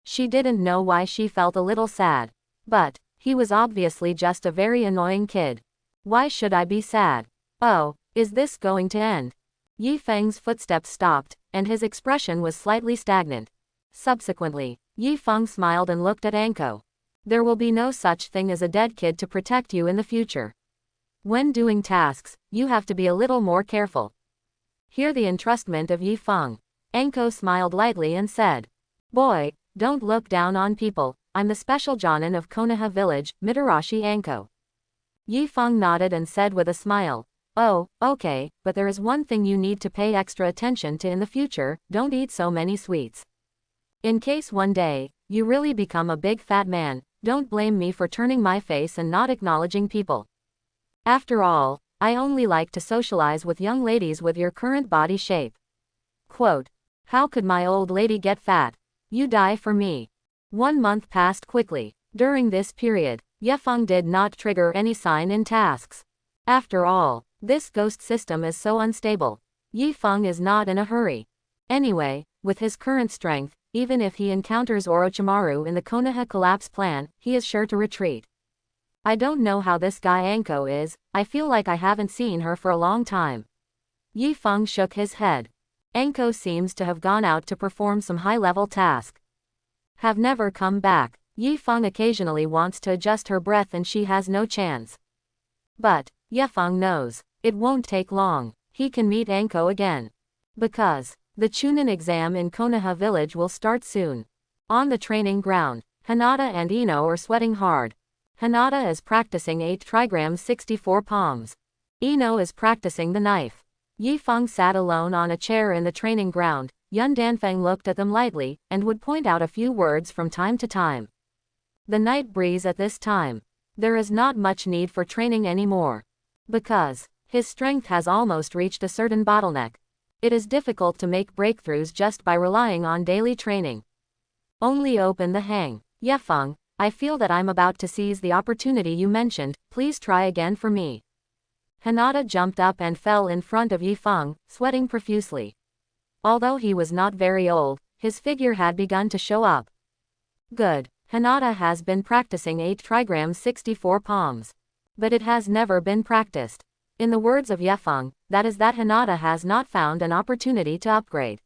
she didn't know why she felt a little sad. But, he was obviously just a very annoying kid. Why should I be sad? Oh, is this going to end? Yi Feng's footsteps stopped, and his expression was slightly stagnant. Subsequently, Yi Feng smiled and looked at Anko. There will be no such thing as a dead kid to protect you in the future. When doing tasks, you have to be a little more careful. Hear the entrustment of Yi Feng. Anko smiled lightly and said, Boy, don't look down on people, I'm the special Jonin of Konoha village, Mitarashi Anko. Yi Feng nodded and said with a smile, Oh, okay, but there is one thing you need to pay extra attention to in the future, don't eat so many sweets. In case one day, you really become a big fat man, don't blame me for turning my face and not acknowledging people. After all, I only like to socialize with young ladies with your current body shape. Quote, how could my old lady get fat? You die for me. 1 month passed quickly. During this period, Ye Feng did not trigger any sign in tasks. After all, this ghost system is so unstable. Yi Feng is not in a hurry. Anyway, with his current strength, even if he encounters Orochimaru in the Konoha collapse plan, he is sure to retreat. I don't know how this guy Anko is, I feel like I haven't seen her for a long time. Yi Feng shook his head. Anko seems to have gone out to perform some high-level task. Have never come back. Yi Feng occasionally wants to adjust her breath and she has no chance. But, Ye Feng knows, it won't take long, he can meet Anko again. Because, the Chunin exam in Konoha village will start soon. On the training ground, Hinata and Ino are sweating hard. Hinata is practicing 8 trigrams 64 palms. Ino is practicing the knife. Yi Feng sat alone on a chair in the training ground. Yun Danfeng looked at them lightly, and would point out a few words from time to time. The night breeze at this time. There is not much need for training anymore. Because, his strength has almost reached a certain bottleneck. It is difficult to make breakthroughs just by relying on daily training. Only open the hang. Ye Feng, I feel that I'm about to seize the opportunity you mentioned, please try again for me. Hinata jumped up and fell in front of Yi Feng, sweating profusely. Although he was not very old, his figure had begun to show up. Good. Hinata has been practicing 8 trigrams 64 palms. But it has never been practiced. In the words of Ye Feng, that is that Hinata has not found an opportunity to upgrade.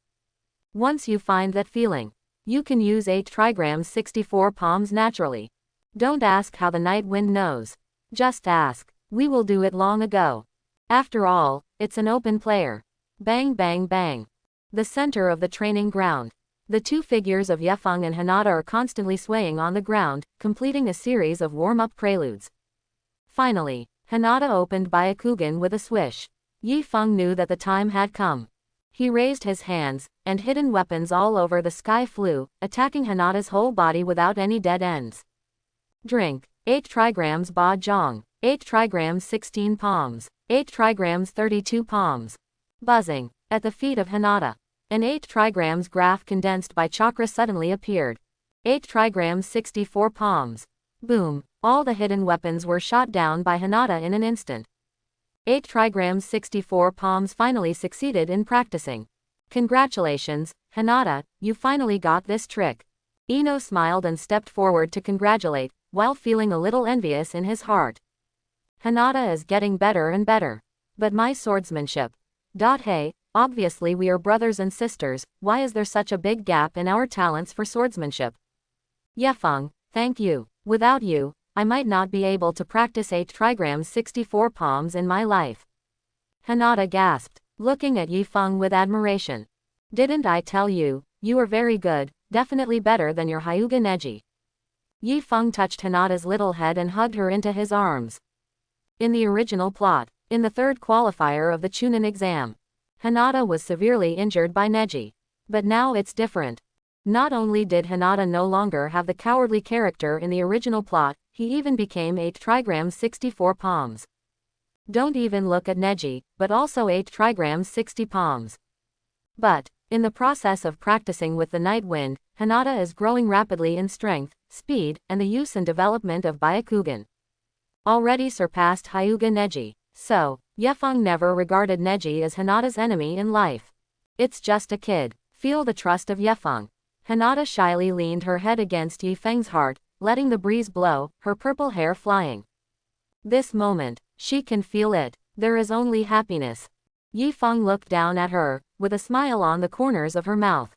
Once you find that feeling, you can use 8 trigrams 64 palms naturally. Don't ask how the night wind knows. Just ask. We will do it long ago. After all, it's an open player. Bang bang bang. The center of the training ground. The two figures of Ye Feng and Hinata are constantly swaying on the ground, completing a series of warm-up preludes. Finally, Hinata opened Byakugan with a swish. Yi Feng knew that the time had come. He raised his hands, and hidden weapons all over the sky flew, attacking Hinata's whole body without any dead ends. Drink. 8 trigrams Ba Zhang. 8 trigrams 16 palms. 8 trigrams 32 palms. Buzzing. At the feet of Hinata. An 8 trigrams graph condensed by chakra suddenly appeared. 8 trigrams 64 palms. Boom. All the hidden weapons were shot down by Hinata in an instant. 8 trigrams 64 palms finally succeeded in practicing. Congratulations, Hinata, you finally got this trick. Ino smiled and stepped forward to congratulate, while feeling a little envious in his heart. Hinata is getting better and better. But my swordsmanship. Hey, obviously we are brothers and sisters, why is there such a big gap in our talents for swordsmanship? Yefeng, thank you. Without you, I might not be able to practice 8 trigrams 64 palms in my life. Hinata gasped, looking at Yifeng with admiration. Didn't I tell you, you are very good, definitely better than your Hyuga Neji. Yifeng touched Hinata's little head and hugged her into his arms. In the original plot, in the third qualifier of the Chunin exam, Hinata was severely injured by Neji. But now it's different. Not only did Hinata no longer have the cowardly character in the original plot, he even became 8 trigrams 64 palms. Don't even look at Neji, but also 8 trigrams 60 palms. But, in the process of practicing with the Night Wind, Hinata is growing rapidly in strength, speed, and the use and development of Byakugan. Already surpassed Hyuga Neji. So, Yefeng never regarded Neji as Hinata's enemy in life. It's just a kid. Feel the trust of Yefeng. Hinata shyly leaned her head against Yifeng's heart, letting the breeze blow, her purple hair flying. This moment, she can feel it. There is only happiness. Yifeng looked down at her, with a smile on the corners of her mouth.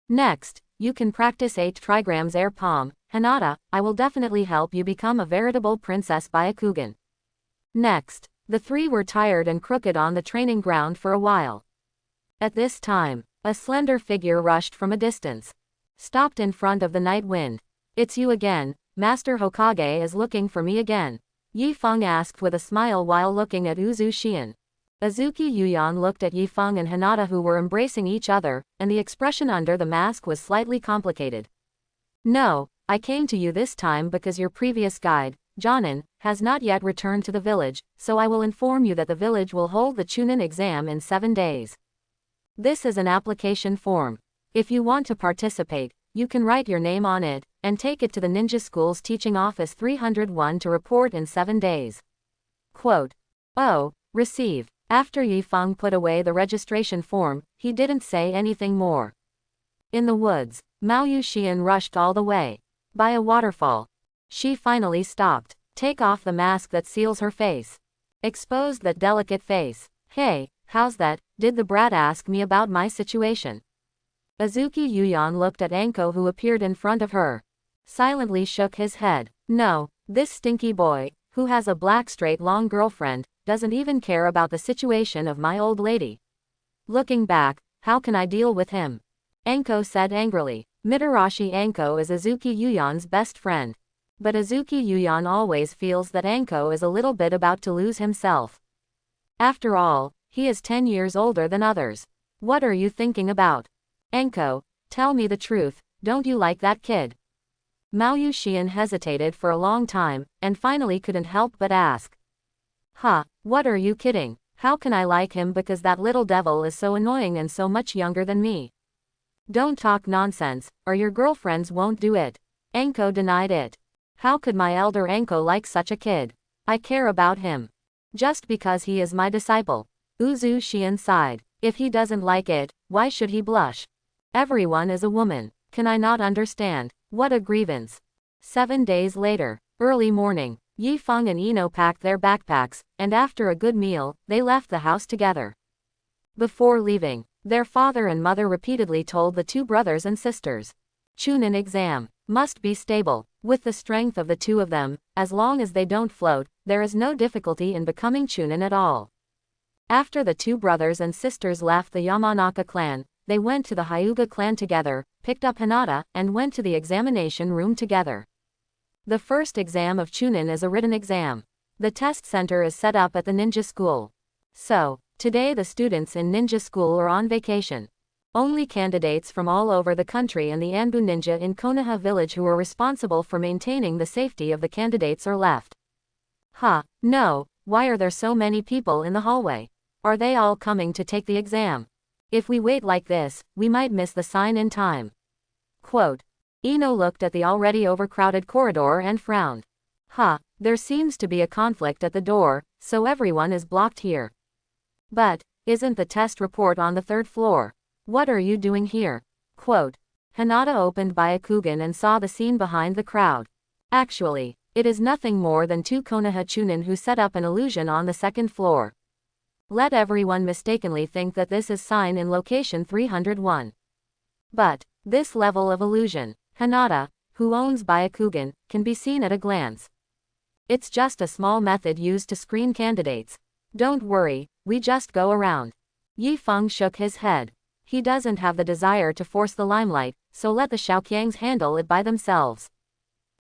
Next, you can practice 8 trigrams air palm. Hinata, I will definitely help you become a veritable princess Byakugan. Next, the three were tired and crooked on the training ground for a while. At this time, a slender figure rushed from a distance. Stopped in front of the Night Wind. It's you again, Master Hokage is looking for me again. Yifeng asked with a smile while looking at Uzu Shion. Azuki Yuyan looked at Yifeng and Hinata who were embracing each other, and the expression under the mask was slightly complicated. No, I came to you this time because your previous guide, Jonin, has not yet returned to the village, so I will inform you that the village will hold the Chunin exam in 7 days. This is an application form. If you want to participate, you can write your name on it, and take it to the ninja school's teaching office 301 to report in 7 days. Quote. Oh, receive. After Yifeng put away the registration form, he didn't say anything more. In the woods, Mao Yuxian rushed all the way. By a waterfall. She finally stopped. Take off the mask that seals her face. Expose that delicate face. Hey, how's that? Did the brat ask me about my situation? Azuki Yuyan looked at Anko who appeared in front of her. Silently shook his head. No, this stinky boy, who has a black straight long girlfriend, doesn't even care about the situation of my old lady. Looking back, how can I deal with him? Anko said angrily. Mitarashi Anko is Azuki Yuyan's best friend. But Azuki Yuyan always feels that Anko is a little bit about to lose himself. After all, he is 10 years older than others. What are you thinking about? Anko, tell me the truth, don't you like that kid? Mao Yuxian hesitated for a long time, and finally couldn't help but ask. Huh, what are you kidding? How can I like him because that little devil is so annoying and so much younger than me? Don't talk nonsense, or your girlfriends won't do it. Anko denied it. How could my elder Anko like such a kid? I care about him. Just because he is my disciple. Uzu Shion sighed. If he doesn't like it, why should he blush? Everyone is a woman. Can I not understand? What a grievance. 7 days later, early morning, Yifeng and Ino packed their backpacks, and after a good meal, they left the house together. Before leaving, their father and mother repeatedly told the two brothers and sisters. Chunin exam. Must be stable. With the strength of the two of them, as long as they don't float, there is no difficulty in becoming Chunin at all. After the two brothers and sisters left the Yamanaka clan, they went to the Hyuga clan together, picked up Hinata, and went to the examination room together. The first exam of Chunin is a written exam. The test center is set up at the ninja school. So, Today the students in ninja school are on vacation. Only candidates from all over the country and the Anbu ninja in Konoha village who are responsible for maintaining the safety of the candidates are left. No, why are there so many people in the hallway? Are they all coming to take the exam? If we wait like this, we might miss the sign in time. Quote. Ino looked at the already overcrowded corridor and frowned. There seems to be a conflict at the door, so everyone is blocked here. But, isn't the test report on the 3rd floor? What are you doing here? Quote. Hinata opened Byakugan and saw the scene behind the crowd. Actually, it is nothing more than 2 Konoha Chunin who set up an illusion on the 2nd floor. Let everyone mistakenly think that this is sign in location 301. But, this level of illusion, Hinata, who owns Byakugan, can be seen at a glance. It's just a small method used to screen candidates. Don't worry, we just go around. Yi Feng shook his head. He doesn't have the desire to force the limelight, so let the Shaoqiangs handle it by themselves.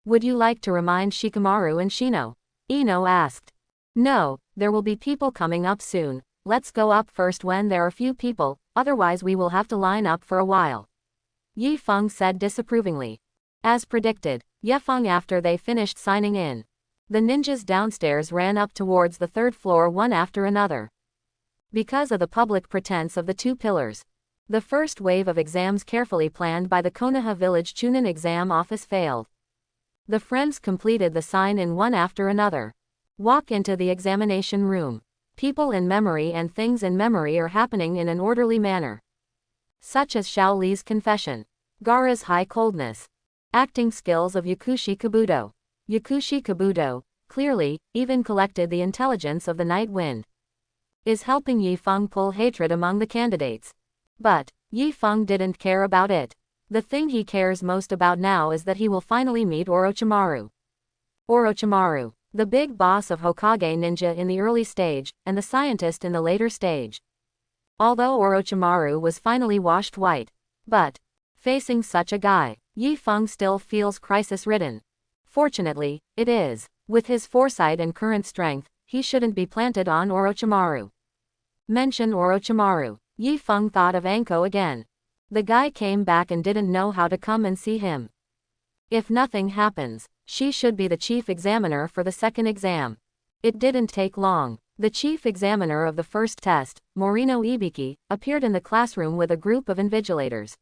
Would you like to remind Shikamaru and Shino? Ino asked. No, there will be people coming up soon. Let's go up first when there are few people, otherwise we will have to line up for a while. Yi Feng said disapprovingly. As predicted, Ye Feng after they finished signing in. The ninjas downstairs ran up towards the 3rd floor one after another. Because of the public pretense of the 2 pillars. The first wave of exams carefully planned by the Konoha village Chunin exam office failed. The friends completed the sign-in one after another. Walk into the examination room. People in memory and things in memory are happening in an orderly manner. Such as Xiao Li's confession. Gaara's high coldness. Acting skills of Yakushi Kabuto. Yakushi Kabuto, clearly, even collected the intelligence of the night wind. Is helping Yi Feng pull hatred among the candidates. But, Yi Feng didn't care about it. The thing he cares most about now is that he will finally meet Orochimaru. Orochimaru, the big boss of Hokage ninja in the early stage, and the scientist in the later stage. Although Orochimaru was finally washed white. But, facing such a guy, Yi Feng still feels crisis-ridden. Fortunately, it is. With his foresight and current strength, he shouldn't be planted on Orochimaru. Mention Orochimaru. Yi Feng thought of Anko again. The guy came back and didn't know how to come and see him. If nothing happens, she should be the chief examiner for the 2nd exam. It didn't take long. The chief examiner of the first test, Morino Ibiki, appeared in the classroom with a group of invigilators.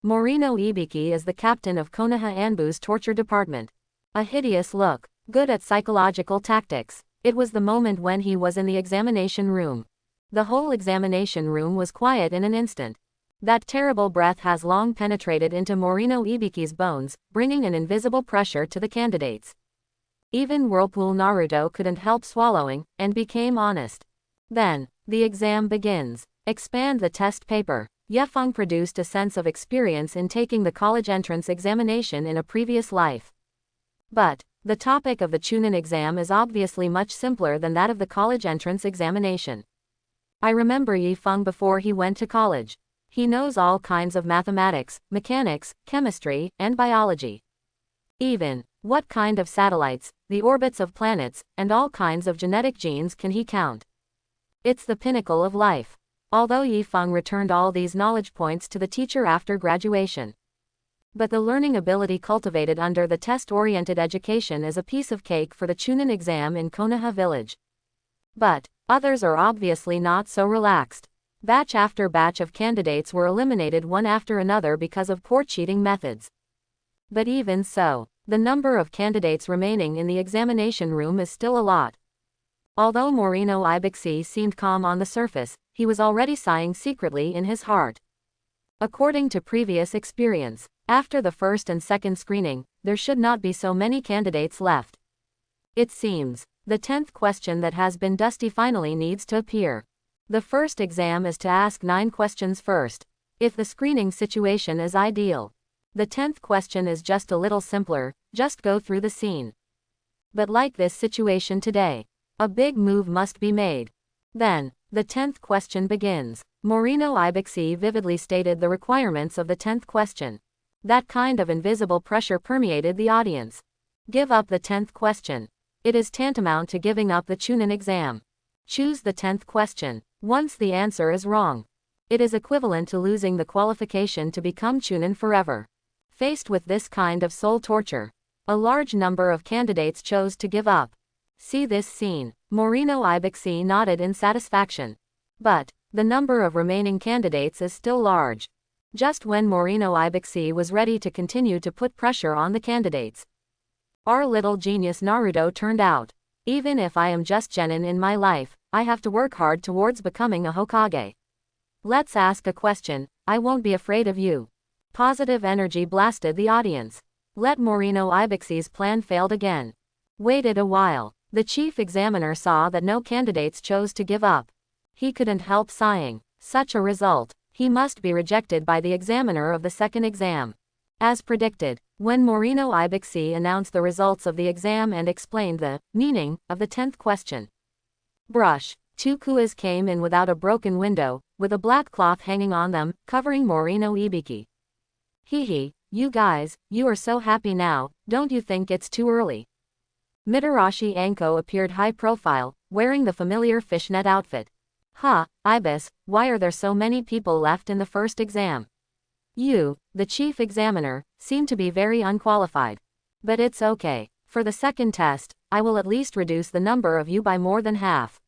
Morino Ibiki is the captain of Konoha Anbu's torture department. A hideous look, good at psychological tactics. It was the moment when he was in the examination room. The whole examination room was quiet in an instant. That terrible breath has long penetrated into Morino Ibiki's bones, bringing an invisible pressure to the candidates. Even Whirlpool Naruto couldn't help swallowing, and became honest. Then, the exam begins. Expand the test paper. Ye Feng produced a sense of experience in taking the college entrance examination in a previous life. But, the topic of the Chunin exam is obviously much simpler than that of the college entrance examination. I remember Yi Feng before he went to college. He knows all kinds of mathematics, mechanics, chemistry, and biology. Even, what kind of satellites, the orbits of planets, and all kinds of genetic genes can he count? It's the pinnacle of life. Although Yi Feng returned all these knowledge points to the teacher after graduation. But the learning ability cultivated under the test-oriented education is a piece of cake for the Chunin exam in Konoha village. But, others are obviously not so relaxed. Batch after batch of candidates were eliminated one after another because of poor cheating methods. But even so, the number of candidates remaining in the examination room is still a lot. Although Morino Ibixi seemed calm on the surface, he was already sighing secretly in his heart. According to previous experience, after the first and second screening, there should not be so many candidates left. It seems, the 10th question that has been dusty finally needs to appear. The first exam is to ask 9 questions first, if the screening situation is ideal. The 10th question is just a little simpler, just go through the scene. But like this situation today, a big move must be made. Then, the 10th question begins. Morino Ibixi vividly stated the requirements of the 10th question. That kind of invisible pressure permeated the audience. Give up the 10th question. It is tantamount to giving up the Chunin exam. Choose the 10th question. Once the answer is wrong, it is equivalent to losing the qualification to become Chunin forever. Faced with this kind of soul torture, a large number of candidates chose to give up. See this scene. Morino Ibuxi nodded in satisfaction. But the number of remaining candidates is still large. Just when Morino Ibuxi was ready to continue to put pressure on the candidates, our little genius Naruto turned out. Even if I am just genin in my life, I have to work hard towards becoming a Hokage. Let's ask a question, I won't be afraid of you. Positive energy blasted the audience. Let Morino Ibuxi's plan failed again. Waited a while. The chief examiner saw that no candidates chose to give up. He couldn't help sighing. Such a result, he must be rejected by the examiner of the second exam. As predicted, when Morino Ibuxi announced the results of the exam and explained the meaning of the 10th question. Brush. 2 kuas came in without a broken window, with a black cloth hanging on them, covering Morino Ibuki. Hee, you guys, you are so happy now, don't you think it's too early? Mitarashi Anko appeared high profile, wearing the familiar fishnet outfit. Ibis, why are there so many people left in the first exam? You, the chief examiner, seem to be very unqualified. But it's okay. For the second test, I will at least reduce the number of you by more than half.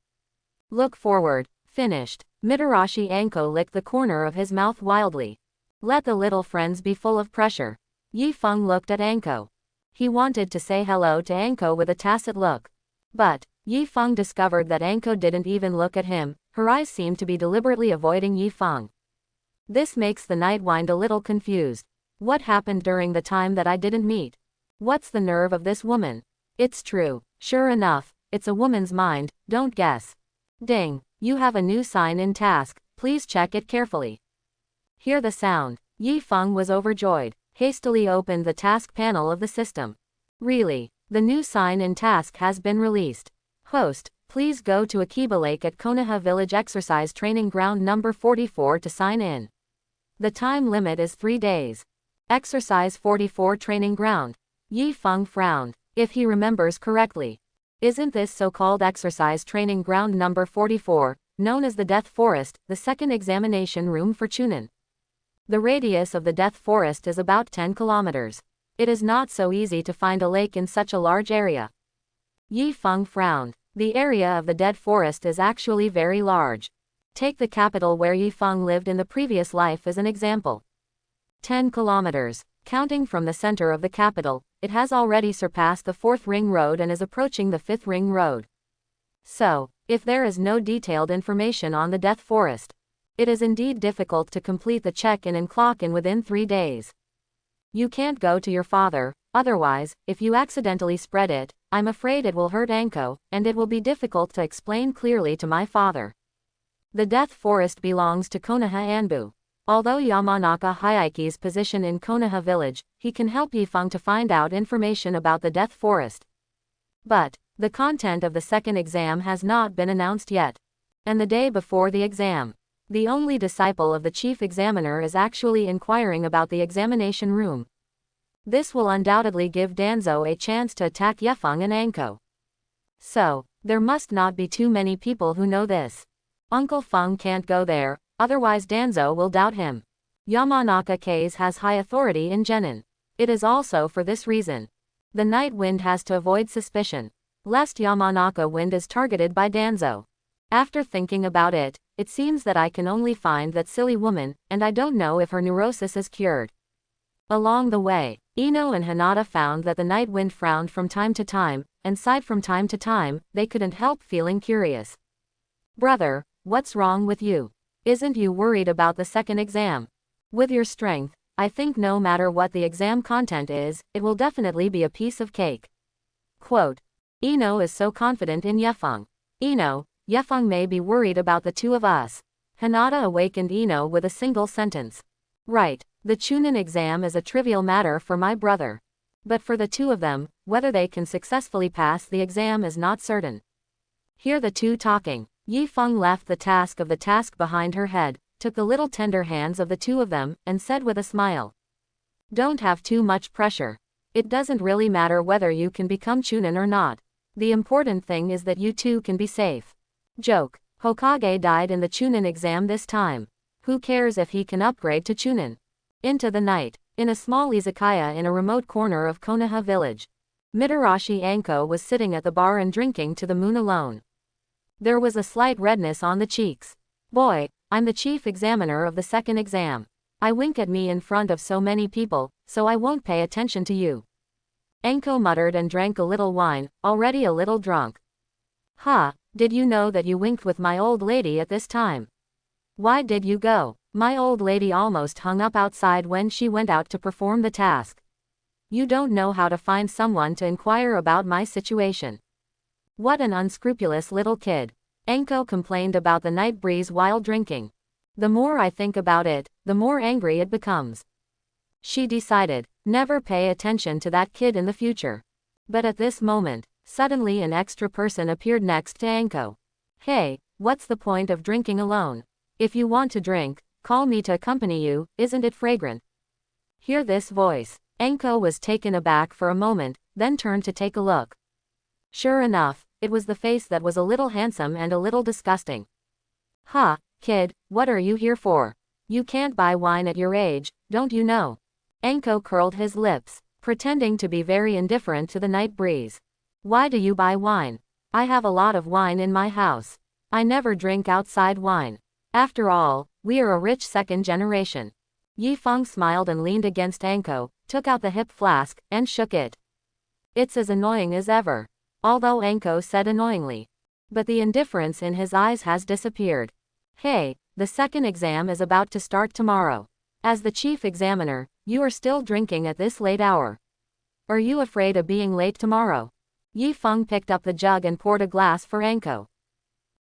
Look forward. Finished. Mitarashi Anko licked the corner of his mouth wildly. Let the little friends be full of pressure. Yi Feng looked at Anko. He wanted to say hello to Anko with a tacit look. But Yi Feng discovered that Anko didn't even look at him, her eyes seemed to be deliberately avoiding Yi Feng. This makes the Nightwind a little confused. What happened during the time that I didn't meet? What's the nerve of this woman? It's true. Sure enough, it's a woman's mind, don't guess. Ding, you have a new sign in task, please check it carefully. Hear the sound. Yi Feng was overjoyed, hastily opened the task panel of the system. Really, the new sign in task has been released. Host, please go to Akiba Lake at Konoha Village Exercise Training Ground number 44 to sign in. The time limit is 3 days. Exercise 44 Training Ground. Yi Feng frowned. If he remembers correctly, isn't this so-called Exercise Training Ground number 44, known as the Death Forest, the second examination room for Chunin? The radius of the Death Forest is about 10 kilometers. It is not so easy to find a lake in such a large area. Yi Feng frowned. The area of the Dead Forest is actually very large. Take the capital where Yi Feng lived in the previous life as an example. 10 kilometers. Counting from the center of the capital, it has already surpassed the 4th ring road and is approaching the 5th ring road. So, if there is no detailed information on the Death Forest, it is indeed difficult to complete the check-in and clock-in within 3 days. You can't go to your father, otherwise, if you accidentally spread it, I'm afraid it will hurt Anko, and it will be difficult to explain clearly to my father. The Death Forest belongs to Konoha Anbu. Although Yamanaka Hyaki's position in Konoha village, he can help Yi Feng to find out information about the Death Forest. But the content of the second exam has not been announced yet. And the day before the exam, the only disciple of the chief examiner is actually inquiring about the examination room. This will undoubtedly give Danzo a chance to attack Yi Feng and Anko. So, there must not be too many people who know this. Uncle Feng can't go there, otherwise Danzo will doubt him. Yamanaka Case has high authority in Genin. It is also for this reason. The Night Wind has to avoid suspicion, lest Yamanaka Wind is targeted by Danzo. After thinking about it, it seems that I can only find that silly woman, and I don't know if her neurosis is cured. Along the way, Ino and Hinata found that the Night Wind frowned from time to time, and sighed from time to time. They couldn't help feeling curious. Brother, what's wrong with you? Isn't you worried about the second exam? With your strength, I think no matter what the exam content is, it will definitely be a piece of cake. Quote. Ino is so confident in Yi Feng. Ino, Yi Feng may be worried about the two of us. Hinata awakened Ino with a single sentence. Right, the Chunin exam is a trivial matter for my brother. But for the two of them, whether they can successfully pass the exam is not certain. Hear the two talking. Yi Feng left the task behind her head, took the little tender hands of the two of them, and said with a smile. Don't have too much pressure. It doesn't really matter whether you can become Chunin or not. The important thing is that you two can be safe. Joke. Hokage died in the Chunin exam this time. Who cares if he can upgrade to Chunin? Into the night. In a small izakaya in a remote corner of Konoha village. Mitarashi Anko was sitting at the bar and drinking to the moon alone. There was a slight redness on the cheeks. Boy, I'm the chief examiner of the second exam. I wink at me in front of so many people, so I won't pay attention to you. Anko muttered and drank a little wine, already a little drunk. Ha, did you know that you winked with my old lady at this time? Why did you go? My old lady almost hung up outside when she went out to perform the task. You don't know how to find someone to inquire about my situation. What an unscrupulous little kid. Anko complained about the night breeze while drinking. The more I think about it, the more angry it becomes. She decided, never pay attention to that kid in the future. But at this moment, suddenly an extra person appeared next to Anko. Hey, what's the point of drinking alone? If you want to drink, call me to accompany you, isn't it fragrant? Hear this voice. Anko was taken aback for a moment, then turned to take a look. Sure enough, it was the face that was a little handsome and a little disgusting. Ha, kid, what are you here for? You can't buy wine at your age, don't you know? Anko curled his lips, pretending to be very indifferent to the night breeze. Why do you buy wine? I have a lot of wine in my house. I never drink outside wine. After all, we are a rich second generation. Yifeng smiled and leaned against Anko, took out the hip flask, and shook it. It's as annoying as ever. Although Anko said annoyingly. But the indifference in his eyes has disappeared. Hey, the second exam is about to start tomorrow. As the chief examiner, you are still drinking at this late hour. Are you afraid of being late tomorrow? Yifeng picked up the jug and poured a glass for Anko.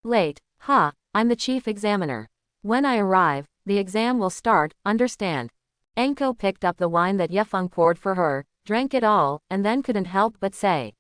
Late, huh, I'm the chief examiner. When I arrive, the exam will start, understand? Anko picked up the wine that Yifeng poured for her, drank it all, and then couldn't help but say.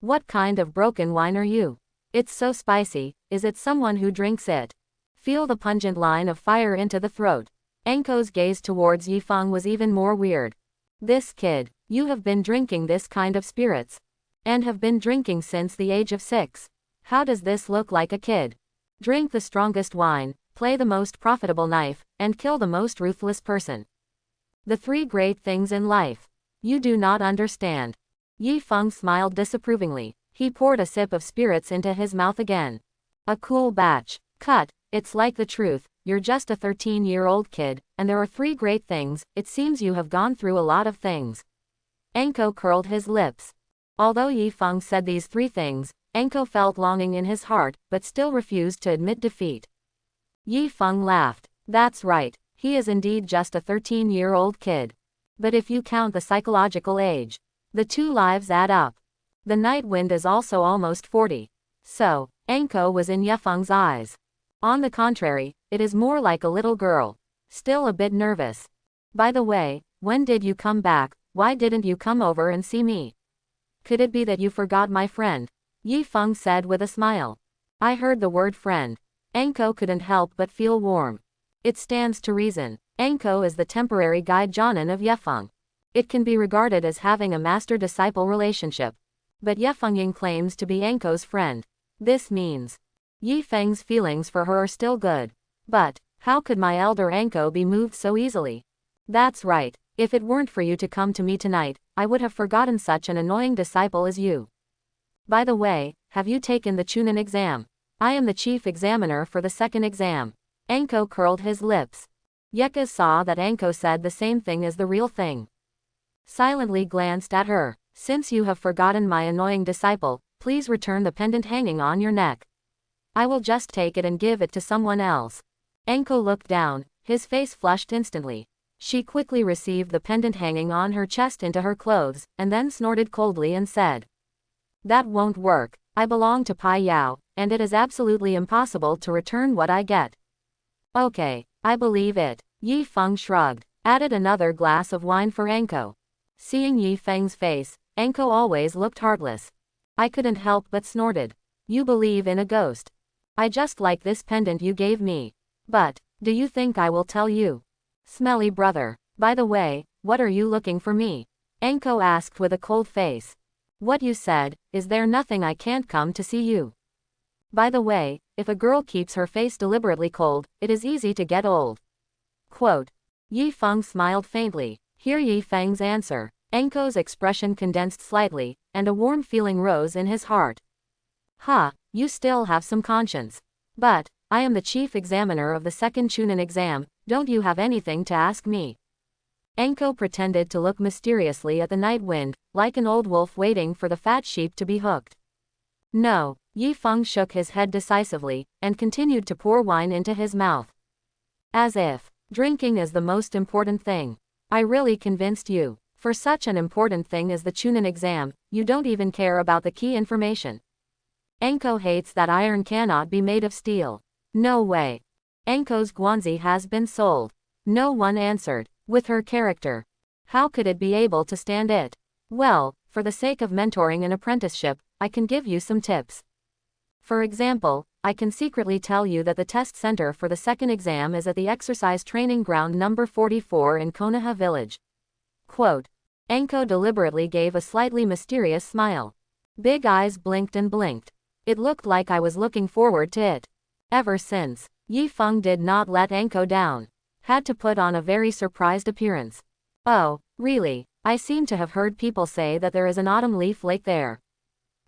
What kind of broken wine are you? It's so spicy, is it someone who drinks it? Feel the pungent line of fire into the throat. Anko's gaze towards Yifeng was even more weird. This kid, you have been drinking this kind of spirits. And have been drinking since the age of 6. How does this look like a kid? Drink the strongest wine, play the most profitable knife, and kill the most ruthless person. The 3 great things in life. You do not understand. Yifeng smiled disapprovingly. He poured a sip of spirits into his mouth again. A cool batch. Cut, it's like the truth, you're just a 13-year-old kid, and there are 3 great things, it seems you have gone through a lot of things. Anko curled his lips. Although Yifeng said these 3 things, Anko felt longing in his heart, but still refused to admit defeat. Yifeng laughed. That's right, he is indeed just a 13-year-old kid. But if you count the psychological age, the 2 lives add up. The night wind is also almost 40. So, Anko was in Yifeng's eyes. On the contrary, it is more like a little girl. Still a bit nervous. By the way, when did you come back? Why didn't you come over and see me? Could it be that you forgot my friend? Yifeng said with a smile. I heard the word friend. Anko couldn't help but feel warm. It stands to reason. Anko is the temporary guide Jonin of Yifeng. It can be regarded as having a master-disciple relationship. But Yifeng claims to be Anko's friend. This means Yifeng's feelings for her are still good. But, how could my elder Anko be moved so easily? That's right, if it weren't for you to come to me tonight, I would have forgotten such an annoying disciple as you. By the way, have you taken the Chunin exam? I am the chief examiner for the second exam. Anko curled his lips. Yeka saw that Anko said the same thing as the real thing. Silently glanced at her. Since you have forgotten my annoying disciple, please return the pendant hanging on your neck. I will just take it and give it to someone else. Anko looked down, his face flushed instantly. She quickly received the pendant hanging on her chest into her clothes, and then snorted coldly and said. That won't work, I belong to Pai Yao, and it is absolutely impossible to return what I get. Okay, I believe it. Yifeng shrugged, added another glass of wine for Anko. Seeing Yifeng's face, Anko always looked heartless. I couldn't help but snorted. You believe in a ghost. I just like this pendant you gave me. But, do you think I will tell you? Smelly brother. By the way, what are you looking for me? Anko asked with a cold face. What you said, is there nothing I can't come to see you? By the way, if a girl keeps her face deliberately cold, it is easy to get old. Quote. Yi Feng smiled faintly. Hear Yi Feng's answer. Anko's expression condensed slightly, and a warm feeling rose in his heart. Ha, you still have some conscience. But, I am the chief examiner of the second Chunin exam, don't you have anything to ask me? Anko pretended to look mysteriously at the night wind, like an old wolf waiting for the fat sheep to be hooked. No, Yi Feng shook his head decisively, and continued to pour wine into his mouth. As if drinking is the most important thing. I really convinced you. For such an important thing as the Chunin exam, you don't even care about the key information. Anko hates that iron cannot be made of steel. No way. Anko's Guanzi has been sold. No one answered. With her character, how could it be able to stand it? Well, for the sake of mentoring an apprenticeship, I can give you some tips. For example, I can secretly tell you that the test center for the second exam is at the exercise training ground number 44 in Konoha village. Quote. Anko deliberately gave a slightly mysterious smile. Big eyes blinked and blinked. It looked like I was looking forward to it. Ever since, Yi Feng did not let Anko down. Had to put on a very surprised appearance. Oh, really? I seem to have heard people say that there is an autumn leaf lake there.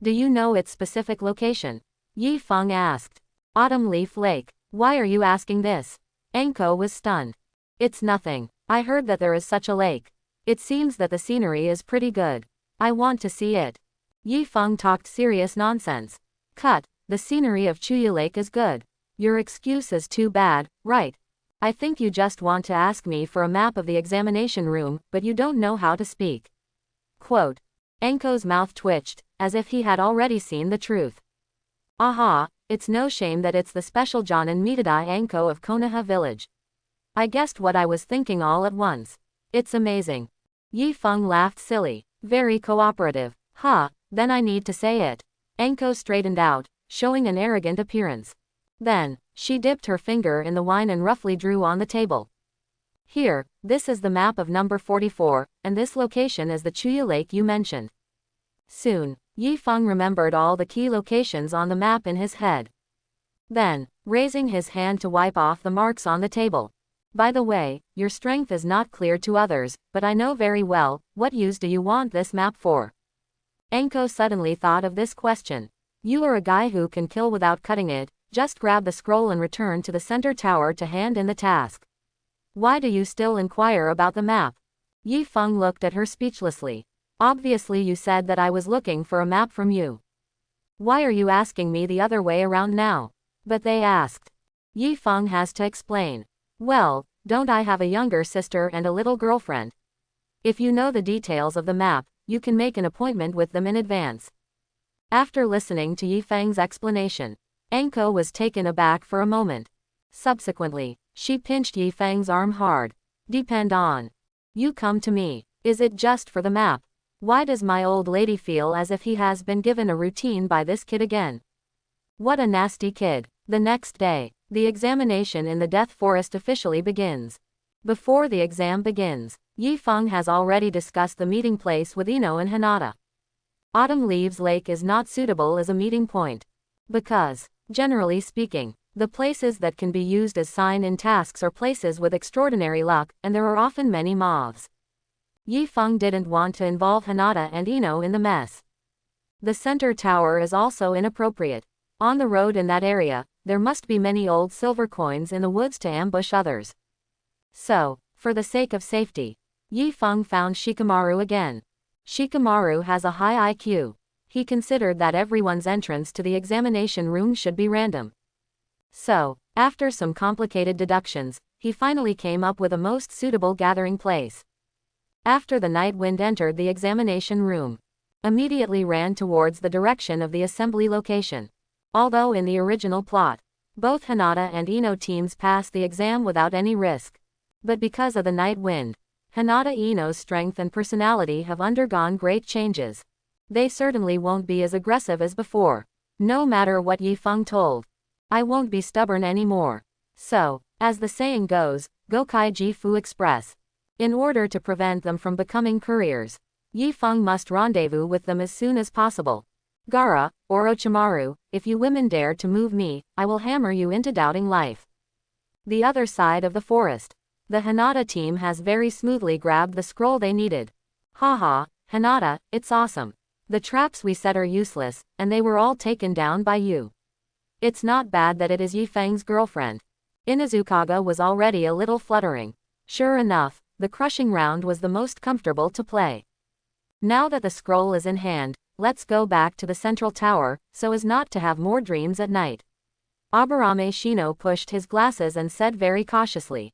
Do you know its specific location? Yi Feng asked. Autumn leaf lake. Why are you asking this? Anko was stunned. It's nothing. I heard that there is such a lake. It seems that the scenery is pretty good. I want to see it. Yi Feng talked serious nonsense. Cut. The scenery of Chuya Lake is good. Your excuse is too bad, right? I think you just want to ask me for a map of the examination room, but you don't know how to speak. Quote. Anko's mouth twitched, as if he had already seen the truth. Aha, it's no shame that it's the special Jonin Mitadai Anko of Konoha village. I guessed what I was thinking all at once. It's amazing. Yi Feng laughed silly. Very cooperative. Ha, then I need to say it. Anko straightened out, showing an arrogant appearance. Then, she dipped her finger in the wine and roughly drew on the table. Here, this is the map of number 44, and this location is the Chuya Lake you mentioned. Soon, Yi Feng remembered all the key locations on the map in his head. Then, raising his hand to wipe off the marks on the table. By the way, your strength is not clear to others, but I know very well, what use do you want this map for? Anko suddenly thought of this question. You are a guy who can kill without cutting it. Just grab the scroll and return to the center tower to hand in the task. Why do you still inquire about the map? Yi Feng looked at her speechlessly. Obviously you said that I was looking for a map from you. Why are you asking me the other way around now? But they asked. Yi Feng has to explain. Well, don't I have a younger sister and a little girlfriend? If you know the details of the map, you can make an appointment with them in advance. After listening to Yi Feng's explanation, Anko was taken aback for a moment. Subsequently, she pinched Yi Feng's arm hard. Depend on. You come to me. Is it just for the map? Why does my old lady feel as if he has been given a routine by this kid again? What a nasty kid. The next day, the examination in the Death Forest officially begins. Before the exam begins, Yi Feng has already discussed the meeting place with Ino and Hinata. Autumn Leaves Lake is not suitable as a meeting point. Because, generally speaking, the places that can be used as sign-in tasks are places with extraordinary luck, and there are often many moths. Yi Feng didn't want to involve Hinata and Ino in the mess. The center tower is also inappropriate. On the road in that area, there must be many old silver coins in the woods to ambush others. So, for the sake of safety, Yi Feng found Shikamaru again. Shikamaru has a high IQ. He considered that everyone's entrance to the examination room should be random. So, after some complicated deductions, he finally came up with a most suitable gathering place. After the night wind entered the examination room, immediately ran towards the direction of the assembly location. Although in the original plot, both Hinata and Ino teams passed the exam without any risk. But because of the night wind, Hinata Ino's strength and personality have undergone great changes. They certainly won't be as aggressive as before. No matter what Yi Feng told. I won't be stubborn anymore. So, as the saying goes, Gokai Jifu Express. In order to prevent them from becoming couriers, Yi Feng must rendezvous with them as soon as possible. Gara, Orochimaru, if you women dare to move me, I will hammer you into doubting life. The other side of the forest. The Hinata team has very smoothly grabbed the scroll they needed. Haha, Hinata, it's awesome. The traps we set are useless, and they were all taken down by you. It's not bad that it is Yi Feng's girlfriend. Inuzukaga was already a little fluttering. Sure enough, the crushing round was the most comfortable to play. Now that the scroll is in hand, let's go back to the central tower, so as not to have more dreams at night. Aburame Shino pushed his glasses and said very cautiously.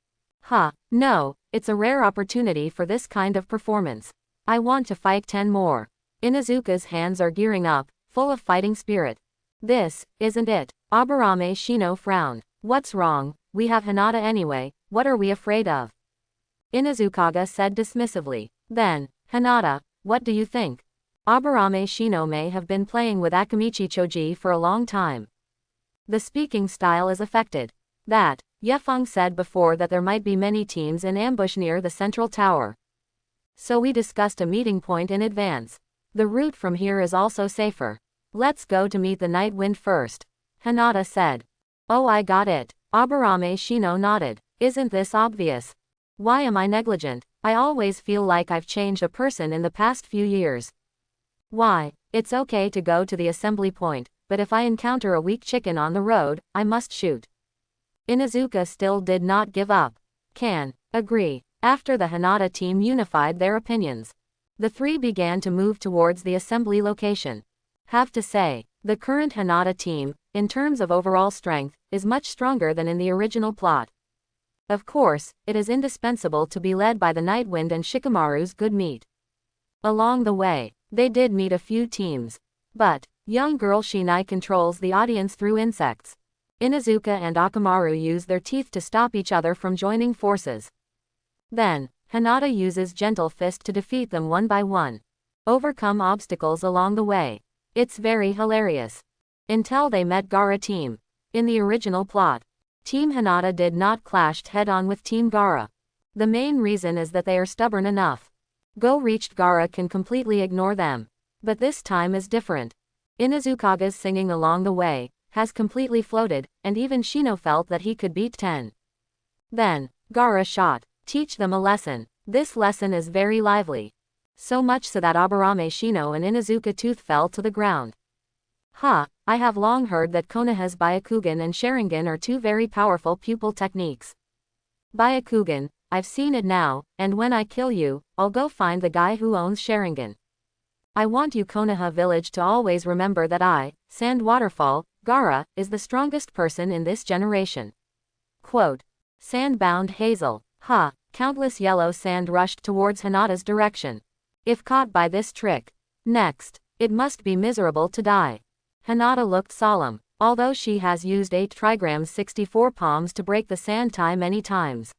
No, it's a rare opportunity for this kind of performance. I want to fight 10 more. Inuzuka's hands are gearing up, full of fighting spirit. This, isn't it? Aburame Shino frowned. What's wrong? We have Hinata anyway, what are we afraid of? Inuzukaga said dismissively. Then, Hinata, what do you think? Aburame Shino may have been playing with Akamichi Choji for a long time. The speaking style is affected. That, Yefeng said before that there might be many teams in ambush near the central tower. So we discussed a meeting point in advance. The route from here is also safer. Let's go to meet the Night Wind first. Hinata said. Oh, I got it. Aburame Shino nodded. Isn't this obvious? Why am I negligent? I always feel like I've changed a person in the past few years. Why, it's okay to go to the assembly point, but if I encounter a weak chicken on the road, I must shoot. Inuzuka still did not give up. Can agree. After the Hinata team unified their opinions, the three began to move towards the assembly location. Have to say, the current Hinata team, in terms of overall strength, is much stronger than in the original plot. Of course, it is indispensable to be led by the Nightwind and Shikamaru's good meat. Along the way, they did meet a few teams. But, young girl Shinai controls the audience through insects. Inuzuka and Akamaru use their teeth to stop each other from joining forces. Then, Hinata uses Gentle Fist to defeat them one by one. Overcome obstacles along the way. It's very hilarious. Until they met Gaara team. In the original plot, Team Hinata did not clash head-on with Team Gaara. The main reason is that they are stubborn enough. Go-reached Gaara can completely ignore them. But this time is different. Inuzukaga's singing along the way has completely floated, and even Shino felt that he could beat 10. Then, Gaara shot. Teach them a lesson. This lesson is very lively. So much so that Aburame Shino and Inuzuka Tooth fell to the ground. I have long heard that Konoha's Byakugan and Sharingan are two very powerful pupil techniques. Byakugan, I've seen it now, and when I kill you, I'll go find the guy who owns Sharingan. I want you Konoha village to always remember that I, Sand Waterfall, Gaara, is the strongest person in this generation. Quote. Sand-bound Hazel. Countless yellow sand rushed towards Hinata's direction. If caught by this trick. Next, it must be miserable to die. Hinata looked solemn, although she has used 8 trigrams 64 palms to break the sand tie many times.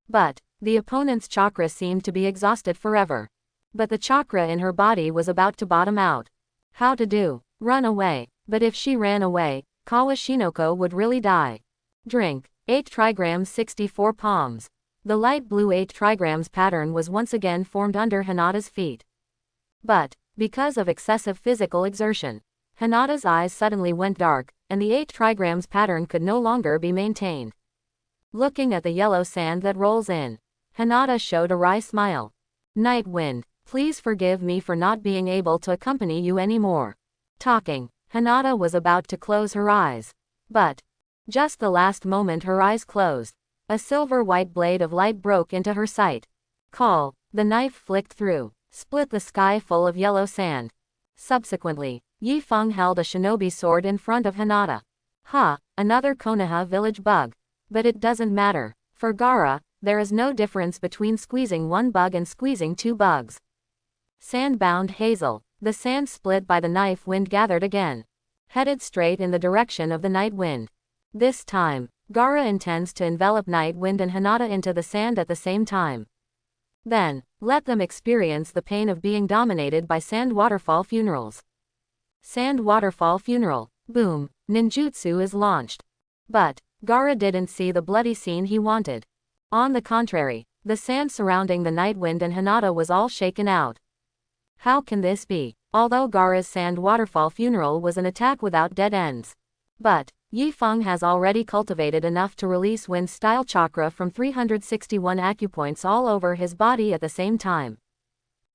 But, the opponent's chakra seemed to be exhausted forever. But the chakra in her body was about to bottom out. How to do? Run away. But if she ran away, Kawashinoko would really die. Drink. 8 trigrams 64 palms. The light blue 8 trigrams pattern was once again formed under Hinata's feet. But, because of excessive physical exertion, Hinata's eyes suddenly went dark, and the 8 trigrams pattern could no longer be maintained. Looking at the yellow sand that rolls in, Hinata showed a wry smile. Night Wind, please forgive me for not being able to accompany you anymore. Talking, Hinata was about to close her eyes. But, just the last moment her eyes closed, a silver-white blade of light broke into her sight. Call, the knife flicked through, split the sky full of yellow sand. Subsequently, Yi Feng held a shinobi sword in front of Hinata. Another Konoha village bug. But it doesn't matter. For Gaara, there is no difference between squeezing 1 bug and squeezing 2 bugs. Sand-bound Hazel. The sand split by the knife wind gathered again. Headed straight in the direction of the night wind. This time, Gaara intends to envelop Night Wind and Hinata into the sand at the same time. Then, let them experience the pain of being dominated by Sand Waterfall Funerals. Sand Waterfall Funeral. Boom. Ninjutsu is launched. But, Gaara didn't see the bloody scene he wanted. On the contrary, the sand surrounding the Night Wind and Hinata was all shaken out. How can this be? Although Gaara's sand waterfall funeral was an attack without dead ends. But, Yi Feng has already cultivated enough to release wind-style chakra from 361 acupoints all over his body at the same time.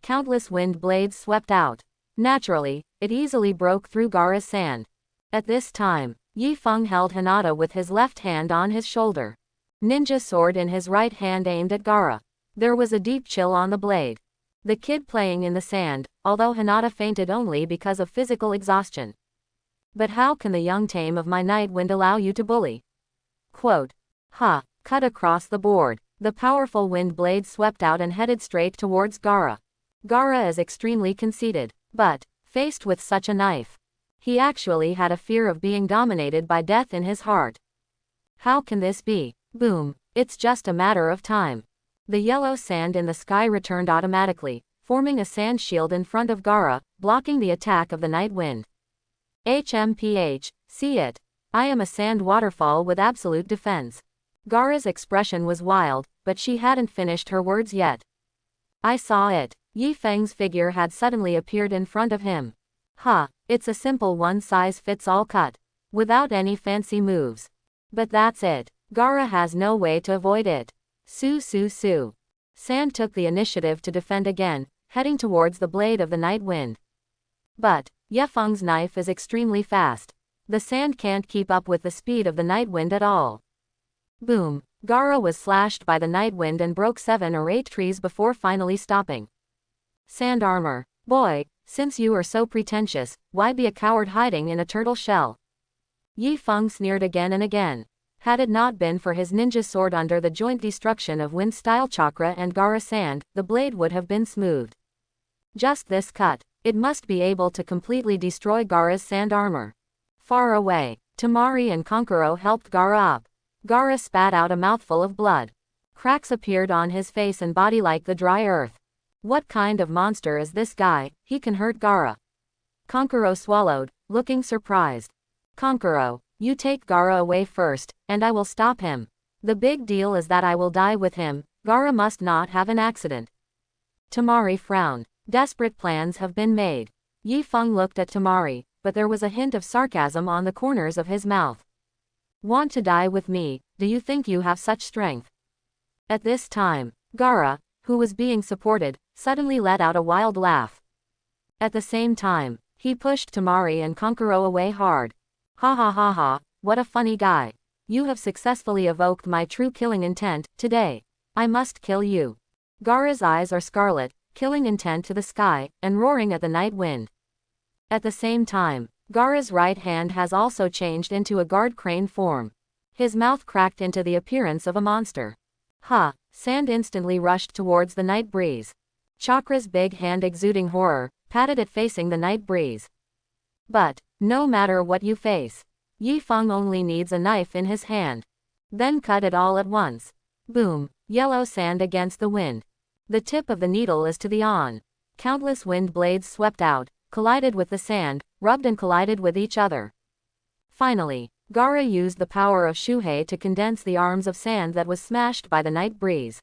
Countless wind blades swept out. Naturally, it easily broke through Gaara's sand. At this time, Yi Feng held Hinata with his left hand on his shoulder. Ninja sword in his right hand aimed at Gaara. There was a deep chill on the blade. The kid playing in the sand, although Hinata fainted only because of physical exhaustion. But how can the young tame of my night wind allow you to bully? Quote. Ha! Cut across the board. The powerful wind blade swept out and headed straight towards Gaara. Gaara is extremely conceited, but, faced with such a knife, he actually had a fear of being dominated by death in his heart. How can this be? Boom! It's just a matter of time. The yellow sand in the sky returned automatically, forming a sand shield in front of Gaara, blocking the attack of the night wind. HMPH, see it. I am a sand waterfall with absolute defense. Gaara's expression was wild, but she hadn't finished her words yet. I saw it. Yi Feng's figure had suddenly appeared in front of him. Ha, it's a simple one-size-fits-all cut. Without any fancy moves. But that's it. Gaara has no way to avoid it. Su. Sand took the initiative to defend again, heading towards the blade of the night wind. But, Yi Feng's knife is extremely fast. The sand can't keep up with the speed of the night wind at all. Boom! Gaara was slashed by the night wind and broke 7 or 8 trees before finally stopping. Sand armor. Boy, since you are so pretentious, why be a coward hiding in a turtle shell? Yi Feng sneered again and again. Had it not been for his ninja sword under the joint destruction of wind-style chakra and Gaara sand, the blade would have been smoothed. Just this cut. It must be able to completely destroy Gaara's sand armor. Far away, Temari and Konkuro helped Gaara up. Gaara spat out a mouthful of blood. Cracks appeared on his face and body like the dry earth. What kind of monster is this guy? He can hurt Gaara. Konkuro swallowed, looking surprised. Konkuro, you take Gaara away first, and I will stop him. The big deal is that I will die with him. Gaara must not have an accident. Temari frowned. Desperate plans have been made. Yi Feng looked at Temari, but there was a hint of sarcasm on the corners of his mouth. Want to die with me? Do you think you have such strength? At this time, Gaara, who was being supported, suddenly let out a wild laugh. At the same time, he pushed Temari and Konkuro away hard. Ha, what a funny guy. You have successfully evoked my true killing intent. Today, I must kill you. Gaara's eyes are scarlet, killing intent to the sky, and roaring at the night wind. At the same time, Gaara's right hand has also changed into a guard crane form. His mouth cracked into the appearance of a monster. Ha! Sand instantly rushed towards the night breeze. Chakra's big hand exuding horror, patted it facing the night breeze. But, no matter what you face, Yi Feng only needs a knife in his hand. Then cut it all at once. Boom! Yellow sand against the wind. The tip of the needle is to the on. Countless wind blades swept out, collided with the sand, rubbed and collided with each other. Finally, Gaara used the power of Shuhei to condense the arms of sand that was smashed by the night breeze.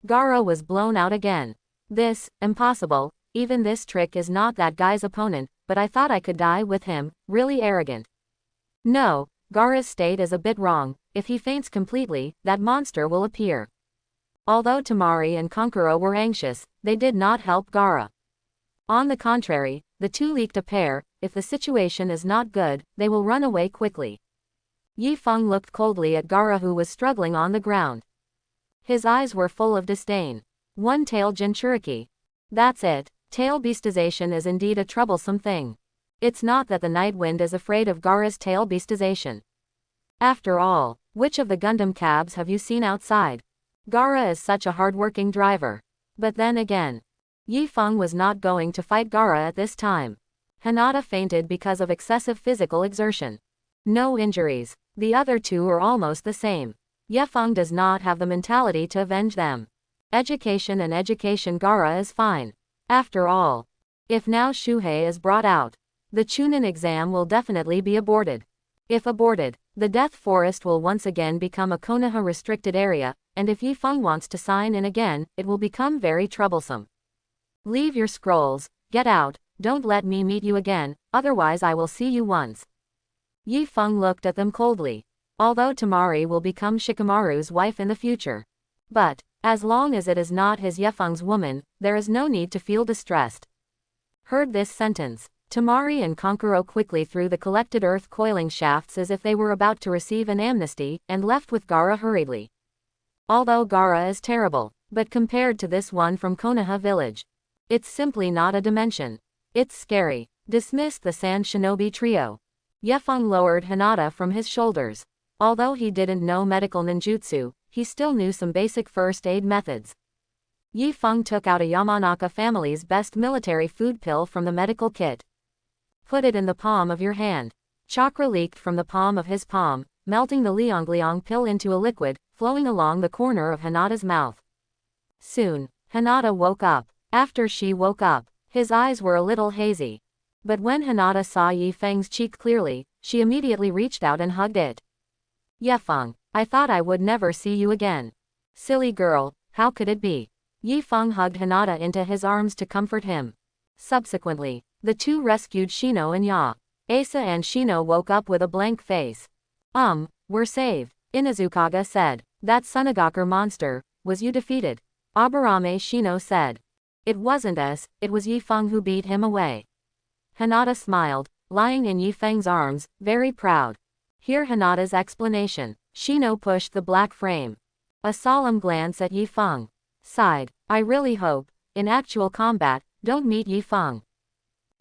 Gaara was blown out again. This, impossible, even this trick is not that guy's opponent, but I thought I could die with him, really arrogant. No, Gaara's state is a bit wrong. If he faints completely, that monster will appear. Although Temari and Konkuro were anxious, they did not help Gaara. On the contrary, the two leaked a pair. If the situation is not good, they will run away quickly. Yi Feng looked coldly at Gaara who was struggling on the ground. His eyes were full of disdain. One-tail Jinchuriki. That's it. Tail beastization is indeed a troublesome thing. It's not that the night wind is afraid of Gaara's tail beastization. After all, which of the Gundam cabs have you seen outside? Gaara is such a hard-working driver. But then again, Yi Feng was not going to fight Gaara at this time. Hinata fainted because of excessive physical exertion. No injuries. The other two are almost the same. Yi Feng does not have the mentality to avenge them. Education and education. Gaara is fine. After all, if now Shuhei is brought out, the Chunin exam will definitely be aborted. If aborted, the Death Forest will once again become a Konoha restricted area, and if Yi Feng wants to sign in again, it will become very troublesome. Leave your scrolls, Get out, don't let me meet you again, otherwise I will see you once. Yi Feng looked at them coldly. Although Temari will become Shikamaru's wife in the future. But, as long as it is not his Yefeng's woman, there is no need to feel distressed. Heard this sentence, Temari and Konkuro quickly threw the collected earth coiling shafts as if they were about to receive an amnesty, and left with Gaara hurriedly. Although Gaara is terrible, but compared to this one from Konoha village, it's simply not a dimension. It's scary. Dismissed the Sand Shinobi trio. Yefeng lowered Hinata from his shoulders. Although he didn't know medical ninjutsu, he still knew some basic first aid methods. Yi Feng took out a Yamanaka family's best military food pill from the medical kit. Put it in the palm of your hand. Chakra leaked from the palm of his palm, melting the Liangliang pill into a liquid, flowing along the corner of Hinata's mouth. Soon, Hinata woke up. After she woke up, his eyes were a little hazy. But when Hinata saw Yi Feng's cheek clearly, she immediately reached out and hugged it. Yefeng, I thought I would never see you again. Silly girl, how could it be? Yi Feng hugged Hinata into his arms to comfort him. Subsequently, the two rescued Shino and Ya. Asa and Shino woke up with a blank face. We're saved, Inuzukaga said. That Sunagakur monster, was you defeated? Aburame Shino said. It wasn't us, it was Yi Feng who beat him away. Hinata smiled, lying in Yi Feng's arms, very proud. Hear Hinata's explanation. Shino pushed the black frame. A solemn glance at Yi Feng. Sighed, I really hope, in actual combat, don't meet Yi Feng.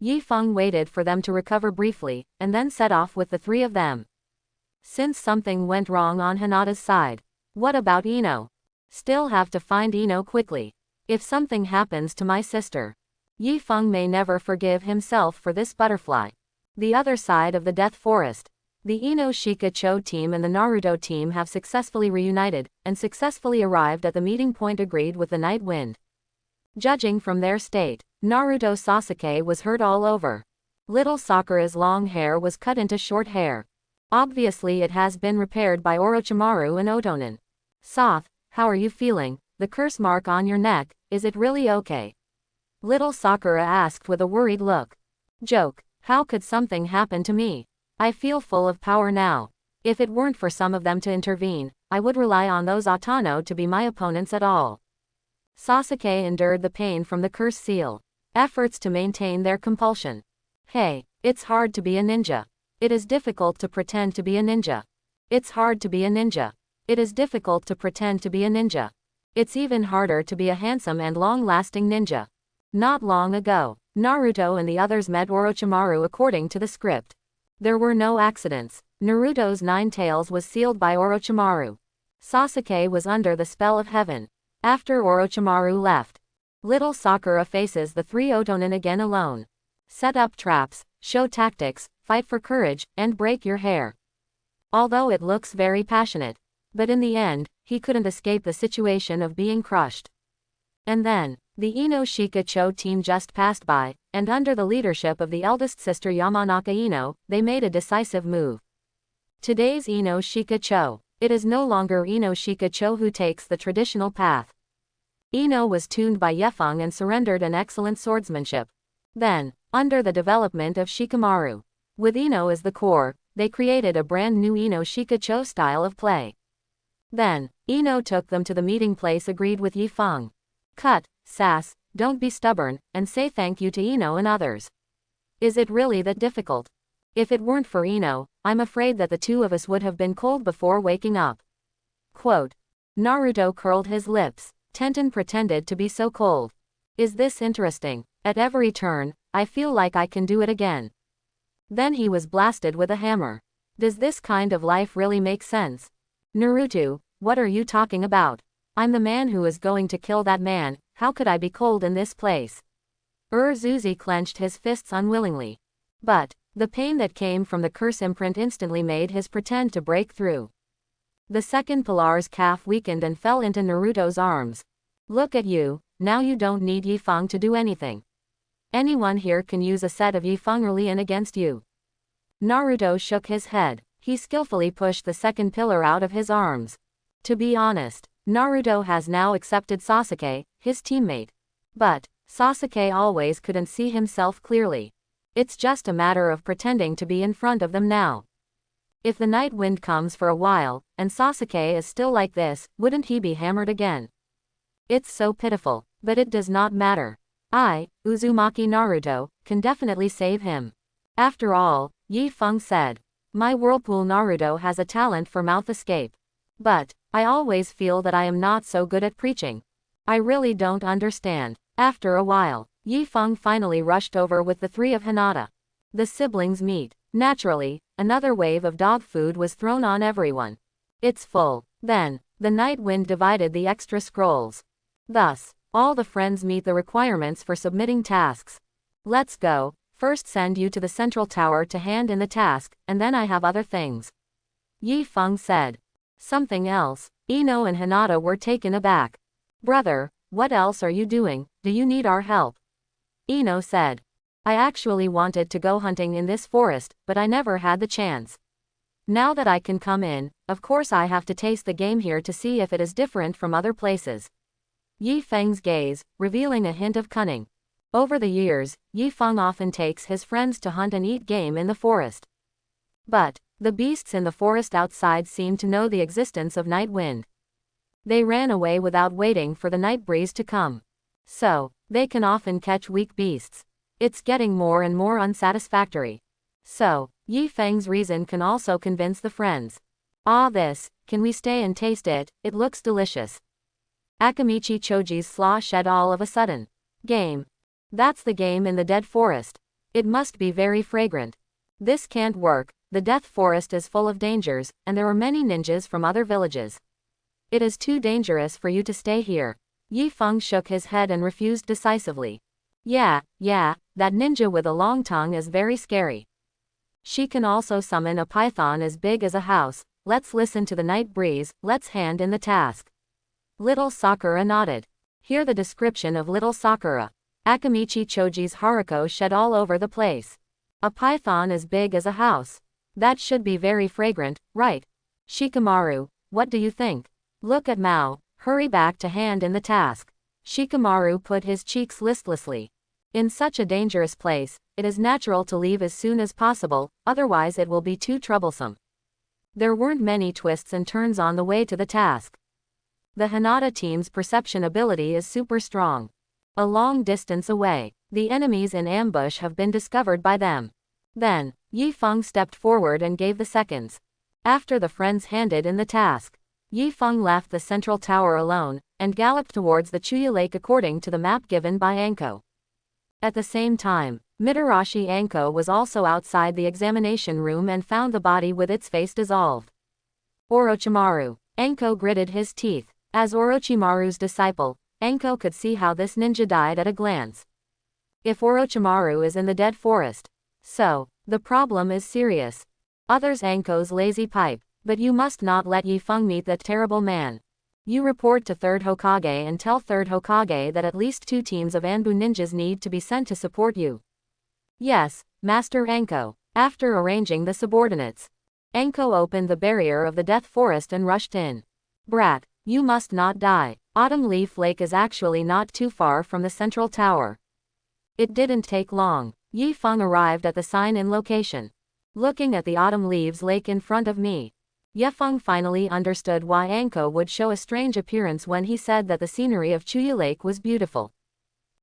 Yi Feng waited for them to recover briefly, and then set off with the three of them. Since something went wrong on Hinata's side. What about Ino? Still have to find Ino quickly. If something happens to my sister, Yi Feng may never forgive himself for this butterfly. The other side of the Death Forest. The Ino Shika Cho team and the Naruto team have successfully reunited, and successfully arrived at the meeting point agreed with the Night Wind. Judging from their state, Naruto Sasuke was hurt all over. Little Sakura's long hair was cut into short hair. Obviously it has been repaired by Orochimaru and Otonin. Soth, how are you feeling? The curse mark on your neck, is it really okay? Little Sakura asked with a worried look. Joke, how could something happen to me? I feel full of power now. If it weren't for some of them to intervene, I would rely on those Atano to be my opponents at all. Sasuke endured the pain from the curse seal. Efforts to maintain their compulsion. Hey, it's hard to be a ninja. It is difficult to pretend to be a ninja. It's hard to be a ninja. It is difficult to pretend to be a ninja. It's even harder to be a handsome and long-lasting ninja. Not long ago, Naruto and the others met Orochimaru according to the script. There were no accidents. Naruto's 9 tails was sealed by Orochimaru. Sasuke was under the spell of heaven. After Orochimaru left, little Sakura faces the 3 Otonin again alone. Set up traps, show tactics, fight for courage, and break your hair. Although it looks very passionate, but in the end, he couldn't escape the situation of being crushed. And then, the Ino Shika Cho team just passed by, and under the leadership of the eldest sister Yamanaka Ino, they made a decisive move. Today's Ino Shika Cho. It is no longer Ino Shika Cho who takes the traditional path. Ino was tuned by Yefeng and surrendered an excellent swordsmanship. Then, under the development of Shikamaru, with Ino as the core, they created a brand new Ino Shika Cho style of play. Then, Ino took them to the meeting place agreed with Yi Feng. Cut, Sass, don't be stubborn, and say thank you to Ino and others. Is it really that difficult? If it weren't for Ino, I'm afraid that the two of us would have been cold before waking up. Quote. Naruto curled his lips. Tenten pretended to be so cold. Is this interesting? At every turn, I feel like I can do it again. Then he was blasted with a hammer. Does this kind of life really make sense? Naruto, what are you talking about? I'm the man who is going to kill that man, how could I be cold in this place? Zuzi clenched his fists unwillingly. But, the pain that came from the curse imprint instantly made his pretend to break through. The second Pilar's calf weakened and fell into Naruto's arms. Look at you, now you don't need Yi Feng to do anything. Anyone here can use a set of Yi Feng Erlian against you. Naruto shook his head. He skillfully pushed the second pillar out of his arms. To be honest, Naruto has now accepted Sasuke, his teammate. But, Sasuke always couldn't see himself clearly. It's just a matter of pretending to be in front of them now. If the night wind comes for a while, and Sasuke is still like this, wouldn't he be hammered again? It's so pitiful, but it does not matter. I, Uzumaki Naruto, can definitely save him. After all, Yi Feng said. My Whirlpool Naruto has a talent for mouth escape. But, I always feel that I am not so good at preaching. I really don't understand. After a while, Yi Feng finally rushed over with the three of Hinata. The siblings meet. Naturally, another wave of dog food was thrown on everyone. It's full. Then, the night wind divided the extra scrolls. Thus, all the friends meet the requirements for submitting tasks. Let's go. First send you to the central tower to hand in the task, and then I have other things. Yi Feng said. Something else. Ino and Hinata were taken aback. Brother, what else are you doing? Do you need our help? Ino said. I actually wanted to go hunting in this forest, but I never had the chance. Now that I can come in, of course I have to taste the game here to see if it is different from other places. Yi Feng's gaze, revealing a hint of cunning. Over the years, Yi Feng often takes his friends to hunt and eat game in the forest. But, the beasts in the forest outside seemed to know the existence of night wind. They ran away without waiting for the night breeze to come. So, they can often catch weak beasts. It's getting more and more unsatisfactory. So, Yi Feng's reason can also convince the friends. Ah, this, can we stay and taste it? It looks delicious. Akamichi Choji's slaw shed all of a sudden. Game. That's the game in the dead forest. It must be very fragrant. This can't work, the death forest is full of dangers, and there are many ninjas from other villages. It is too dangerous for you to stay here. Yi Feng shook his head and refused decisively. Yeah, that ninja with a long tongue is very scary. She can also summon a python as big as a house. Let's listen to the night breeze, let's hand in the task. Little Sakura nodded. Hear the description of Little Sakura. Akamichi Choji's Haruko shed all over the place. A python as big as a house. That should be very fragrant, right? Shikamaru, what do you think? Look at Mao, hurry back to hand in the task. Shikamaru put his cheeks listlessly. In such a dangerous place, it is natural to leave as soon as possible, otherwise it will be too troublesome. There weren't many twists and turns on the way to the task. The Hinata team's perception ability is super strong. A long distance away, the enemies in ambush have been discovered by them. Then, Yi Feng stepped forward and gave the seconds. After the friends handed in the task, Yi Feng left the central tower alone, and galloped towards the Chuya Lake according to the map given by Anko. At the same time, Mitarashi Anko was also outside the examination room and found the body with its face dissolved. Orochimaru. Anko gritted his teeth. As Orochimaru's disciple, Anko could see how this ninja died at a glance. If Orochimaru is in the dead forest, so, the problem is serious. Others Anko's lazy pipe, but you must not let Yi Feng meet that terrible man. You report to 3rd Hokage and tell 3rd Hokage that at least 2 teams of Anbu ninjas need to be sent to support you. Yes, Master Anko. After arranging the subordinates, Anko opened the barrier of the death forest and rushed in. Brat, you must not die. Autumn Leaf Lake is actually not too far from the central tower. It didn't take long. Yi Feng arrived at the sign-in location. Looking at the Autumn Leaves Lake in front of me, Yi Feng finally understood why Anko would show a strange appearance when he said that the scenery of Chuya Lake was beautiful.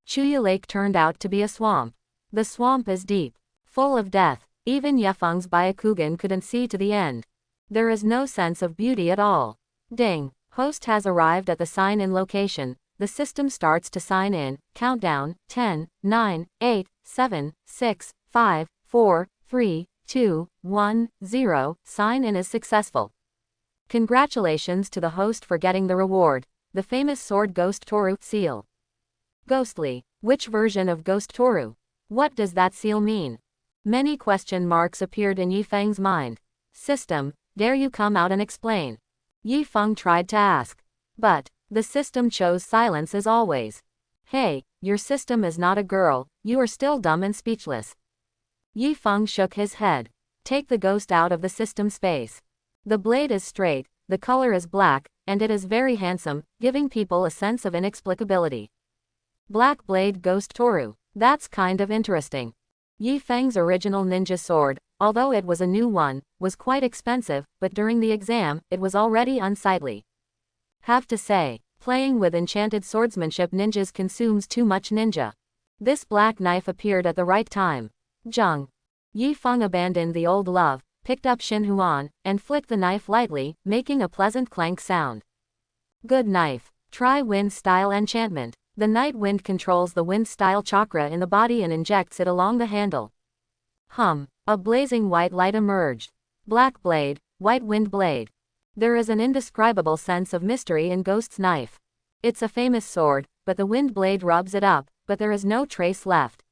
Chuya Lake turned out to be a swamp. The swamp is deep, full of death. Even Yi Feng's Byakugan couldn't see to the end. There is no sense of beauty at all. Ding. Host has arrived at the sign-in location. The system starts to sign in. Countdown. 10, 9, 8, 7, 6, 5, 4, 3, 2, 1, 0. Sign-in is successful. Congratulations to the host for getting the reward. The famous Sword Ghost Toru seal. Ghostly. Which version of Ghost Toru? What does that seal mean? Many question marks appeared in Yi Feng's mind. System, dare you come out and explain? Yi Feng tried to ask. But, the system chose silence as always. Hey, your system is not a girl, you are still dumb and speechless. Yi Feng shook his head. Take the ghost out of the system space. The blade is straight, the color is black, and it is very handsome, giving people a sense of inexplicability. Black Blade Ghost Toru. That's kind of interesting. Yi Feng's original ninja sword, although it was a new one, was quite expensive, but during the exam, it was already unsightly. Have to say, playing with enchanted swordsmanship ninjas consumes too much ninja. This black knife appeared at the right time. Zheng. Yi Feng abandoned the old love, picked up Shin Huan, and flicked the knife lightly, making a pleasant clank sound. Good knife. Try wind style enchantment. The night wind controls the wind style chakra in the body and injects it along the handle. A blazing white light emerged. Black blade, white wind blade. There is an indescribable sense of mystery in Ghost's knife. It's a famous sword, but the wind blade rubs it up, but there is no trace left.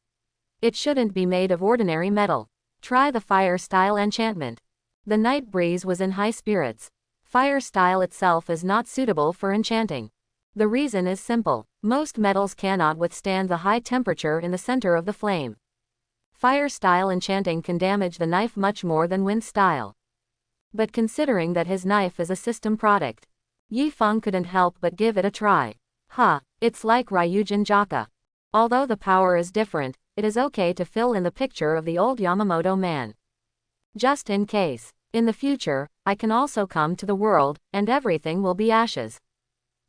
It shouldn't be made of ordinary metal. Try the fire style enchantment. The night breeze was in high spirits. Fire style itself is not suitable for enchanting. The reason is simple. Most metals cannot withstand the high temperature in the center of the flame. Fire style enchanting can damage the knife much more than wind style. But considering that his knife is a system product, Yi Feng couldn't help but give it a try. It's like Ryujin Jaka. Although the power is different, it is okay to fill in the picture of the old Yamamoto man. Just in case, in the future, I can also come to the world, and everything will be ashes.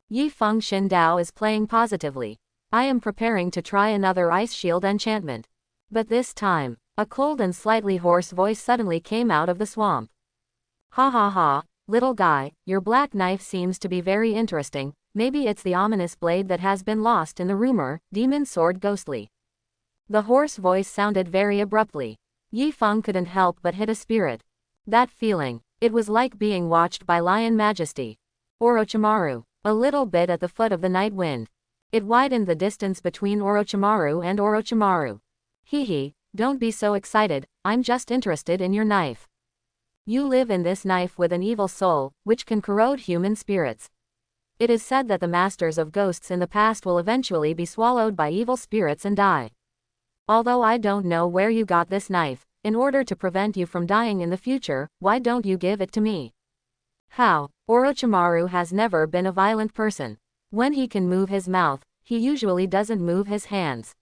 Yi Feng Xin Dao is playing positively. I am preparing to try another ice shield enchantment. But this time, a cold and slightly hoarse voice suddenly came out of the swamp. Ha ha ha, little guy, your black knife seems to be very interesting. Maybe it's the ominous blade that has been lost in the rumor, demon sword ghostly. The hoarse voice sounded very abruptly. Yi Feng couldn't help but hit a spirit. That feeling, it was like being watched by Lion Majesty. Orochimaru. A little bit at the foot of the night wind. It widened the distance between Orochimaru and Orochimaru. Don't be so excited, I'm just interested in your knife. You live in this knife with an evil soul, which can corrode human spirits. It is said that the masters of ghosts in the past will eventually be swallowed by evil spirits and die. Although I don't know where you got this knife, in order to prevent you from dying in the future, why don't you give it to me? How? Orochimaru has never been a violent person. When he can move his mouth, he usually doesn't move his hands.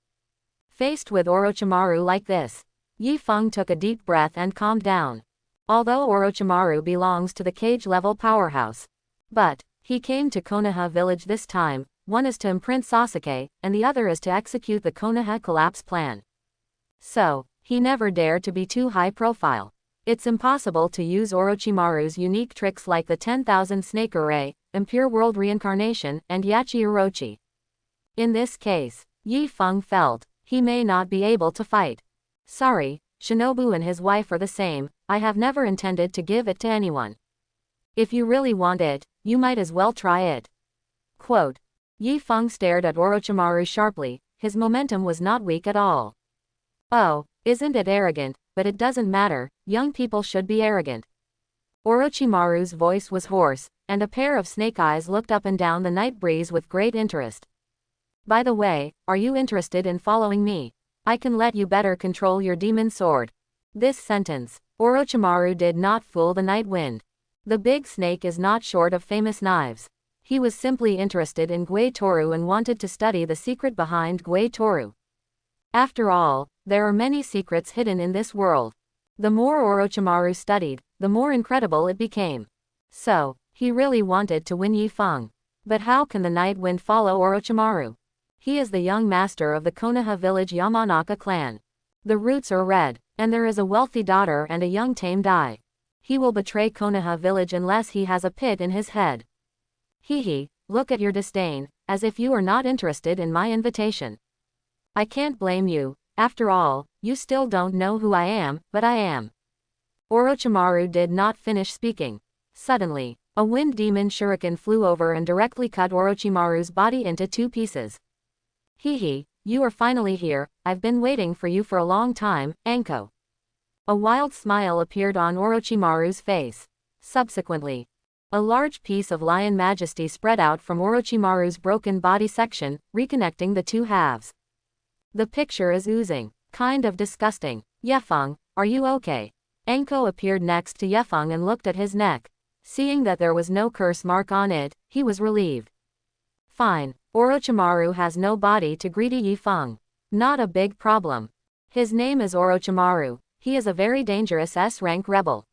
Faced with Orochimaru like this, Yi Feng took a deep breath and calmed down. Although Orochimaru belongs to the cage-level powerhouse, but he came to Konoha village this time. One is to imprint Sasuke, and the other is to execute the Konoha collapse plan. So, he never dared to be too high profile. It's impossible to use Orochimaru's unique tricks like the 10,000 Snake Array, Impure World Reincarnation, and Yachi Orochi. In this case, Yi Feng felt he may not be able to fight. Sorry, Shinobu and his wife are the same. I have never intended to give it to anyone. If you really want it, you might as well try it. Quote. Yi Feng stared at Orochimaru sharply. His momentum was not weak at all. Oh, isn't it arrogant? But it doesn't matter, young people should be arrogant. Orochimaru's voice was hoarse, and a pair of snake eyes looked up and down the night breeze with great interest. By the way, are you interested in following me? I can let you better control your demon sword. This sentence, Orochimaru did not fool the night wind. The big snake is not short of famous knives. He was simply interested in Gwei Toru and wanted to study the secret behind Gwei Toru. After all, there are many secrets hidden in this world. The more Orochimaru studied, the more incredible it became. So, he really wanted to win Yi Feng. But how can the night wind follow Orochimaru? He is the young master of the Konoha village Yamanaka clan. The roots are red, and there is a wealthy daughter and a young tame Dai. He will betray Konoha village unless he has a pit in his head. Look at your disdain, as if you are not interested in my invitation. I can't blame you. After all, you still don't know who I am, but I am. Orochimaru did not finish speaking. Suddenly, a wind demon shuriken flew over and directly cut Orochimaru's body into two pieces. You are finally here. I've been waiting for you for a long time, Anko. A wild smile appeared on Orochimaru's face. Subsequently, a large piece of Lion Majesty spread out from Orochimaru's broken body section, reconnecting the two halves. The picture is oozing. Kind of disgusting. Yefeng, are you okay? Anko appeared next to Yefeng and looked at his neck. Seeing that there was no curse mark on it, he was relieved. Fine. Orochimaru has no body to greet Yi Feng. Not a big problem. His name is Orochimaru. He is a very dangerous S-rank rebel.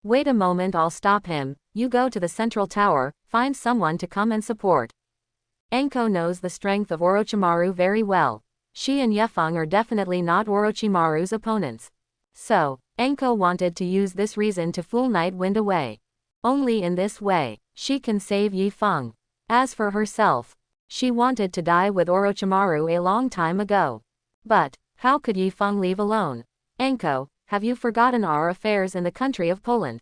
Wait a moment, I'll stop him. You go to the central tower, find someone to come and support. Anko knows the strength of Orochimaru very well. She and Yi Feng are definitely not Orochimaru's opponents. So, Anko wanted to use this reason to fool Night Wind away. Only in this way, she can save Yi Feng. As for herself, she wanted to die with Orochimaru a long time ago. But, how could Yi Feng leave alone? Anko, have you forgotten our affairs in the country of Poland?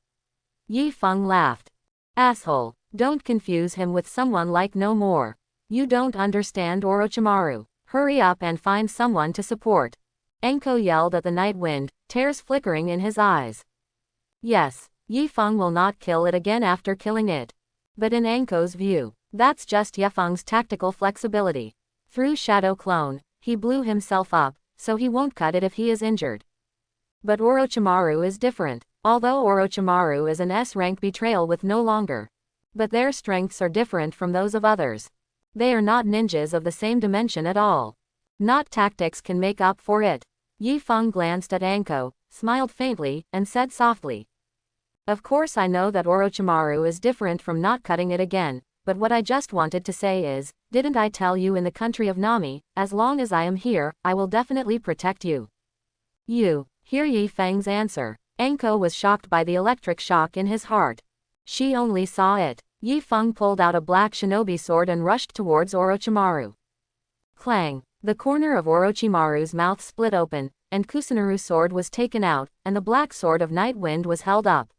Yi Feng laughed. Asshole, don't confuse him with someone like no more. You don't understand Orochimaru. Hurry up and find someone to support. Anko yelled at the night wind, tears flickering in his eyes. Yes, Yi Feng will not kill it again after killing it. But in Anko's view, that's just Yi Feng's tactical flexibility. Through Shadow Clone, he blew himself up, so he won't cut it if he is injured. But Orochimaru is different. Although Orochimaru is an S-rank betrayal with no longer. But their strengths are different from those of others. They are not ninjas of the same dimension at all. Not tactics can make up for it. Yi Feng glanced at Anko, smiled faintly, and said softly. Of course I know that Orochimaru is different from not cutting it again, but what I just wanted to say is, didn't I tell you in the country of Nami, as long as I am here, I will definitely protect you. You. Hear Yi Feng's answer. Anko was shocked by the electric shock in his heart. She only saw it. Yi Feng pulled out a black shinobi sword and rushed towards Orochimaru. Clang! The corner of Orochimaru's mouth split open, and Kusunoru's sword was taken out, and the black sword of Night Wind was held up.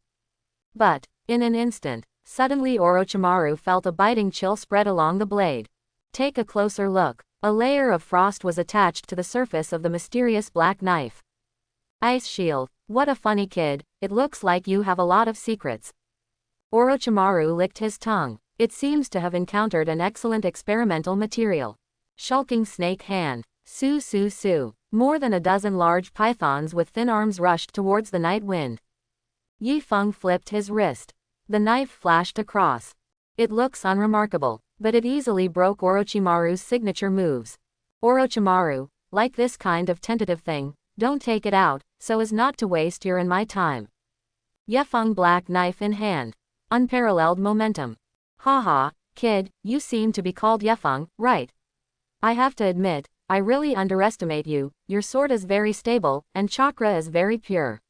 But, in an instant, suddenly Orochimaru felt a biting chill spread along the blade. Take a closer look. A layer of frost was attached to the surface of the mysterious black knife. Ice shield. What a funny kid, it looks like you have a lot of secrets. Orochimaru licked his tongue. It seems to have encountered an excellent experimental material. Shulking snake hand. Su su su. More than a dozen large pythons with thin arms rushed towards the night wind. Yi Feng flipped his wrist. The knife flashed across. It looks unremarkable, but it easily broke Orochimaru's signature moves. Orochimaru, like this kind of tentative thing, don't take it out, so as not to waste your and my time. Yi Feng black knife in hand. Unparalleled momentum. Haha, kid, you seem to be called Yi Feng, right? I have to admit, I really underestimate you, your sword is very stable, and chakra is very pure.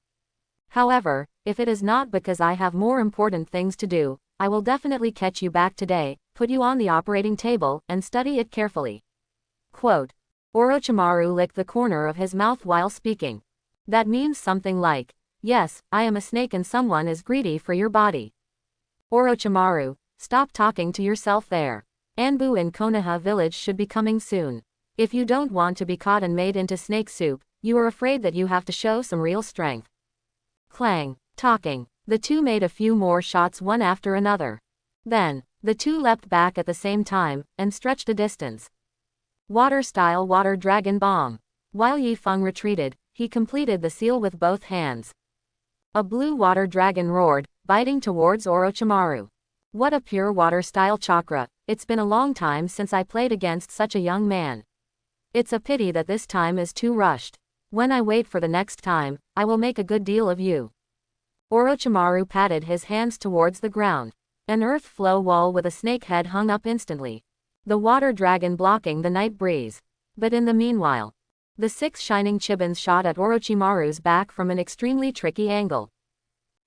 However, if it is not because I have more important things to do, I will definitely catch you back today, put you on the operating table, and study it carefully. Quote. Orochimaru licked the corner of his mouth while speaking. That means something like, yes, I am a snake and someone is greedy for your body. Orochimaru, stop talking to yourself there. Anbu in Konoha village should be coming soon. If you don't want to be caught and made into snake soup, you are afraid that you have to show some real strength. Clang. Talking. The two made a few more shots one after another. Then, the two leapt back at the same time, and stretched a distance. Water-style water dragon bomb. While Yi Feng retreated, he completed the seal with both hands. A blue water dragon roared, biting towards Orochimaru. What a pure water-style chakra, it's been a long time since I played against such a young man. It's a pity that this time is too rushed. When I wait for the next time, I will make a good deal of you. Orochimaru patted his hands towards the ground. An earth flow wall with a snake head hung up instantly. The water dragon blocking the night breeze. But in the meanwhile, the 6 shining chibins shot at Orochimaru's back from an extremely tricky angle.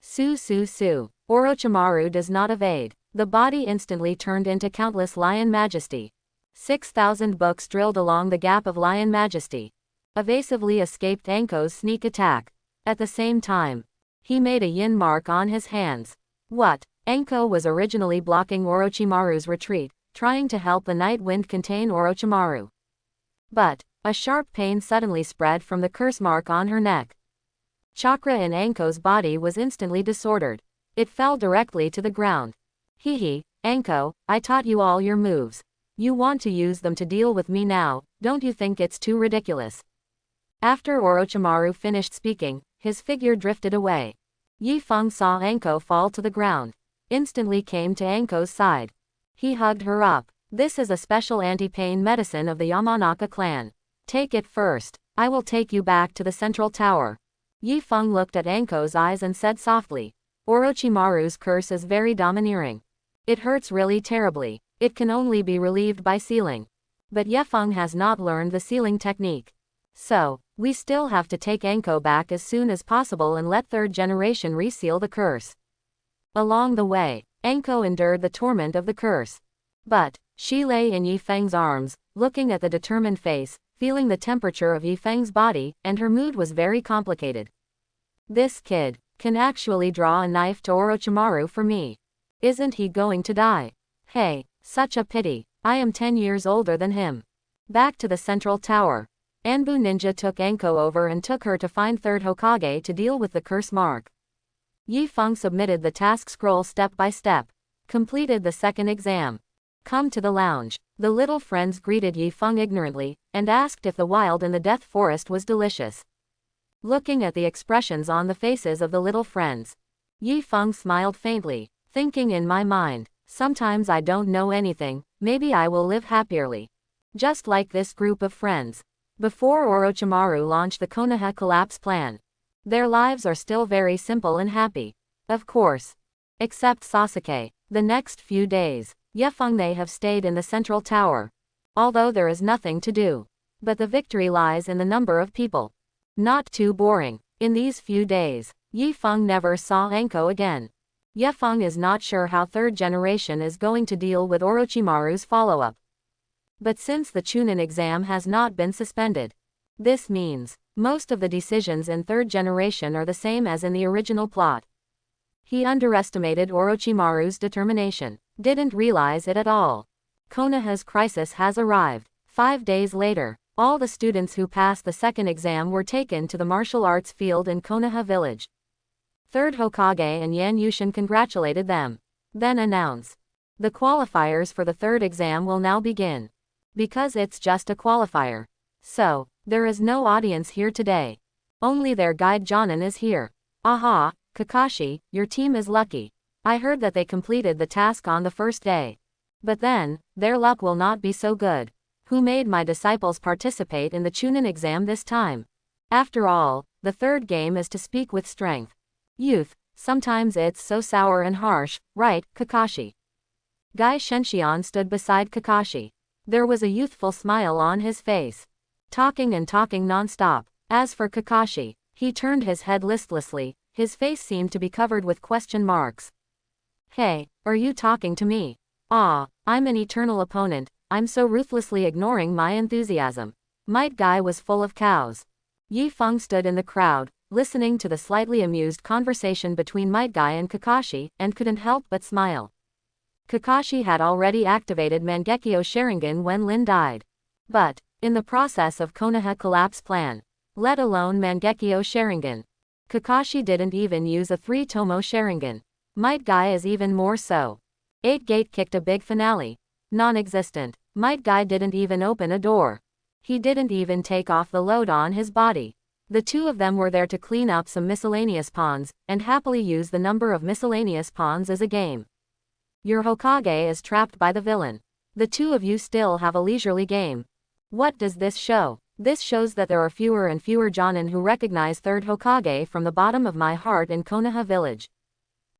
Su su su. Orochimaru does not evade. The body instantly turned into countless lion majesty. 6,000 books drilled along the gap of lion majesty. Evasively escaped Anko's sneak attack. At the same time, he made a yin mark on his hands. What? Anko was originally blocking Orochimaru's retreat, trying to help the night wind contain Orochimaru. But, a sharp pain suddenly spread from the curse mark on her neck. Chakra in Anko's body was instantly disordered. It fell directly to the ground. Hee, Anko, I taught you all your moves. You want to use them to deal with me now, don't you think it's too ridiculous? After Orochimaru finished speaking, his figure drifted away. Yi Feng saw Anko fall to the ground. Instantly came to Anko's side. He hugged her up. This is a special anti-pain medicine of the Yamanaka clan. Take it first. I will take you back to the central tower. Yi Feng looked at Anko's eyes and said softly. Orochimaru's curse is very domineering. It hurts really terribly. It can only be relieved by sealing. But Ye Feng has not learned the sealing technique. So, we still have to take Anko back as soon as possible and let third generation reseal the curse. Along the way, Anko endured the torment of the curse. But, she lay in Yi Feng's arms, looking at the determined face, feeling the temperature of Yi Feng's body, and her mood was very complicated. This kid can actually draw a knife to Orochimaru for me. Isn't he going to die? Hey, such a pity. I am 10 years older than him. Back to the central tower. Anbu Ninja took Anko over and took her to find third Hokage to deal with the curse mark. Yi Feng submitted the task scroll step by step. Completed the second exam. Come to the lounge. The little friends greeted Yi Feng ignorantly, and asked if the wild in the death forest was delicious. Looking at the expressions on the faces of the little friends, Yi Feng smiled faintly, thinking in my mind, sometimes I don't know anything, maybe I will live happily. Just like this group of friends. Before Orochimaru launched the Konoha collapse plan. Their lives are still very simple and happy. Of course. Except Sasuke. The next few days, Ye Feng they have stayed in the central tower. Although there is nothing to do. But the victory lies in the number of people. Not too boring. In these few days, Yi Feng never saw Anko again. Ye Feng is not sure how third generation is going to deal with Orochimaru's follow-up. But since the Chunin exam has not been suspended, this means most of the decisions in third generation are the same as in the original plot. He underestimated Orochimaru's determination, didn't realize it at all. Konoha's crisis has arrived. 5 days later, all the students who passed the second exam were taken to the martial arts field in Konoha village. Third Hokage and Yan Yushin congratulated them. Then announced, the qualifiers for the third exam will now begin. Because it's just a qualifier. So, there is no audience here today. Only their guide Jonin is here. Aha, Kakashi, your team is lucky. I heard that they completed the task on the first day. But then, their luck will not be so good. Who made my disciples participate in the Chunin exam this time? After all, the third game is to speak with strength. Youth, sometimes it's so sour and harsh, right, Kakashi? Gai Shenxian stood beside Kakashi. There was a youthful smile on his face. Talking and talking non-stop. As for Kakashi, he turned his head listlessly, his face seemed to be covered with question marks. Hey, are you talking to me? Ah, I'm an eternal opponent, I'm so ruthlessly ignoring my enthusiasm. Might Guy was full of cows. Yi Feng stood in the crowd, listening to the slightly amused conversation between Might Guy and Kakashi, and couldn't help but smile. Kakashi had already activated Mangekyo Sharingan when Lin died. But, in the process of Konoha collapse plan, let alone Mangekyo Sharingan, Kakashi didn't even use a 3-Tomo Sharingan. Might Guy is even more so. 8-Gate kicked a big finale. Non-existent. Might Guy didn't even open a door. He didn't even take off the load on his body. The two of them were there to clean up some miscellaneous pawns, and happily use the number of miscellaneous pawns as a game. Your Hokage is trapped by the villain. The two of you still have a leisurely game. What does this show? This shows that there are fewer and fewer Jonin who recognize third Hokage from the bottom of my heart in Konoha village.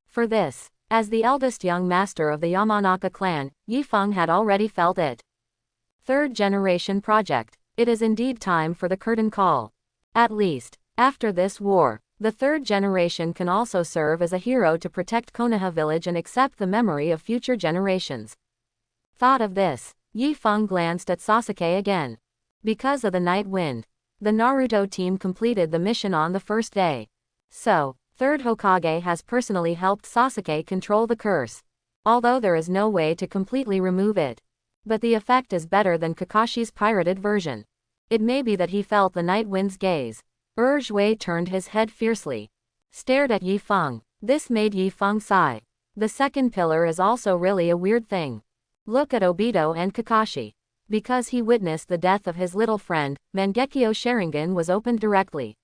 For this, as the eldest young master of the Yamanaka clan, Yi Feng had already felt it. Third generation project. It is indeed time for the curtain call. At least, after this war, the third generation can also serve as a hero to protect Konoha village and accept the memory of future generations. Thought of this, Yi Feng glanced at Sasuke again. Because of the night wind, the Naruto team completed the mission on the first day. So, third Hokage has personally helped Sasuke control the curse. Although there is no way to completely remove it. But the effect is better than Kakashi's pirated version. It may be that he felt the night wind's gaze. Wei turned his head fiercely. Stared at Yi Feng. This made Yi Feng sigh. The second pillar is also really a weird thing. Look at Obito and Kakashi. Because he witnessed the death of his little friend, Mangekyo Sharingan was opened directly.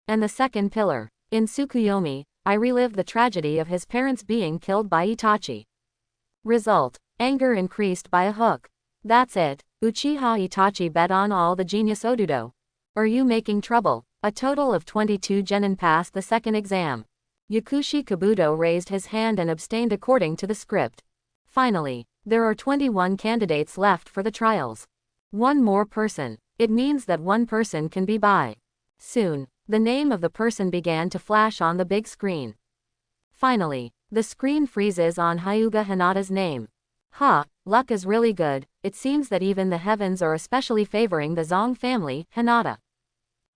And the second pillar. In Tsukuyomi, I relived the tragedy of his parents being killed by Itachi. Result. Anger increased by a hook. That's it. Uchiha Itachi bet on all the genius Odudo. Are you making trouble? A total of 22 genin passed the second exam. Yakushi Kabuto raised his hand and abstained according to the script. Finally, there are 21 candidates left for the trials. One more person. It means that one person can be by. Soon, the name of the person began to flash on the big screen. Finally, the screen freezes on Hyuga Hinata's name. Luck is really good. It seems that even the heavens are especially favoring the Zong family, Hinata.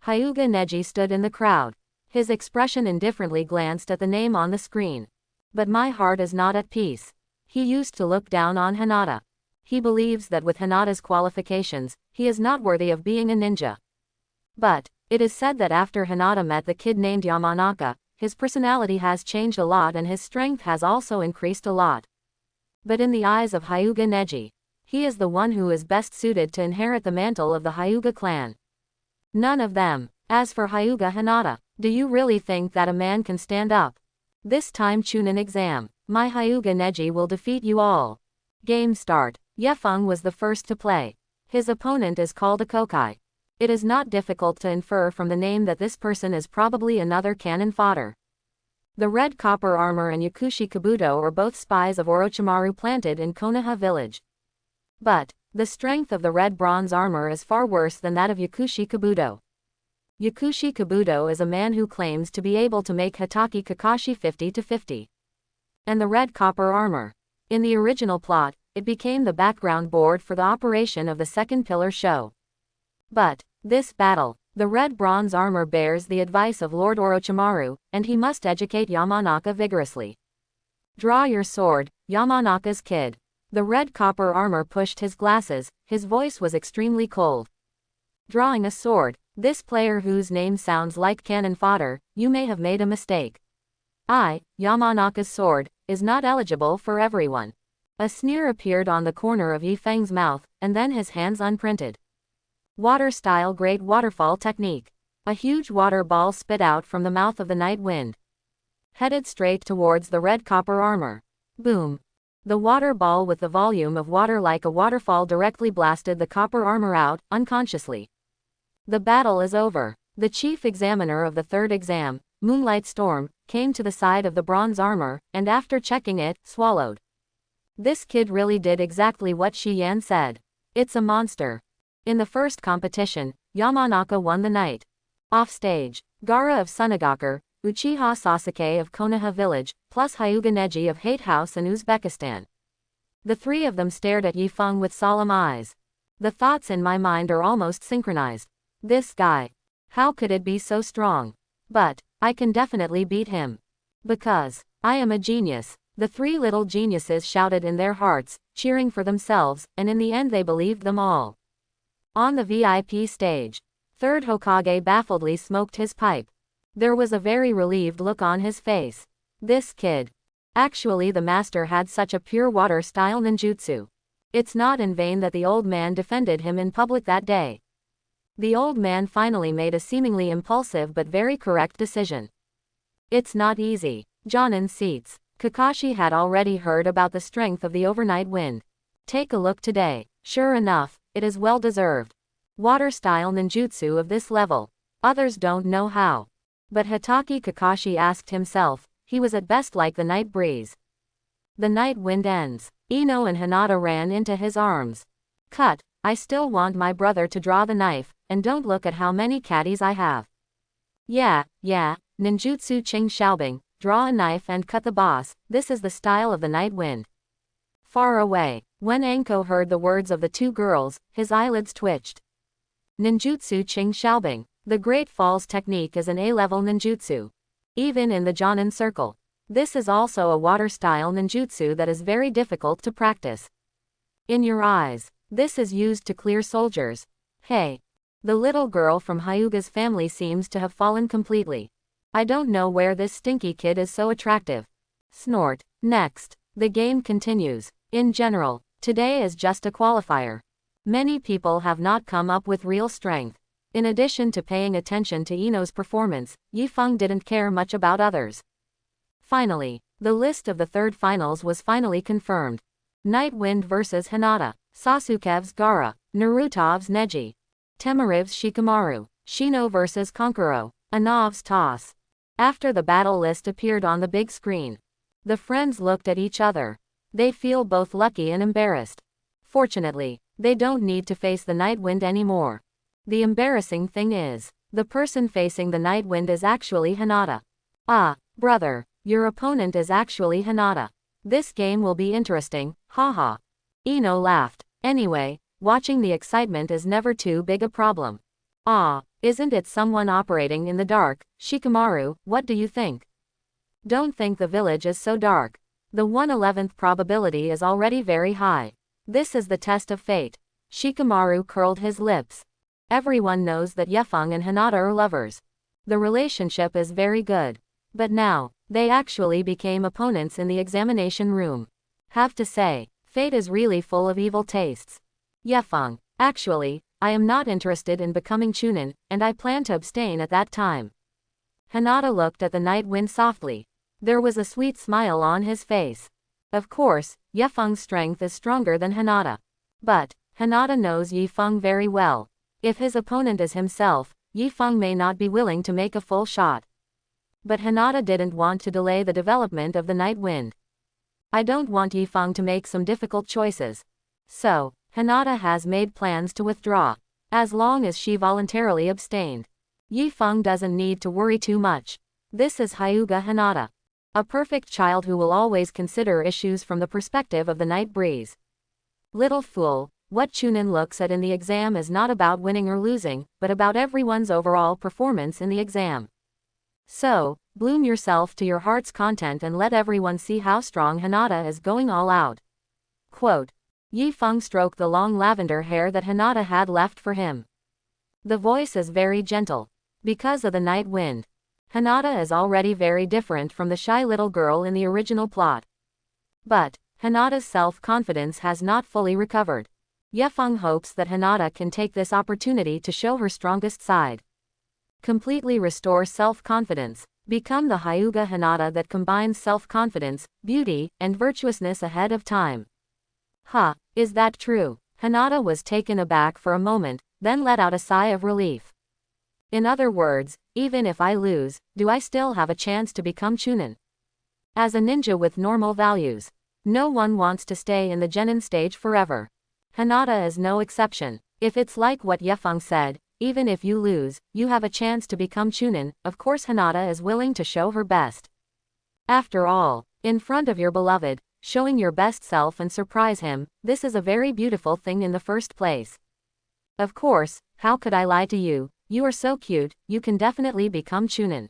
Hyuga Neji stood in the crowd. His expression indifferently glanced at the name on the screen. But my heart is not at peace. He used to look down on Hinata. He believes that with Hinata's qualifications, he is not worthy of being a ninja. But, it is said that after Hinata met the kid named Yamanaka, his personality has changed a lot and his strength has also increased a lot. But in the eyes of Hyuga Neji, he is the one who is best suited to inherit the mantle of the Hyuga clan. None of them. As for Hyuga Hinata, do you really think that a man can stand up? This time Chunin exam, my Hyuga Neji will defeat you all. Game start. Yefeng was the first to play. His opponent is called a Kokai. It is not difficult to infer from the name that this person is probably another cannon fodder. The red copper armor and Yakushi Kabuto are both spies of Orochimaru planted in Konoha village. But, the strength of the red bronze armor is far worse than that of Yakushi Kabuto. Yakushi Kabuto is a man who claims to be able to make Hatake Kakashi 50-50. And the red copper armor. In the original plot, it became the background board for the operation of the second pillar show. But, this battle, the red bronze armor bears the advice of Lord Orochimaru, and he must educate Yamanaka vigorously. Draw your sword, Yamanaka's kid. The red copper armor pushed his glasses, his voice was extremely cold. Drawing a sword, this player whose name sounds like cannon fodder, you may have made a mistake. Yamanaka's sword, is not eligible for everyone. A sneer appeared on the corner of Yifeng's mouth, and then his hands unprinted. Water-style great waterfall technique. A huge water ball spit out from the mouth of the night wind. Headed straight towards the red copper armor. Boom. The water ball with the volume of water like a waterfall directly blasted the copper armor out, unconsciously. The battle is over. The chief examiner of the third exam, Moonlight Storm, came to the side of the bronze armor, and after checking it, swallowed. This kid really did exactly what Shi Yan said. It's a monster. In the first competition, Yamanaka won the night. Offstage, Gaara of Sunagakur, Uchiha Sasuke of Konoha village, plus Hyuga Neji of Hate House in Uzbekistan. The three of them stared at Yifeng with solemn eyes. The thoughts in my mind are almost synchronized. This guy. How could it be so strong? But, I can definitely beat him. Because, I am a genius. The three little geniuses shouted in their hearts, cheering for themselves, and in the end they believed them all. On the VIP stage, third Hokage baffledly smoked his pipe. There was a very relieved look on his face. This kid. Actually the master had such a pure water-style ninjutsu. It's not in vain that the old man defended him in public that day. The old man finally made a seemingly impulsive but very correct decision. It's not easy. Jonin seats. Kakashi had already heard about the strength of the overnight wind. Take a look today. Sure enough, it is well deserved. Water-style ninjutsu of this level. Others don't know how. But Hatake Kakashi asked himself, he was at best like the night breeze. The night wind ends. Ino and Hinata ran into his arms. Cut. I still want my brother to draw the knife, and don't look at how many caddies I have. Yeah, ninjutsu Ching Xiaobing, draw a knife and cut the boss, this is the style of the night wind. Far away, when Anko heard the words of the two girls, his eyelids twitched. Ninjutsu Ching Xiaobing, the Great Falls technique is an A-level ninjutsu. Even in the Jonin circle. This is also a water-style ninjutsu that is very difficult to practice. In your eyes. This is used to clear soldiers. Hey. The little girl from Hyuga's family seems to have fallen completely. I don't know where this stinky kid is so attractive. Snort. Next. The game continues. In general, today is just a qualifier. Many people have not come up with real strength. In addition to paying attention to Ino's performance, Yifeng didn't care much about others. Finally, the list of the third finals was finally confirmed. Night Wind vs Hinata, Sasukev's Gaara, Naruto's Neji, Temariv's Shikamaru, Shino vs Kankuro, Anav's Toss. After the battle list appeared on the big screen, the friends looked at each other. They feel both lucky and embarrassed. Fortunately, they don't need to face the Night Wind anymore. The embarrassing thing is, the person facing the Night Wind is actually Hinata. Ah, brother, your opponent is actually Hinata. This game will be interesting, haha. Ino laughed. Anyway, watching the excitement is never too big a problem. Ah, isn't it someone operating in the dark? Shikamaru, what do you think? Don't think the village is so dark. The 1/11th probability is already very high. This is the test of fate. Shikamaru curled his lips. Everyone knows that Yefeng and Hinata are lovers. The relationship is very good. But now, they actually became opponents in the examination room. Have to say, fate is really full of evil tastes. Yefeng, actually, I am not interested in becoming Chunin, and I plan to abstain at that time. Hinata looked at the Night Wind softly. There was a sweet smile on his face. Of course, Yefeng's strength is stronger than Hinata. But, Hinata knows Yefeng very well. If his opponent is himself, Yefeng may not be willing to make a full shot. But Hinata didn't want to delay the development of the Night Wind. I don't want Yefeng to make some difficult choices. So, Hinata has made plans to withdraw. As long as she voluntarily abstained. Yefeng doesn't need to worry too much. This is Hyuga Hinata. A perfect child who will always consider issues from the perspective of the night breeze. Little fool, what Chunin looks at in the exam is not about winning or losing, but about everyone's overall performance in the exam. So, bloom yourself to your heart's content and let everyone see how strong Hinata is going all out. Quote. Yefeng stroked the long lavender hair that Hinata had left for him. The voice is very gentle. Because of the Night Wind. Hinata is already very different from the shy little girl in the original plot. But, Hinata's self-confidence has not fully recovered. Yefeng hopes that Hinata can take this opportunity to show her strongest side. Completely restore self-confidence. Become the Hyuga Hinata that combines self-confidence, beauty, and virtuousness ahead of time. Huh, is that true? Hinata was taken aback for a moment, then let out a sigh of relief. In other words, even if I lose, do I still have a chance to become Chunin? As a ninja with normal values. No one wants to stay in the genin stage forever. Hinata is no exception. If it's like what Yefeng said, even if you lose, you have a chance to become Chunin, of course Hinata is willing to show her best. After all, in front of your beloved, showing your best self and surprise him, this is a very beautiful thing in the first place. Of course, how could I lie to you? You are so cute, you can definitely become Chunin.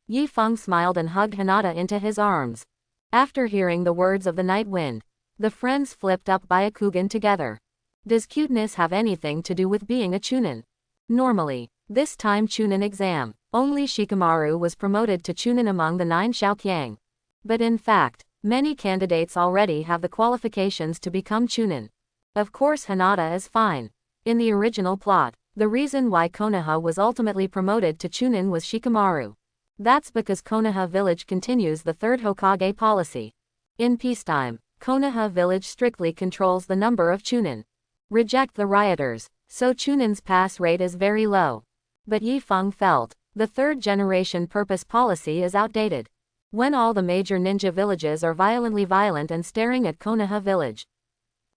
Yefeng smiled and hugged Hinata into his arms. After hearing the words of the Night Wind, the friends flipped up Byakugan together. Does cuteness have anything to do with being a Chunin? Normally, this time Chunin exam, only Shikamaru was promoted to Chunin among the 9 Xiaoqiang. But in fact, many candidates already have the qualifications to become Chunin. Of course Hinata is fine. In the original plot, the reason why Konoha was ultimately promoted to Chunin was Shikamaru. That's because Konoha village continues the 3rd Hokage policy. In peacetime, Konoha village strictly controls the number of Chunin. Reject the rioters, so Chunin's pass rate is very low. But Yefeng felt, the 3rd generation purpose policy is outdated. When all the major ninja villages are violently violent and staring at Konoha village.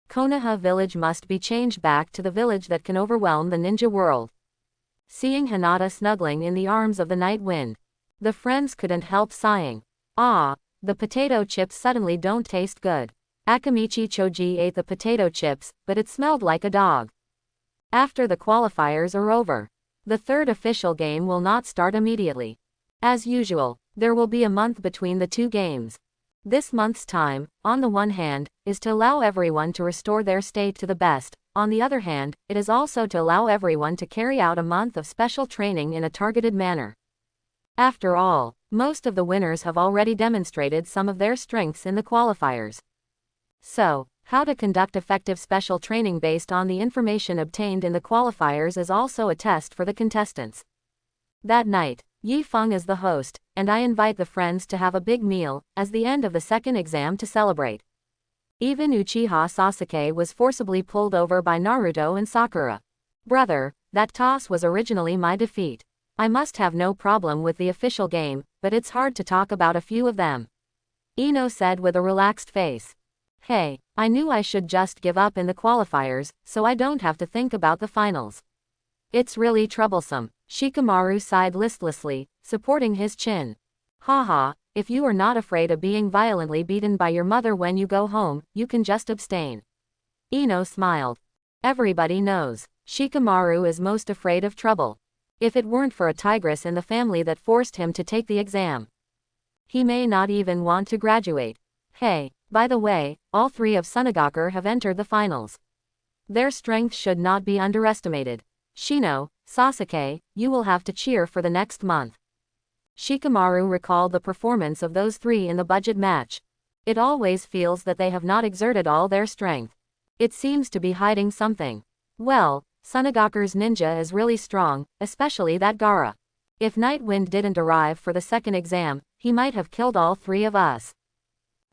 Konoha village must be changed back to the village that can overwhelm the ninja world. Seeing Hinata snuggling in the arms of the Night Wind, the friends couldn't help sighing. Ah, the potato chips suddenly don't taste good. Akamichi Choji ate the potato chips, but it smelled like a dog. After the qualifiers are over, the 3rd official game will not start immediately. As usual, there will be a month between the 2 games. This month's time, on the one hand, is to allow everyone to restore their state to the best. On the other hand, it is also to allow everyone to carry out a month of special training in a targeted manner. After all, most of the winners have already demonstrated some of their strengths in the qualifiers. So, how to conduct effective special training based on the information obtained in the qualifiers is also a test for the contestants. That night, Yefeng is the host, and I invite the friends to have a big meal, as the end of the 2nd exam to celebrate. Even Uchiha Sasuke was forcibly pulled over by Naruto and Sakura. Brother, that toss was originally my defeat. I must have no problem with the official game, but it's hard to talk about a few of them. Ino said with a relaxed face. Hey, I knew I should just give up in the qualifiers, so I don't have to think about the finals. It's really troublesome. Shikamaru sighed listlessly, supporting his chin. Haha, if you are not afraid of being violently beaten by your mother when you go home, you can just abstain. Ino smiled. Everybody knows. Shikamaru is most afraid of trouble. If it weren't for a tigress in the family that forced him to take the exam, he may not even want to graduate. Hey, by the way, all three of Sunagaku have entered the finals. Their strength should not be underestimated. Shino, Sasuke, you will have to cheer for the next month. Shikamaru recalled the performance of those three in the budget match. It always feels that they have not exerted all their strength. It seems to be hiding something. Well, Sunagaku's ninja is really strong, especially that Gaara. If Nightwind didn't arrive for the second exam, he might have killed all three of us.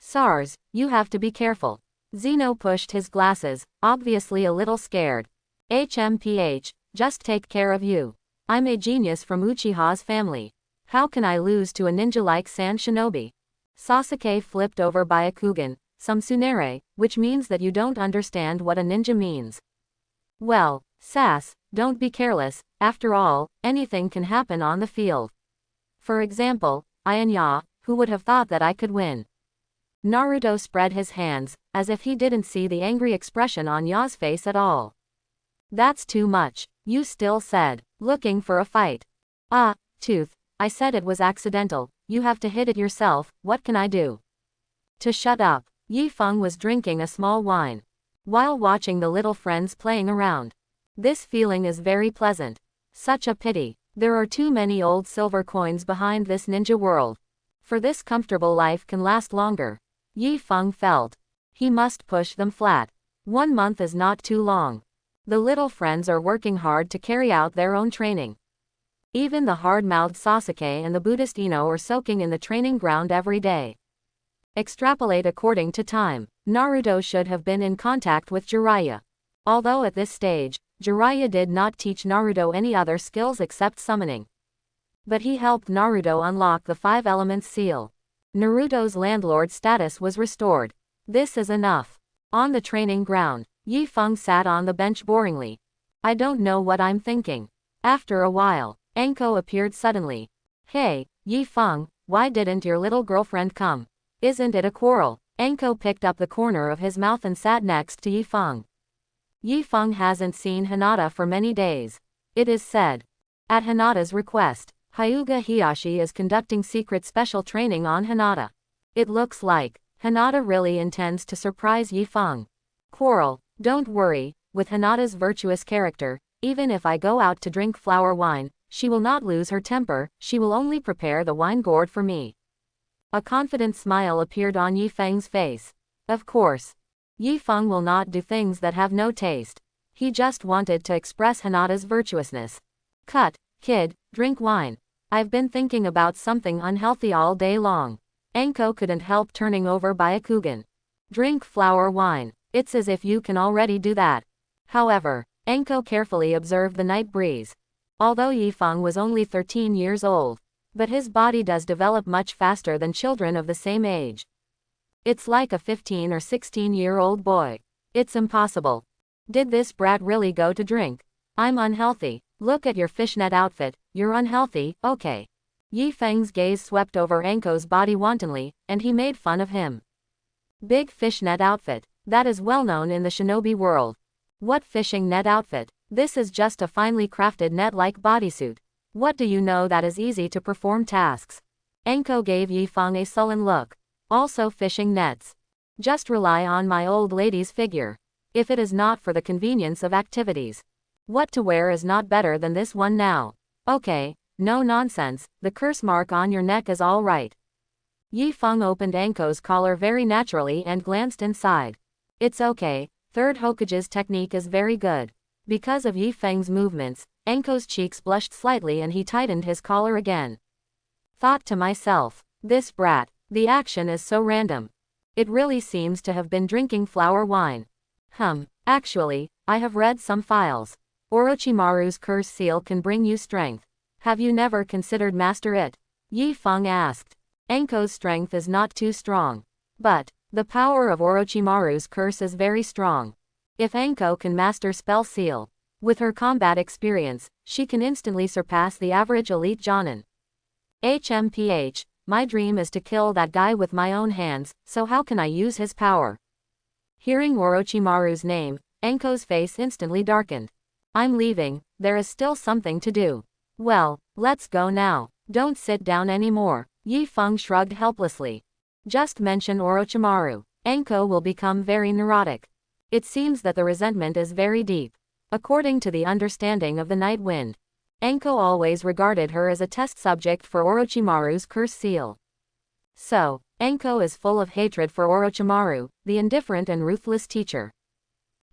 SARS, you have to be careful. Zeno pushed his glasses, obviously a little scared. HMPH, just take care of you. I'm a genius from Uchiha's family. How can I lose to a ninja like Sand Shinobi? Sasuke flipped over Byakugan, some tsunere, which means that you don't understand what a ninja means. Well, Sass, don't be careless, after all, anything can happen on the field. For example, Anya, who would have thought that I could win? Naruto spread his hands, as if he didn't see the angry expression on Ya's face at all. That's too much, you still said, looking for a fight. Ah, Tooth, I said it was accidental, you have to hit it yourself, what can I do? To shut up, Yifeng was drinking a small wine, while watching the little friends playing around. This feeling is very pleasant. Such a pity. There are too many old silver coins behind this ninja world. For this comfortable life can last longer. Yifeng felt. He must push them flat. 1 month is not too long. The little friends are working hard to carry out their own training. Even the hard-mouthed Sasuke and the Buddhist Ino are soaking in the training ground every day. Extrapolate according to time. Naruto should have been in contact with Jiraiya. Although at this stage, Jiraiya did not teach Naruto any other skills except summoning. But he helped Naruto unlock the 5 elements seal. Naruto's landlord status was restored. This is enough. On the training ground, Yifeng sat on the bench boringly. I don't know what I'm thinking. After a while, Anko appeared suddenly. Hey, Yifeng, why didn't your little girlfriend come? Isn't it a quarrel? Anko picked up the corner of his mouth and sat next to Yifeng. Yifeng hasn't seen Hinata for many days. It is said. At Hinata's request, Hyuga Hiyashi is conducting secret special training on Hinata. It looks like Hinata really intends to surprise Yifeng. Quarrel, don't worry, with Hinata's virtuous character, even if I go out to drink flower wine, she will not lose her temper, she will only prepare the wine gourd for me. A confident smile appeared on Yifeng's face. Of course. Yifeng will not do things that have no taste. He just wanted to express Hinata's virtuousness. Cut, kid, drink wine. I've been thinking about something unhealthy all day long. Anko couldn't help turning over Byakugan. Drink flower wine. It's as if you can already do that. However, Anko carefully observed the night breeze. Although Yifeng was only 13 years old, but his body does develop much faster than children of the same age. It's like a 15 or 16-year-old boy. It's impossible. Did this brat really go to drink? I'm unhealthy. Look at your fishnet outfit, you're unhealthy, okay. Yifeng's gaze swept over Anko's body wantonly, and he made fun of him. Big fishnet outfit. That is well known in the shinobi world. What fishing net outfit? This is just a finely crafted net-like bodysuit. What do you know that is easy to perform tasks? Anko gave Yifeng a sullen look. Also fishing nets. Just rely on my old lady's figure. If it is not for the convenience of activities. What to wear is not better than this one now. Okay, no nonsense, the curse mark on your neck is all right. Yifeng opened Anko's collar very naturally and glanced inside. It's okay, third Hokage's technique is very good. Because of Yifeng's movements, Anko's cheeks blushed slightly and he tightened his collar again. Thought to myself, this brat, the action is so random. It really seems to have been drinking flower wine. Actually, I have read some files. Orochimaru's curse seal can bring you strength. Have you never considered master it? Yi Feng asked. Anko's strength is not too strong. But the power of Orochimaru's curse is very strong. If Anko can master spell seal, with her combat experience, she can instantly surpass the average elite Jonin. HMPH, my dream is to kill that guy with my own hands, so how can I use his power? Hearing Orochimaru's name, Anko's face instantly darkened. I'm leaving, there is still something to do. Well, let's go now. Don't sit down anymore. Yi Feng shrugged helplessly. Just mention Orochimaru. Anko will become very neurotic. It seems that the resentment is very deep. According to the understanding of the Night Wind, Anko always regarded her as a test subject for Orochimaru's curse seal. So, Anko is full of hatred for Orochimaru, the indifferent and ruthless teacher.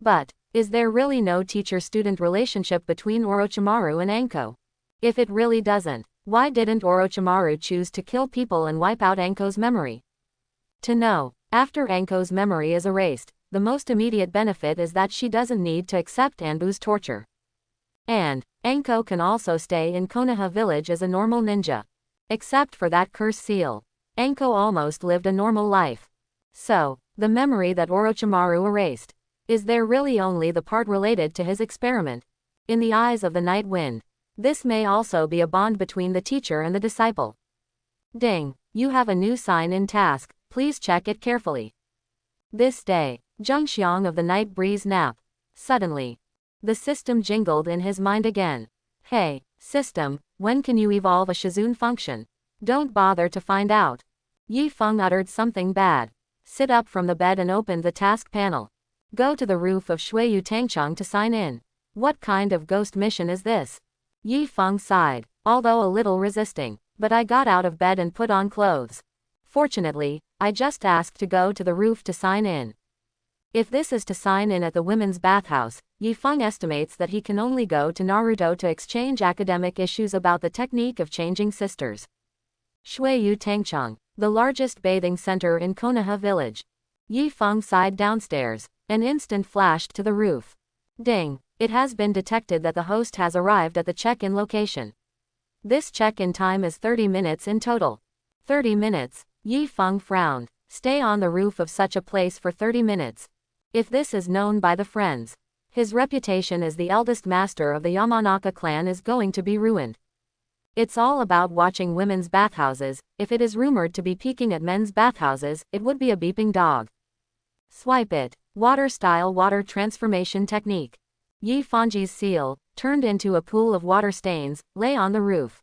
But, is there really no teacher-student relationship between Orochimaru and Anko? If it really doesn't, why didn't Orochimaru choose to kill people and wipe out Anko's memory? To know, after Anko's memory is erased, the most immediate benefit is that she doesn't need to accept Anbu's torture. And, Anko can also stay in Konoha village as a normal ninja. Except for that curse seal, Anko almost lived a normal life. So, the memory that Orochimaru erased, is there really only the part related to his experiment? In the eyes of the Night Wind, this may also be a bond between the teacher and the disciple. Ding, you have a new sign-in task, please check it carefully. This day, Zhengxiang of the Night Breeze nap. Suddenly, the system jingled in his mind again. Hey, system, when can you evolve a Shizun function? Don't bother to find out. Yi Feng uttered something bad. Sit up from the bed and opened the task panel. Go to the roof of Shuiyu Tangcheng to sign in. What kind of ghost mission is this? Yi Feng sighed, although a little resisting. But I got out of bed and put on clothes. Fortunately, I just asked to go to the roof to sign in. If this is to sign in at the women's bathhouse, Yi Feng estimates that he can only go to Naruto to exchange academic issues about the technique of changing sisters. Shuiyu Tangcheng, the largest bathing center in Konoha village. Yi Feng sighed downstairs. An instant flashed to the roof. Ding, it has been detected that the host has arrived at the check-in location. This check-in time is 30 minutes in total. 30 minutes, Yi Feng frowned. Stay on the roof of such a place for 30 minutes. If this is known by the friends, his reputation as the eldest master of the Yamanaka clan is going to be ruined. It's all about watching women's bathhouses. If it is rumored to be peeking at men's bathhouses, it would be a beeping dog. Swipe it. Water-style water transformation technique. Yi Feng's seal, turned into a pool of water stains, lay on the roof.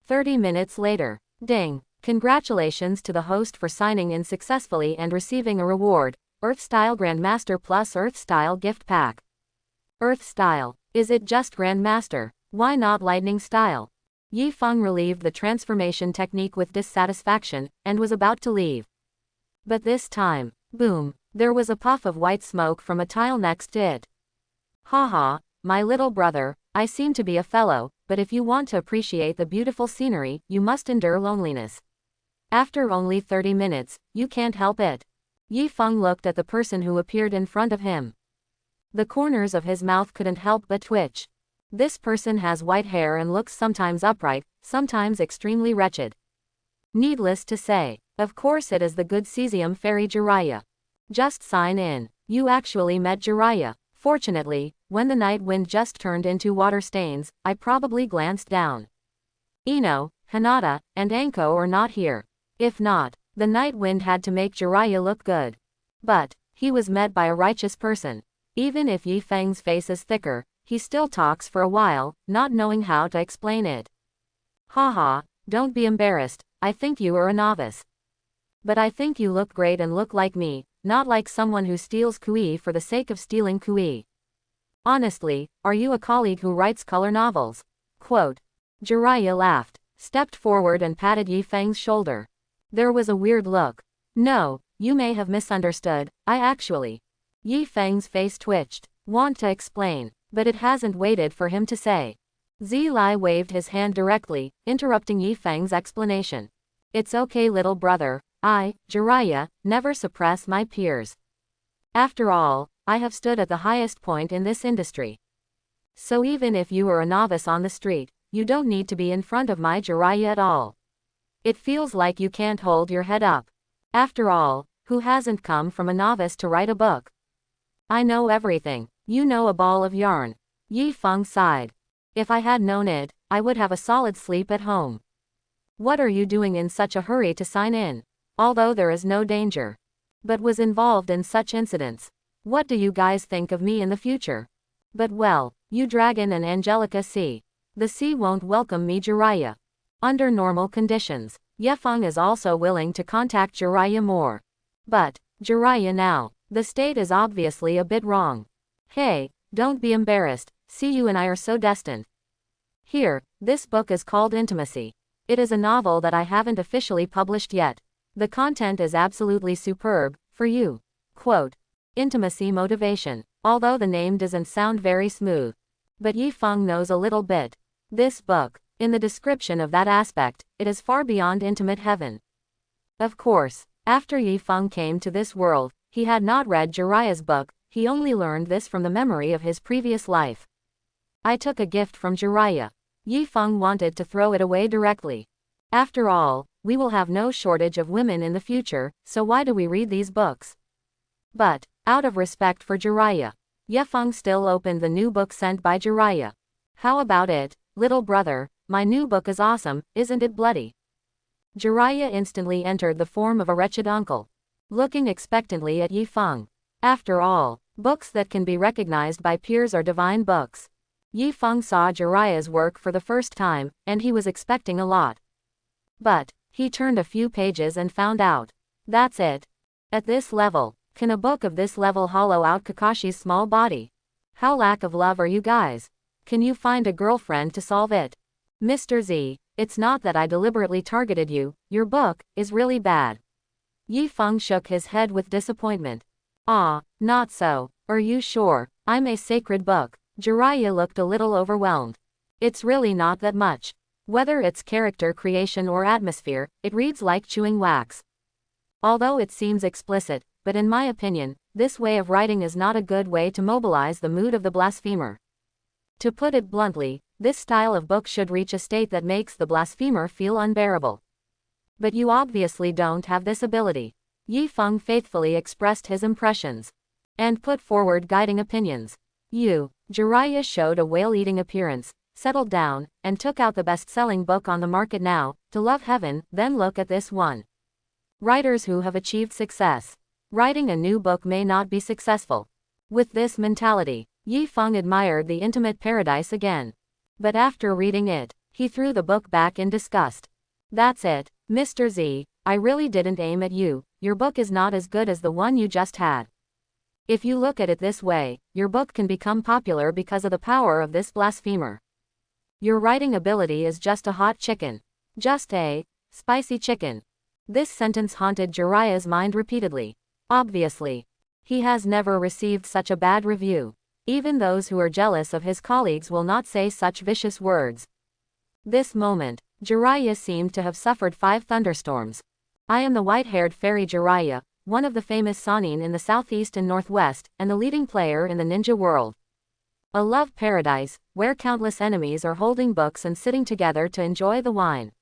30 minutes later. Ding. Congratulations to the host for signing in successfully and receiving a reward, Earth-style Grandmaster plus Earth-style gift pack. Earth-style. Is it just Grandmaster? Why not Lightning style? Yi Feng relieved the transformation technique with dissatisfaction, and was about to leave. But this time, boom, there was a puff of white smoke from a tile next to it. Haha, my little brother, I seem to be a fellow, but if you want to appreciate the beautiful scenery, you must endure loneliness. After only 30 minutes, you can't help it. Yi Feng looked at the person who appeared in front of him. The corners of his mouth couldn't help but twitch. This person has white hair and looks sometimes upright, sometimes extremely wretched. Needless to say, of course it is the good cesium fairy Jiraiya. Just sign in. You actually met Jiraiya. Fortunately, when the night wind just turned into water stains, I probably glanced down. Ino, Hinata, and Anko are not here. If not, the night wind had to make Jiraiya look good. But, he was met by a righteous person. Even if Yi Feng's face is thicker, he still talks for a while, not knowing how to explain it. Haha, don't be embarrassed, I think you are a novice. But I think you look great and look like me, not like someone who steals kui for the sake of stealing kui. Honestly, are you a colleague who writes color novels? Quote. Jiraiya laughed, stepped forward and patted Yi Feng's shoulder. There was a weird look. No, you may have misunderstood, I actually. Yi Feng's face twitched, want to explain, but it hasn't waited for him to say. Zilai waved his hand directly, interrupting Yi Feng's explanation. It's okay little brother, I, Jiraiya, never suppress my peers. After all, I have stood at the highest point in this industry. So even if you are a novice on the street, you don't need to be in front of my Jiraiya at all. It feels like you can't hold your head up. After all, who hasn't come from a novice to write a book? I know everything. You know a ball of yarn. Yi Feng sighed. If I had known it, I would have a solid sleep at home. What are you doing in such a hurry to sign in? Although there is no danger, but was involved in such incidents. What do you guys think of me in the future? But well, you Dragon and Angelica see. The sea won't welcome me Jiraiya. Under normal conditions, Ye Feng is also willing to contact Jiraiya more. But, Jiraiya now, the state is obviously a bit wrong. Hey, don't be embarrassed, see you and I are so destined. Here, this book is called Intimacy. It is a novel that I haven't officially published yet. The content is absolutely superb, for you. Quote, Intimacy motivation. Although the name doesn't sound very smooth. But Yi Feng knows a little bit. This book, in the description of that aspect, it is far beyond intimate heaven. Of course, after Yi Feng came to this world, he had not read Jiraiya's book, he only learned this from the memory of his previous life. I took a gift from Jiraiya. Yi Feng wanted to throw it away directly. After all, we will have no shortage of women in the future, so why do we read these books? But, out of respect for Jiraiya, Ye Feng still opened the new book sent by Jiraiya. How about it, little brother, my new book is awesome, isn't it bloody? Jiraiya instantly entered the form of a wretched uncle, looking expectantly at Yi Feng. After all, books that can be recognized by peers are divine books. Yi Feng saw Jiraiya's work for the first time, and he was expecting a lot. But, he turned a few pages and found out. That's it. At this level, can a book of this level hollow out Kakashi's small body? How lack of love are you guys? Can you find a girlfriend to solve it? Mr. Z, it's not that I deliberately targeted you, your book is really bad. Yi Feng shook his head with disappointment. Ah, not so. Are you sure? I'm a sacred book. Jiraiya looked a little overwhelmed. It's really not that much. Whether it's character creation or atmosphere, it reads like chewing wax. Although it seems explicit, but in my opinion, this way of writing is not a good way to mobilize the mood of the blasphemer. To put it bluntly, this style of book should reach a state that makes the blasphemer feel unbearable. But you obviously don't have this ability. Yi Feng faithfully expressed his impressions and put forward guiding opinions. Jiraiya showed a whale-eating appearance, settled down, and took out the best-selling book on the market now, To Love Heaven, then look at this one. Writers who have achieved success. Writing a new book may not be successful. With this mentality, Yi Feng admired The Intimate Paradise again. But after reading it, he threw the book back in disgust. That's it, Mr. Z, I really didn't aim at you, your book is not as good as the one you just had. If you look at it this way, your book can become popular because of the power of this blasphemer. Your writing ability is just a hot chicken. Just a spicy chicken. This sentence haunted Jiraiya's mind repeatedly. Obviously, he has never received such a bad review. Even those who are jealous of his colleagues will not say such vicious words. This moment, Jiraiya seemed to have suffered 5 thunderstorms. I am the white-haired fairy Jiraiya, one of the famous Sannin in the southeast and northwest, and the leading player in the ninja world. A love paradise, where countless enemies are holding books and sitting together to enjoy the wine.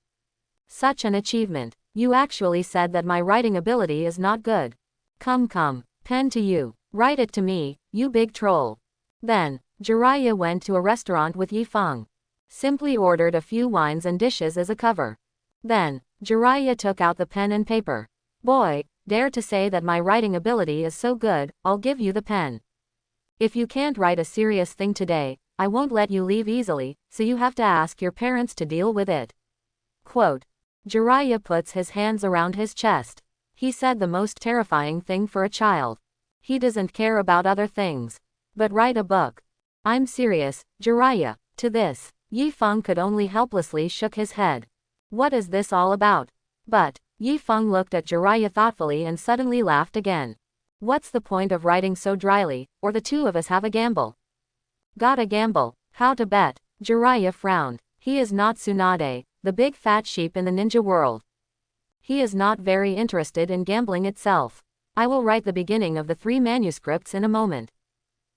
Such an achievement. You actually said that my writing ability is not good. Come, pen to you. Write it to me, you big troll. Then, Jiraiya went to a restaurant with Yi Feng. Simply ordered a few wines and dishes as a cover. Then, Jiraiya took out the pen and paper. Boy, dare to say that my writing ability is so good, I'll give you the pen. If you can't write a serious thing today, I won't let you leave easily, so you have to ask your parents to deal with it. Quote. Jiraiya puts his hands around his chest. He said the most terrifying thing for a child. He doesn't care about other things. But write a book. I'm serious, Jiraiya. To this, Yi Feng could only helplessly shook his head. What is this all about? But, Yi Feng looked at Jiraiya thoughtfully and suddenly laughed again. What's the point of writing so dryly, or the two of us have a gamble? Got a gamble, how to bet? Jiraiya frowned. He is not Tsunade, the big fat sheep in the ninja world. He is not very interested in gambling itself. I will write the beginning of the 3 manuscripts in a moment.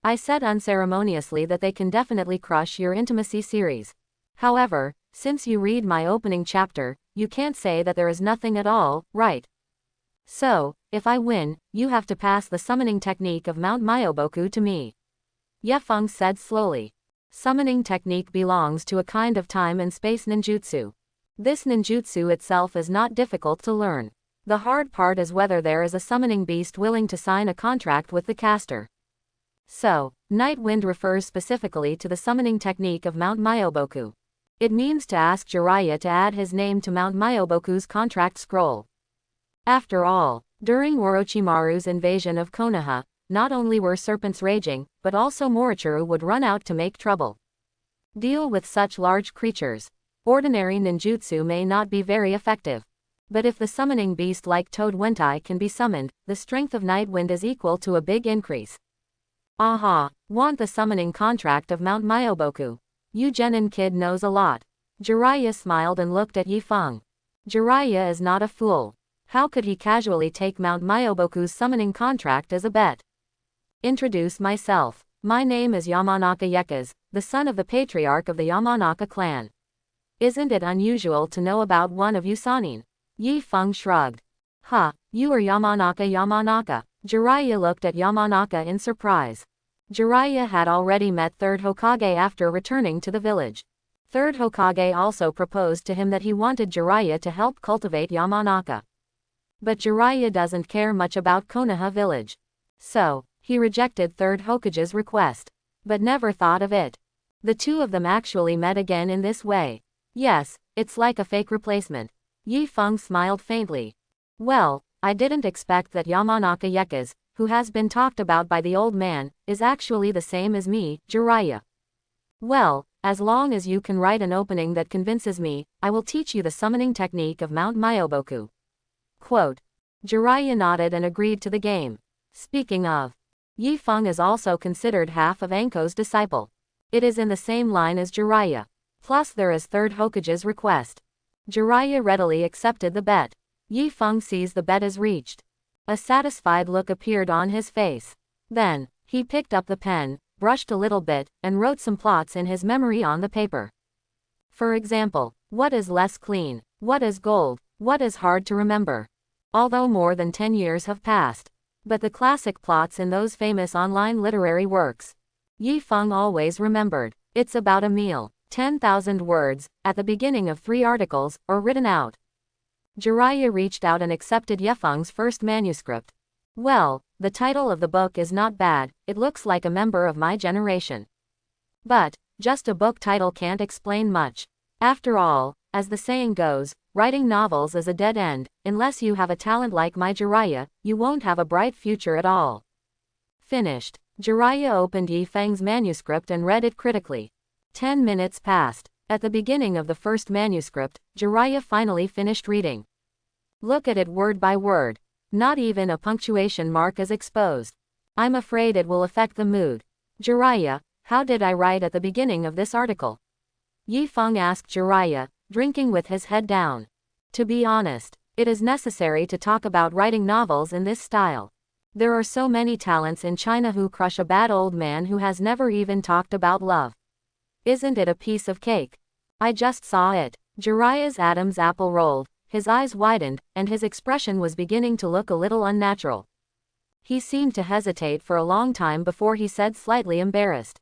I said unceremoniously that they can definitely crush your intimacy series. However, since you read my opening chapter, you can't say that there is nothing at all, right? So, if I win, you have to pass the summoning technique of Mount Myoboku to me. Yefeng said slowly. Summoning technique belongs to a kind of time and space ninjutsu. This ninjutsu itself is not difficult to learn. The hard part is whether there is a summoning beast willing to sign a contract with the caster. So, Night Wind refers specifically to the summoning technique of Mount Myoboku. It means to ask Jiraiya to add his name to Mount Myoboku's contract scroll. After all, during Orochimaru's invasion of Konoha, not only were serpents raging, but also Morichiro would run out to make trouble. Deal with such large creatures. Ordinary ninjutsu may not be very effective. But if the summoning beast like Toad Wentai can be summoned, the strength of Night Wind is equal to a big increase. Aha, want the summoning contract of Mount Myoboku. You Genin kid knows a lot. Jiraiya smiled and looked at Yifeng. Jiraiya is not a fool. How could he casually take Mount Myoboku's summoning contract as a bet? Introduce myself. My name is Yamanaka Yekas, the son of the patriarch of the Yamanaka clan. Isn't it unusual to know about one of you Sanin? Yifeng shrugged. Ha, you are Yamanaka. Jiraiya looked at Yamanaka in surprise. Jiraiya had already met 3rd Hokage after returning to the village. 3rd Hokage also proposed to him that he wanted Jiraiya to help cultivate Yamanaka. But Jiraiya doesn't care much about Konoha village. So, he rejected 3rd Hokage's request. But never thought of it. The two of them actually met again in this way. Yes, it's like a fake replacement. Yifeng smiled faintly. Well, I didn't expect that Yamanaka Yekas, who has been talked about by the old man, is actually the same as me, Jiraiya. Well, as long as you can write an opening that convinces me, I will teach you the summoning technique of Mount Myoboku. Quote. Jiraiya nodded and agreed to the game. Speaking of, Yifeng is also considered half of Anko's disciple. It is in the same line as Jiraiya. Plus there is 3rd Hokage's request. Jiraiya readily accepted the bet. Yifeng sees the bet is reached. A satisfied look appeared on his face. Then, he picked up the pen, brushed a little bit, and wrote some plots in his memory on the paper. For example, what is less clean? What is gold? What is hard to remember? Although more than 10 years have passed. But the classic plots in those famous online literary works, Yifeng always remembered. It's about a meal. 10,000 words, at the beginning of 3 articles, or written out. Jiraiya reached out and accepted Yefeng's first manuscript. Well, the title of the book is not bad, it looks like a member of my generation. But, just a book title can't explain much. After all, as the saying goes, writing novels is a dead end. Unless you have a talent like my Jiraiya, you won't have a bright future at all. Finished. Jiraiya opened Yifeng's manuscript and read it critically. 10 minutes passed. At the beginning of the first manuscript, Jiraiya finally finished reading. Look at it word by word. Not even a punctuation mark is exposed. I'm afraid it will affect the mood. Jiraiya, how did I write at the beginning of this article? Yifeng asked Jiraiya, drinking with his head down. To be honest, it is necessary to talk about writing novels in this style. There are so many talents in China who crush a bad old man who has never even talked about love. Isn't it a piece of cake? I just saw it. Jiraiya's Adam's apple rolled, his eyes widened, and his expression was beginning to look a little unnatural. He seemed to hesitate for a long time before he said, slightly embarrassed.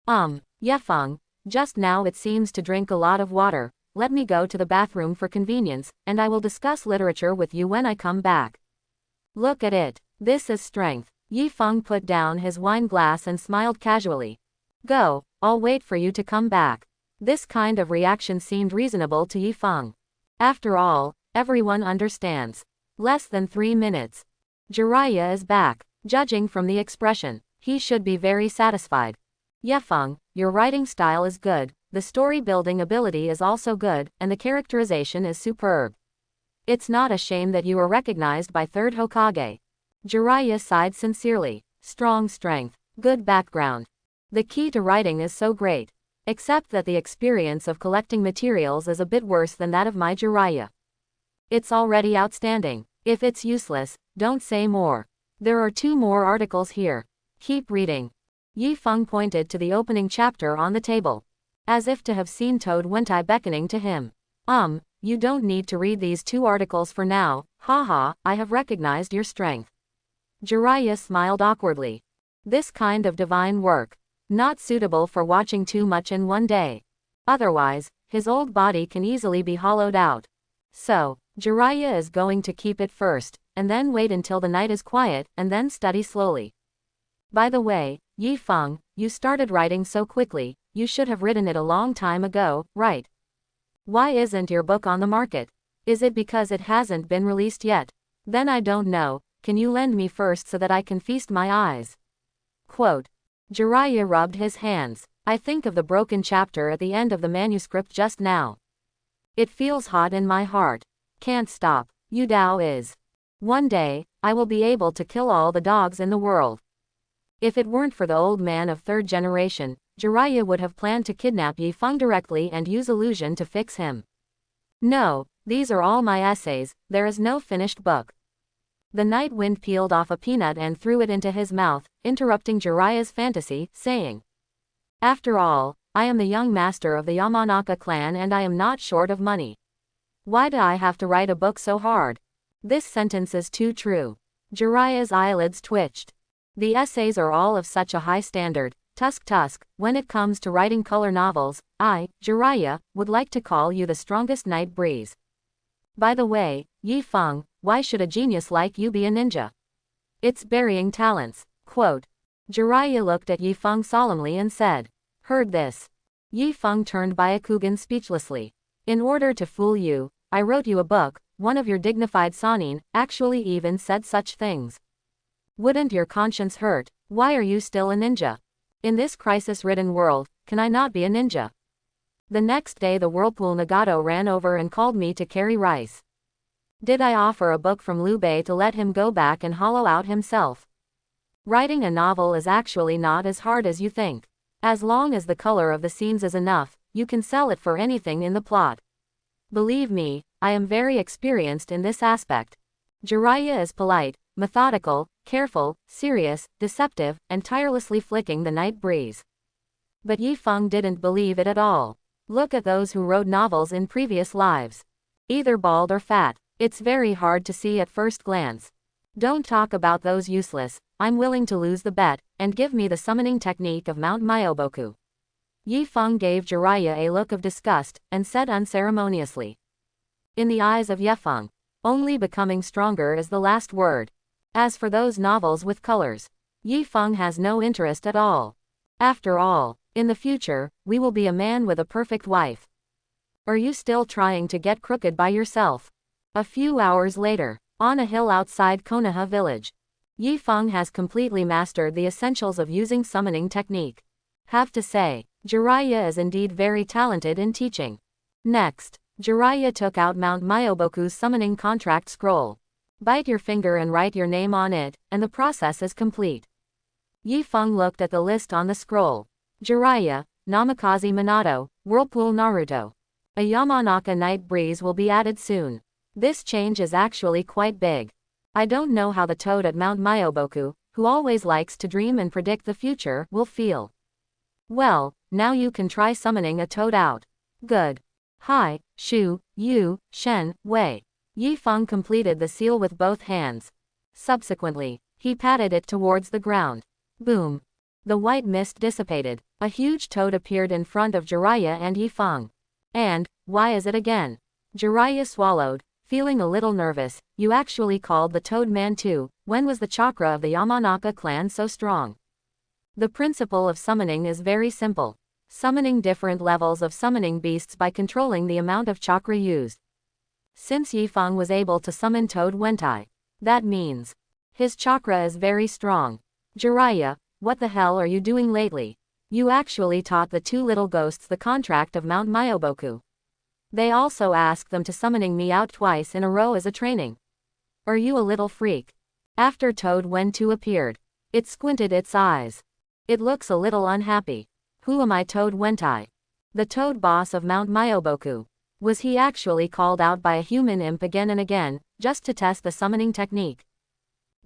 Yefeng, just now it seems to drink a lot of water. Let me go to the bathroom for convenience, and I will discuss literature with you when I come back. Look at it. This is strength. Yifeng put down his wine glass and smiled casually. Go, I'll wait for you to come back. This kind of reaction seemed reasonable to Yifeng. After all, everyone understands. Less than 3 minutes. Jiraiya is back. Judging from the expression, he should be very satisfied. Yefeng, your writing style is good, the story building ability is also good, and the characterization is superb. It's not a shame that you are recognized by 3rd Hokage. Jiraiya sighed sincerely. Strong strength, good background. The key to writing is so great. Except that the experience of collecting materials is a bit worse than that of my Jiraiya. It's already outstanding. If it's useless, don't say more. There are 2 more articles here. Keep reading. Yi Feng pointed to the opening chapter on the table, as if to have seen Toad Wentai beckoning to him. You don't need to read these 2 articles for now, haha, I have recognized your strength. Jiraiya smiled awkwardly. This kind of divine work, not suitable for watching too much in one day. Otherwise, his old body can easily be hollowed out. So, Jiraiya is going to keep it first, and then wait until the night is quiet, and then study slowly. By the way, Yi Feng, you started writing so quickly, you should have written it a long time ago, right? Why isn't your book on the market? Is it because it hasn't been released yet? Then I don't know, can you lend me first so that I can feast my eyes? Quote. Jiraiya rubbed his hands. I think of the broken chapter at the end of the manuscript just now. It feels hot in my heart. Can't stop. Yu Dao is. One day, I will be able to kill all the dogs in the world. If it weren't for the old man of 3rd generation, Jiraiya would have planned to kidnap Yi Feng directly and use illusion to fix him. No, these are all my essays, there is no finished book. The night wind peeled off a peanut and threw it into his mouth, interrupting Jiraiya's fantasy, saying, after all, I am the young master of the Yamanaka clan and I am not short of money. Why do I have to write a book so hard? This sentence is too true. Jiraiya's eyelids twitched. The essays are all of such a high standard. Tusk, when it comes to writing color novels, I, Jiraiya, would like to call you the strongest night breeze. By the way, Yi Feng, why should a genius like you be a ninja? It's burying talents. Quote. Jiraiya looked at Yi Feng solemnly and said, heard this. Yi Feng turned Byakugan speechlessly. In order to fool you, I wrote you a book, one of your dignified Sannin, actually even said such things. Wouldn't your conscience hurt? Why are you still a ninja? In this crisis-ridden world, can I not be a ninja? The next day the Whirlpool Nagato ran over and called me to carry rice. Did I offer a book from Liu Bei to let him go back and hollow out himself? Writing a novel is actually not as hard as you think. As long as the color of the scenes is enough, you can sell it for anything in the plot. Believe me, I am very experienced in this aspect. Jiraiya is polite, methodical, careful, serious, deceptive, and tirelessly flicking the night breeze. But Yi Feng didn't believe it at all. Look at those who wrote novels in previous lives. Either bald or fat. It's very hard to see at first glance. Don't talk about those useless. I'm willing to lose the bet, and give me the summoning technique of Mount Myoboku. Yi Feng gave Jiraiya a look of disgust, and said unceremoniously. In the eyes of Yi Feng, only becoming stronger is the last word. As for those novels with colors, Yi Feng has no interest at all. After all, in the future, we will be a man with a perfect wife. Are you still trying to get crooked by yourself? A few hours later, on a hill outside Konoha village, Yi Feng has completely mastered the essentials of using summoning technique. Have to say, Jiraiya is indeed very talented in teaching. Next, Jiraiya took out Mount Myoboku's summoning contract scroll. Bite your finger and write your name on it, and the process is complete. Yi Feng looked at the list on the scroll. Jiraiya, Namikaze Minato, Whirlpool Naruto. A Yamanaka night breeze will be added soon. This change is actually quite big. I don't know how the toad at Mount Myoboku, who always likes to dream and predict the future, will feel. Well, now you can try summoning a toad out. Good. Hi, Shu, Yu, Shen, Wei. Yi Feng completed the seal with both hands. Subsequently, he patted it towards the ground. Boom. The white mist dissipated. A huge toad appeared in front of Jiraiya and Yi Feng. And, why is it again? Jiraiya swallowed, feeling a little nervous. You actually called the toad man too. When was the chakra of the Yamanaka clan so strong? The principle of summoning is very simple. Summoning different levels of summoning beasts by controlling the amount of chakra used. Since Yi Feng was able to summon Toad Wentai, that means his chakra is very strong. Jiraiya, what the hell are you doing lately? You actually taught the 2 little ghosts the contract of Mount Myoboku. They also asked them to summoning me out twice in a row as a training. Are you a little freak? After Toad Wentu appeared, it squinted its eyes. It looks a little unhappy. Who am I, Toad Wentai? The toad boss of Mount Myoboku. Was he actually called out by a human imp again and again, just to test the summoning technique?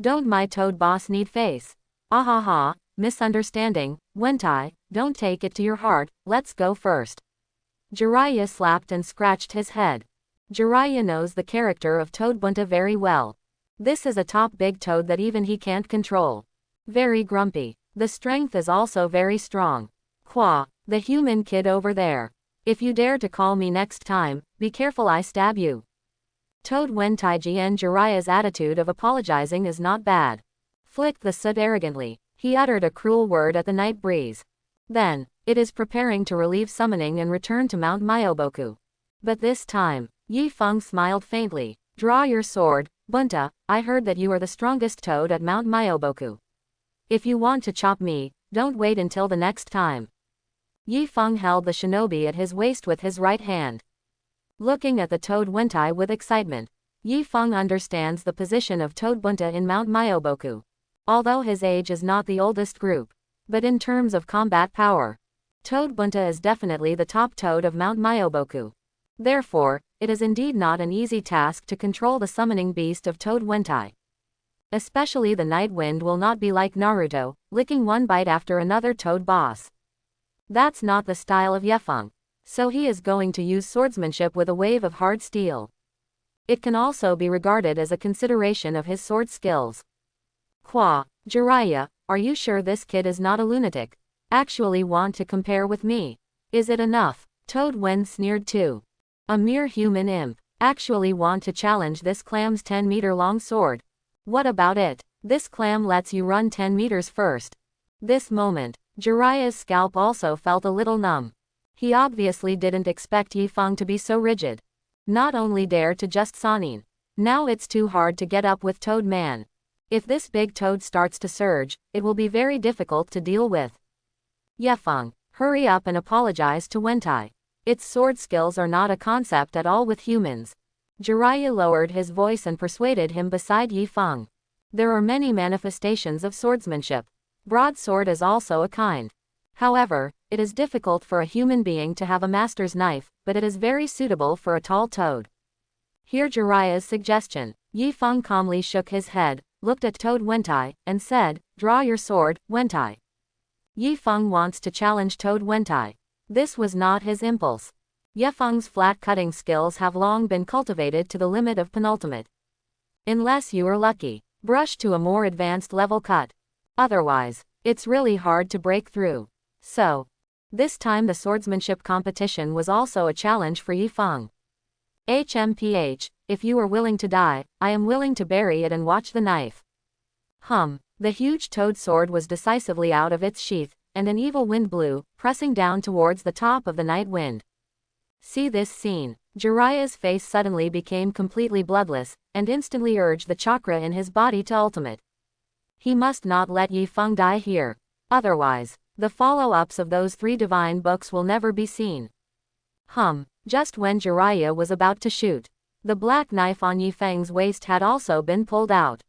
Don't my toad boss need face? Ahaha, misunderstanding, Wentai, don't take it to your heart, let's go first. Jiraiya slapped and scratched his head. Jiraiya knows the character of Toad Bunta very well. This is a top big toad that even he can't control. Very grumpy. The strength is also very strong. Qua, the human kid over there. If you dare to call me next time, be careful I stab you. Toad Wentaiji and Jiraiya's attitude of apologizing is not bad. Flicked the soot arrogantly. He uttered a cruel word at the night breeze. Then, it is preparing to relieve summoning and return to Mount Myoboku. But this time, Yi Feng smiled faintly. Draw your sword, Bunta, I heard that you are the strongest toad at Mount Myoboku. If you want to chop me, don't wait until the next time. Yi Feng held the shinobi at his waist with his right hand. Looking at the Toad Wentai with excitement, Yi Feng understands the position of Toad Bunta in Mount Myoboku. Although his age is not the oldest group, but in terms of combat power, Toad Bunta is definitely the top toad of Mount Myoboku. Therefore, it is indeed not an easy task to control the summoning beast of Toad Wentai. Especially the Night Wind will not be like Naruto, licking one bite after another toad boss. That's not the style of Yefeng, so he is going to use swordsmanship with a wave of hard steel. It can also be regarded as a consideration of his sword skills. Qua, Jiraiya, are you sure this kid is not a lunatic? Actually want to compare with me? Is it enough? Toad Wen sneered too. A mere human imp. Actually want to challenge this clam's 10-meter-long sword. What about it? This clam lets you run 10 meters first. This moment, Jiraiya's scalp also felt a little numb. He obviously didn't expect Yi Feng to be so rigid. Not only dare to just Sanin. Now it's too hard to get up with Toad Man. If this big toad starts to surge, it will be very difficult to deal with. Yefeng, hurry up and apologize to Wentai. Its sword skills are not a concept at all with humans. Jiraiya lowered his voice and persuaded him beside Yi Feng. There are many manifestations of swordsmanship. Broadsword is also a kind. However, it is difficult for a human being to have a master's knife, but it is very suitable for a tall toad. Hear Jiraiya's suggestion. Yi Feng calmly shook his head, looked at Toad Wentai, and said, draw your sword, Wentai. Yi Feng wants to challenge Toad Wentai. This was not his impulse. Yefeng's flat cutting skills have long been cultivated to the limit of penultimate. Unless you are lucky, brush to a more advanced level cut. Otherwise, it's really hard to break through. So, this time the swordsmanship competition was also a challenge for Yi Feng. HMPH, if you are willing to die, I am willing to bury it and watch the knife. The huge toad sword was decisively out of its sheath, and an evil wind blew, pressing down towards the top of the night wind. See this scene. Jiraiya's face suddenly became completely bloodless, and instantly urged the chakra in his body to ultimate. He must not let Yi Feng die here. Otherwise, the follow-ups of those 3 divine books will never be seen. Just when Jiraiya was about to shoot, the black knife on Yi Feng's waist had also been pulled out.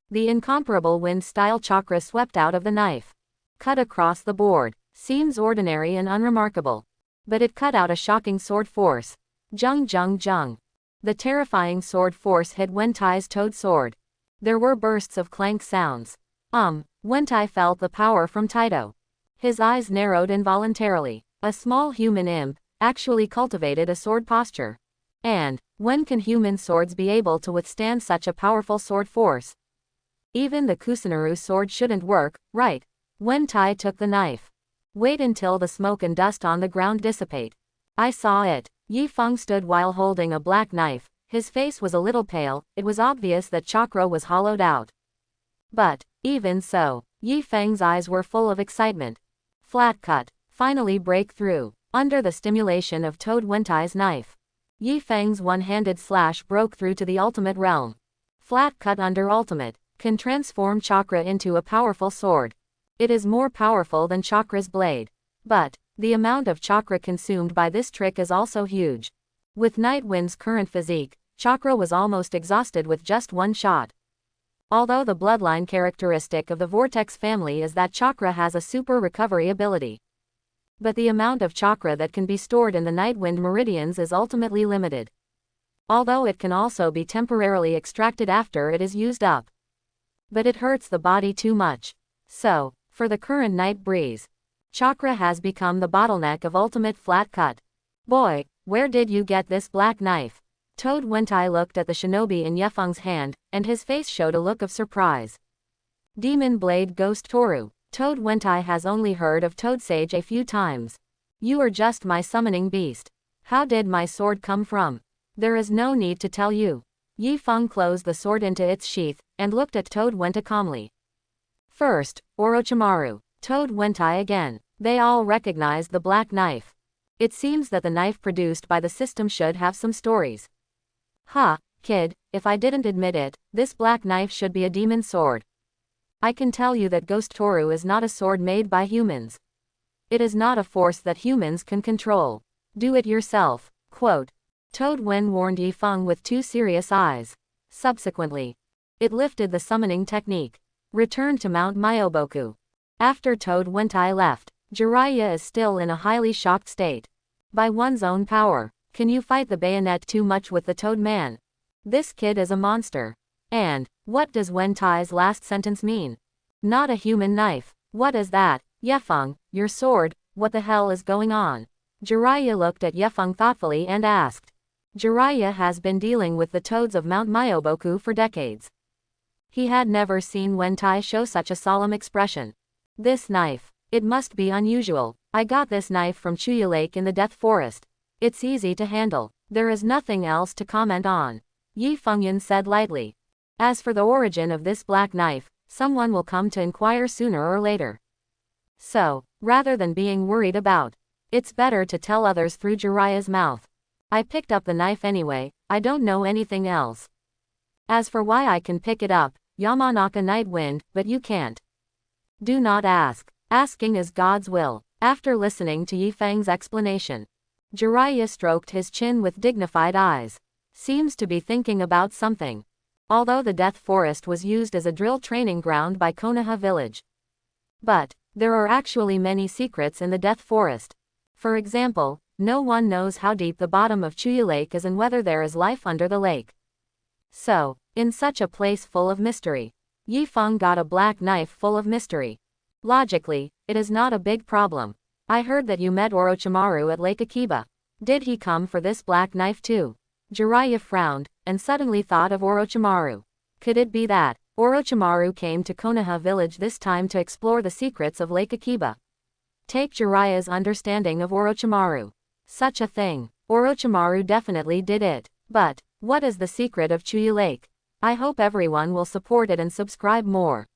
The incomparable wind-style chakra swept out of the knife. Cut across the board. Seems ordinary and unremarkable. But it cut out a shocking sword force. Jung jung jung. The terrifying sword force hit Wentai's toad sword. There were bursts of clank sounds. Wentai felt the power from Taito. His eyes narrowed involuntarily. A small human imp actually cultivated a sword posture. And, when can human swords be able to withstand such a powerful sword force? Even the Kusunaru sword shouldn't work, right? Wentai took the knife. Wait until the smoke and dust on the ground dissipate. I saw it. Yi Feng stood while holding a black knife. His face was a little pale. It was obvious that chakra was hollowed out. But, even so, Yi Feng's eyes were full of excitement. Flat cut. Finally break through. Under the stimulation of Toad Wentai's knife, Yi Feng's one-handed slash broke through to the ultimate realm. Flat cut under ultimate can transform chakra into a powerful sword. It is more powerful than chakra's blade. But, the amount of chakra consumed by this trick is also huge. With Nightwind's current physique, chakra was almost exhausted with just one shot. Although the bloodline characteristic of the Vortex family is that chakra has a super recovery ability. But the amount of chakra that can be stored in the night wind meridians is ultimately limited. Although it can also be temporarily extracted after it is used up. But it hurts the body too much. So, for the current night breeze, chakra has become the bottleneck of ultimate flat cut. Boy, where did you get this black knife? Toad Wentai looked at the shinobi in Yefeng's hand, and his face showed a look of surprise. Demon Blade Ghost Toru. Toad Wentai has only heard of Toad Sage a few times. You are just my summoning beast. How did my sword come from? There is no need to tell you. Yifeng closed the sword into its sheath, and looked at Toad Wentai calmly. First, Orochimaru. Toad Wentai again. They all recognized the black knife. It seems that the knife produced by the system should have some stories. Ha, kid, if I didn't admit it, this black knife should be a demon sword. I can tell you that Ghost Toru is not a sword made by humans. It is not a force that humans can control. Do it yourself. Quote. Toad Wen warned Yifeng with two serious eyes. Subsequently, it lifted the summoning technique. Returned to Mount Myoboku. After Toad Wentai left, Jiraiya is still in a highly shocked state. By one's own power, can you fight the bayonet too much with the Toad Man? This kid is a monster. And, what does Wentai's last sentence mean? Not a human knife. What is that? Yefeng, your sword, what the hell is going on? Jiraiya looked at Yefeng thoughtfully and asked. Jiraiya has been dealing with the toads of Mount Myoboku for decades. He had never seen Wentai show such a solemn expression. This knife. It must be unusual. I got this knife from Chuya Lake in the Death Forest. It's easy to handle. There is nothing else to comment on. Yi Fengyan said lightly. As for the origin of this black knife, someone will come to inquire sooner or later. So, rather than being worried about, it's better to tell others through Jiraiya's mouth. I picked up the knife anyway, I don't know anything else. As for why I can pick it up, Yamanaka Night Wind, but you can't. Do not ask. Asking is God's will. After listening to Yifeng's explanation, Jiraiya stroked his chin with dignified eyes. Seems to be thinking about something. Although the Death Forest was used as a drill training ground by Konoha village. But, there are actually many secrets in the Death Forest. For example, no one knows how deep the bottom of Chuya Lake is and whether there is life under the lake. So, in such a place full of mystery, Yifeng got a black knife full of mystery. Logically, it is not a big problem. I heard that you met Orochimaru at Lake Akiba. Did he come for this black knife too? Jiraiya frowned, and suddenly thought of Orochimaru. Could it be that Orochimaru came to Konoha village this time to explore the secrets of Lake Akiba? Take Jiraiya's understanding of Orochimaru. Such a thing. Orochimaru definitely did it. But, what is the secret of Chuya Lake? I hope everyone will support it and subscribe more.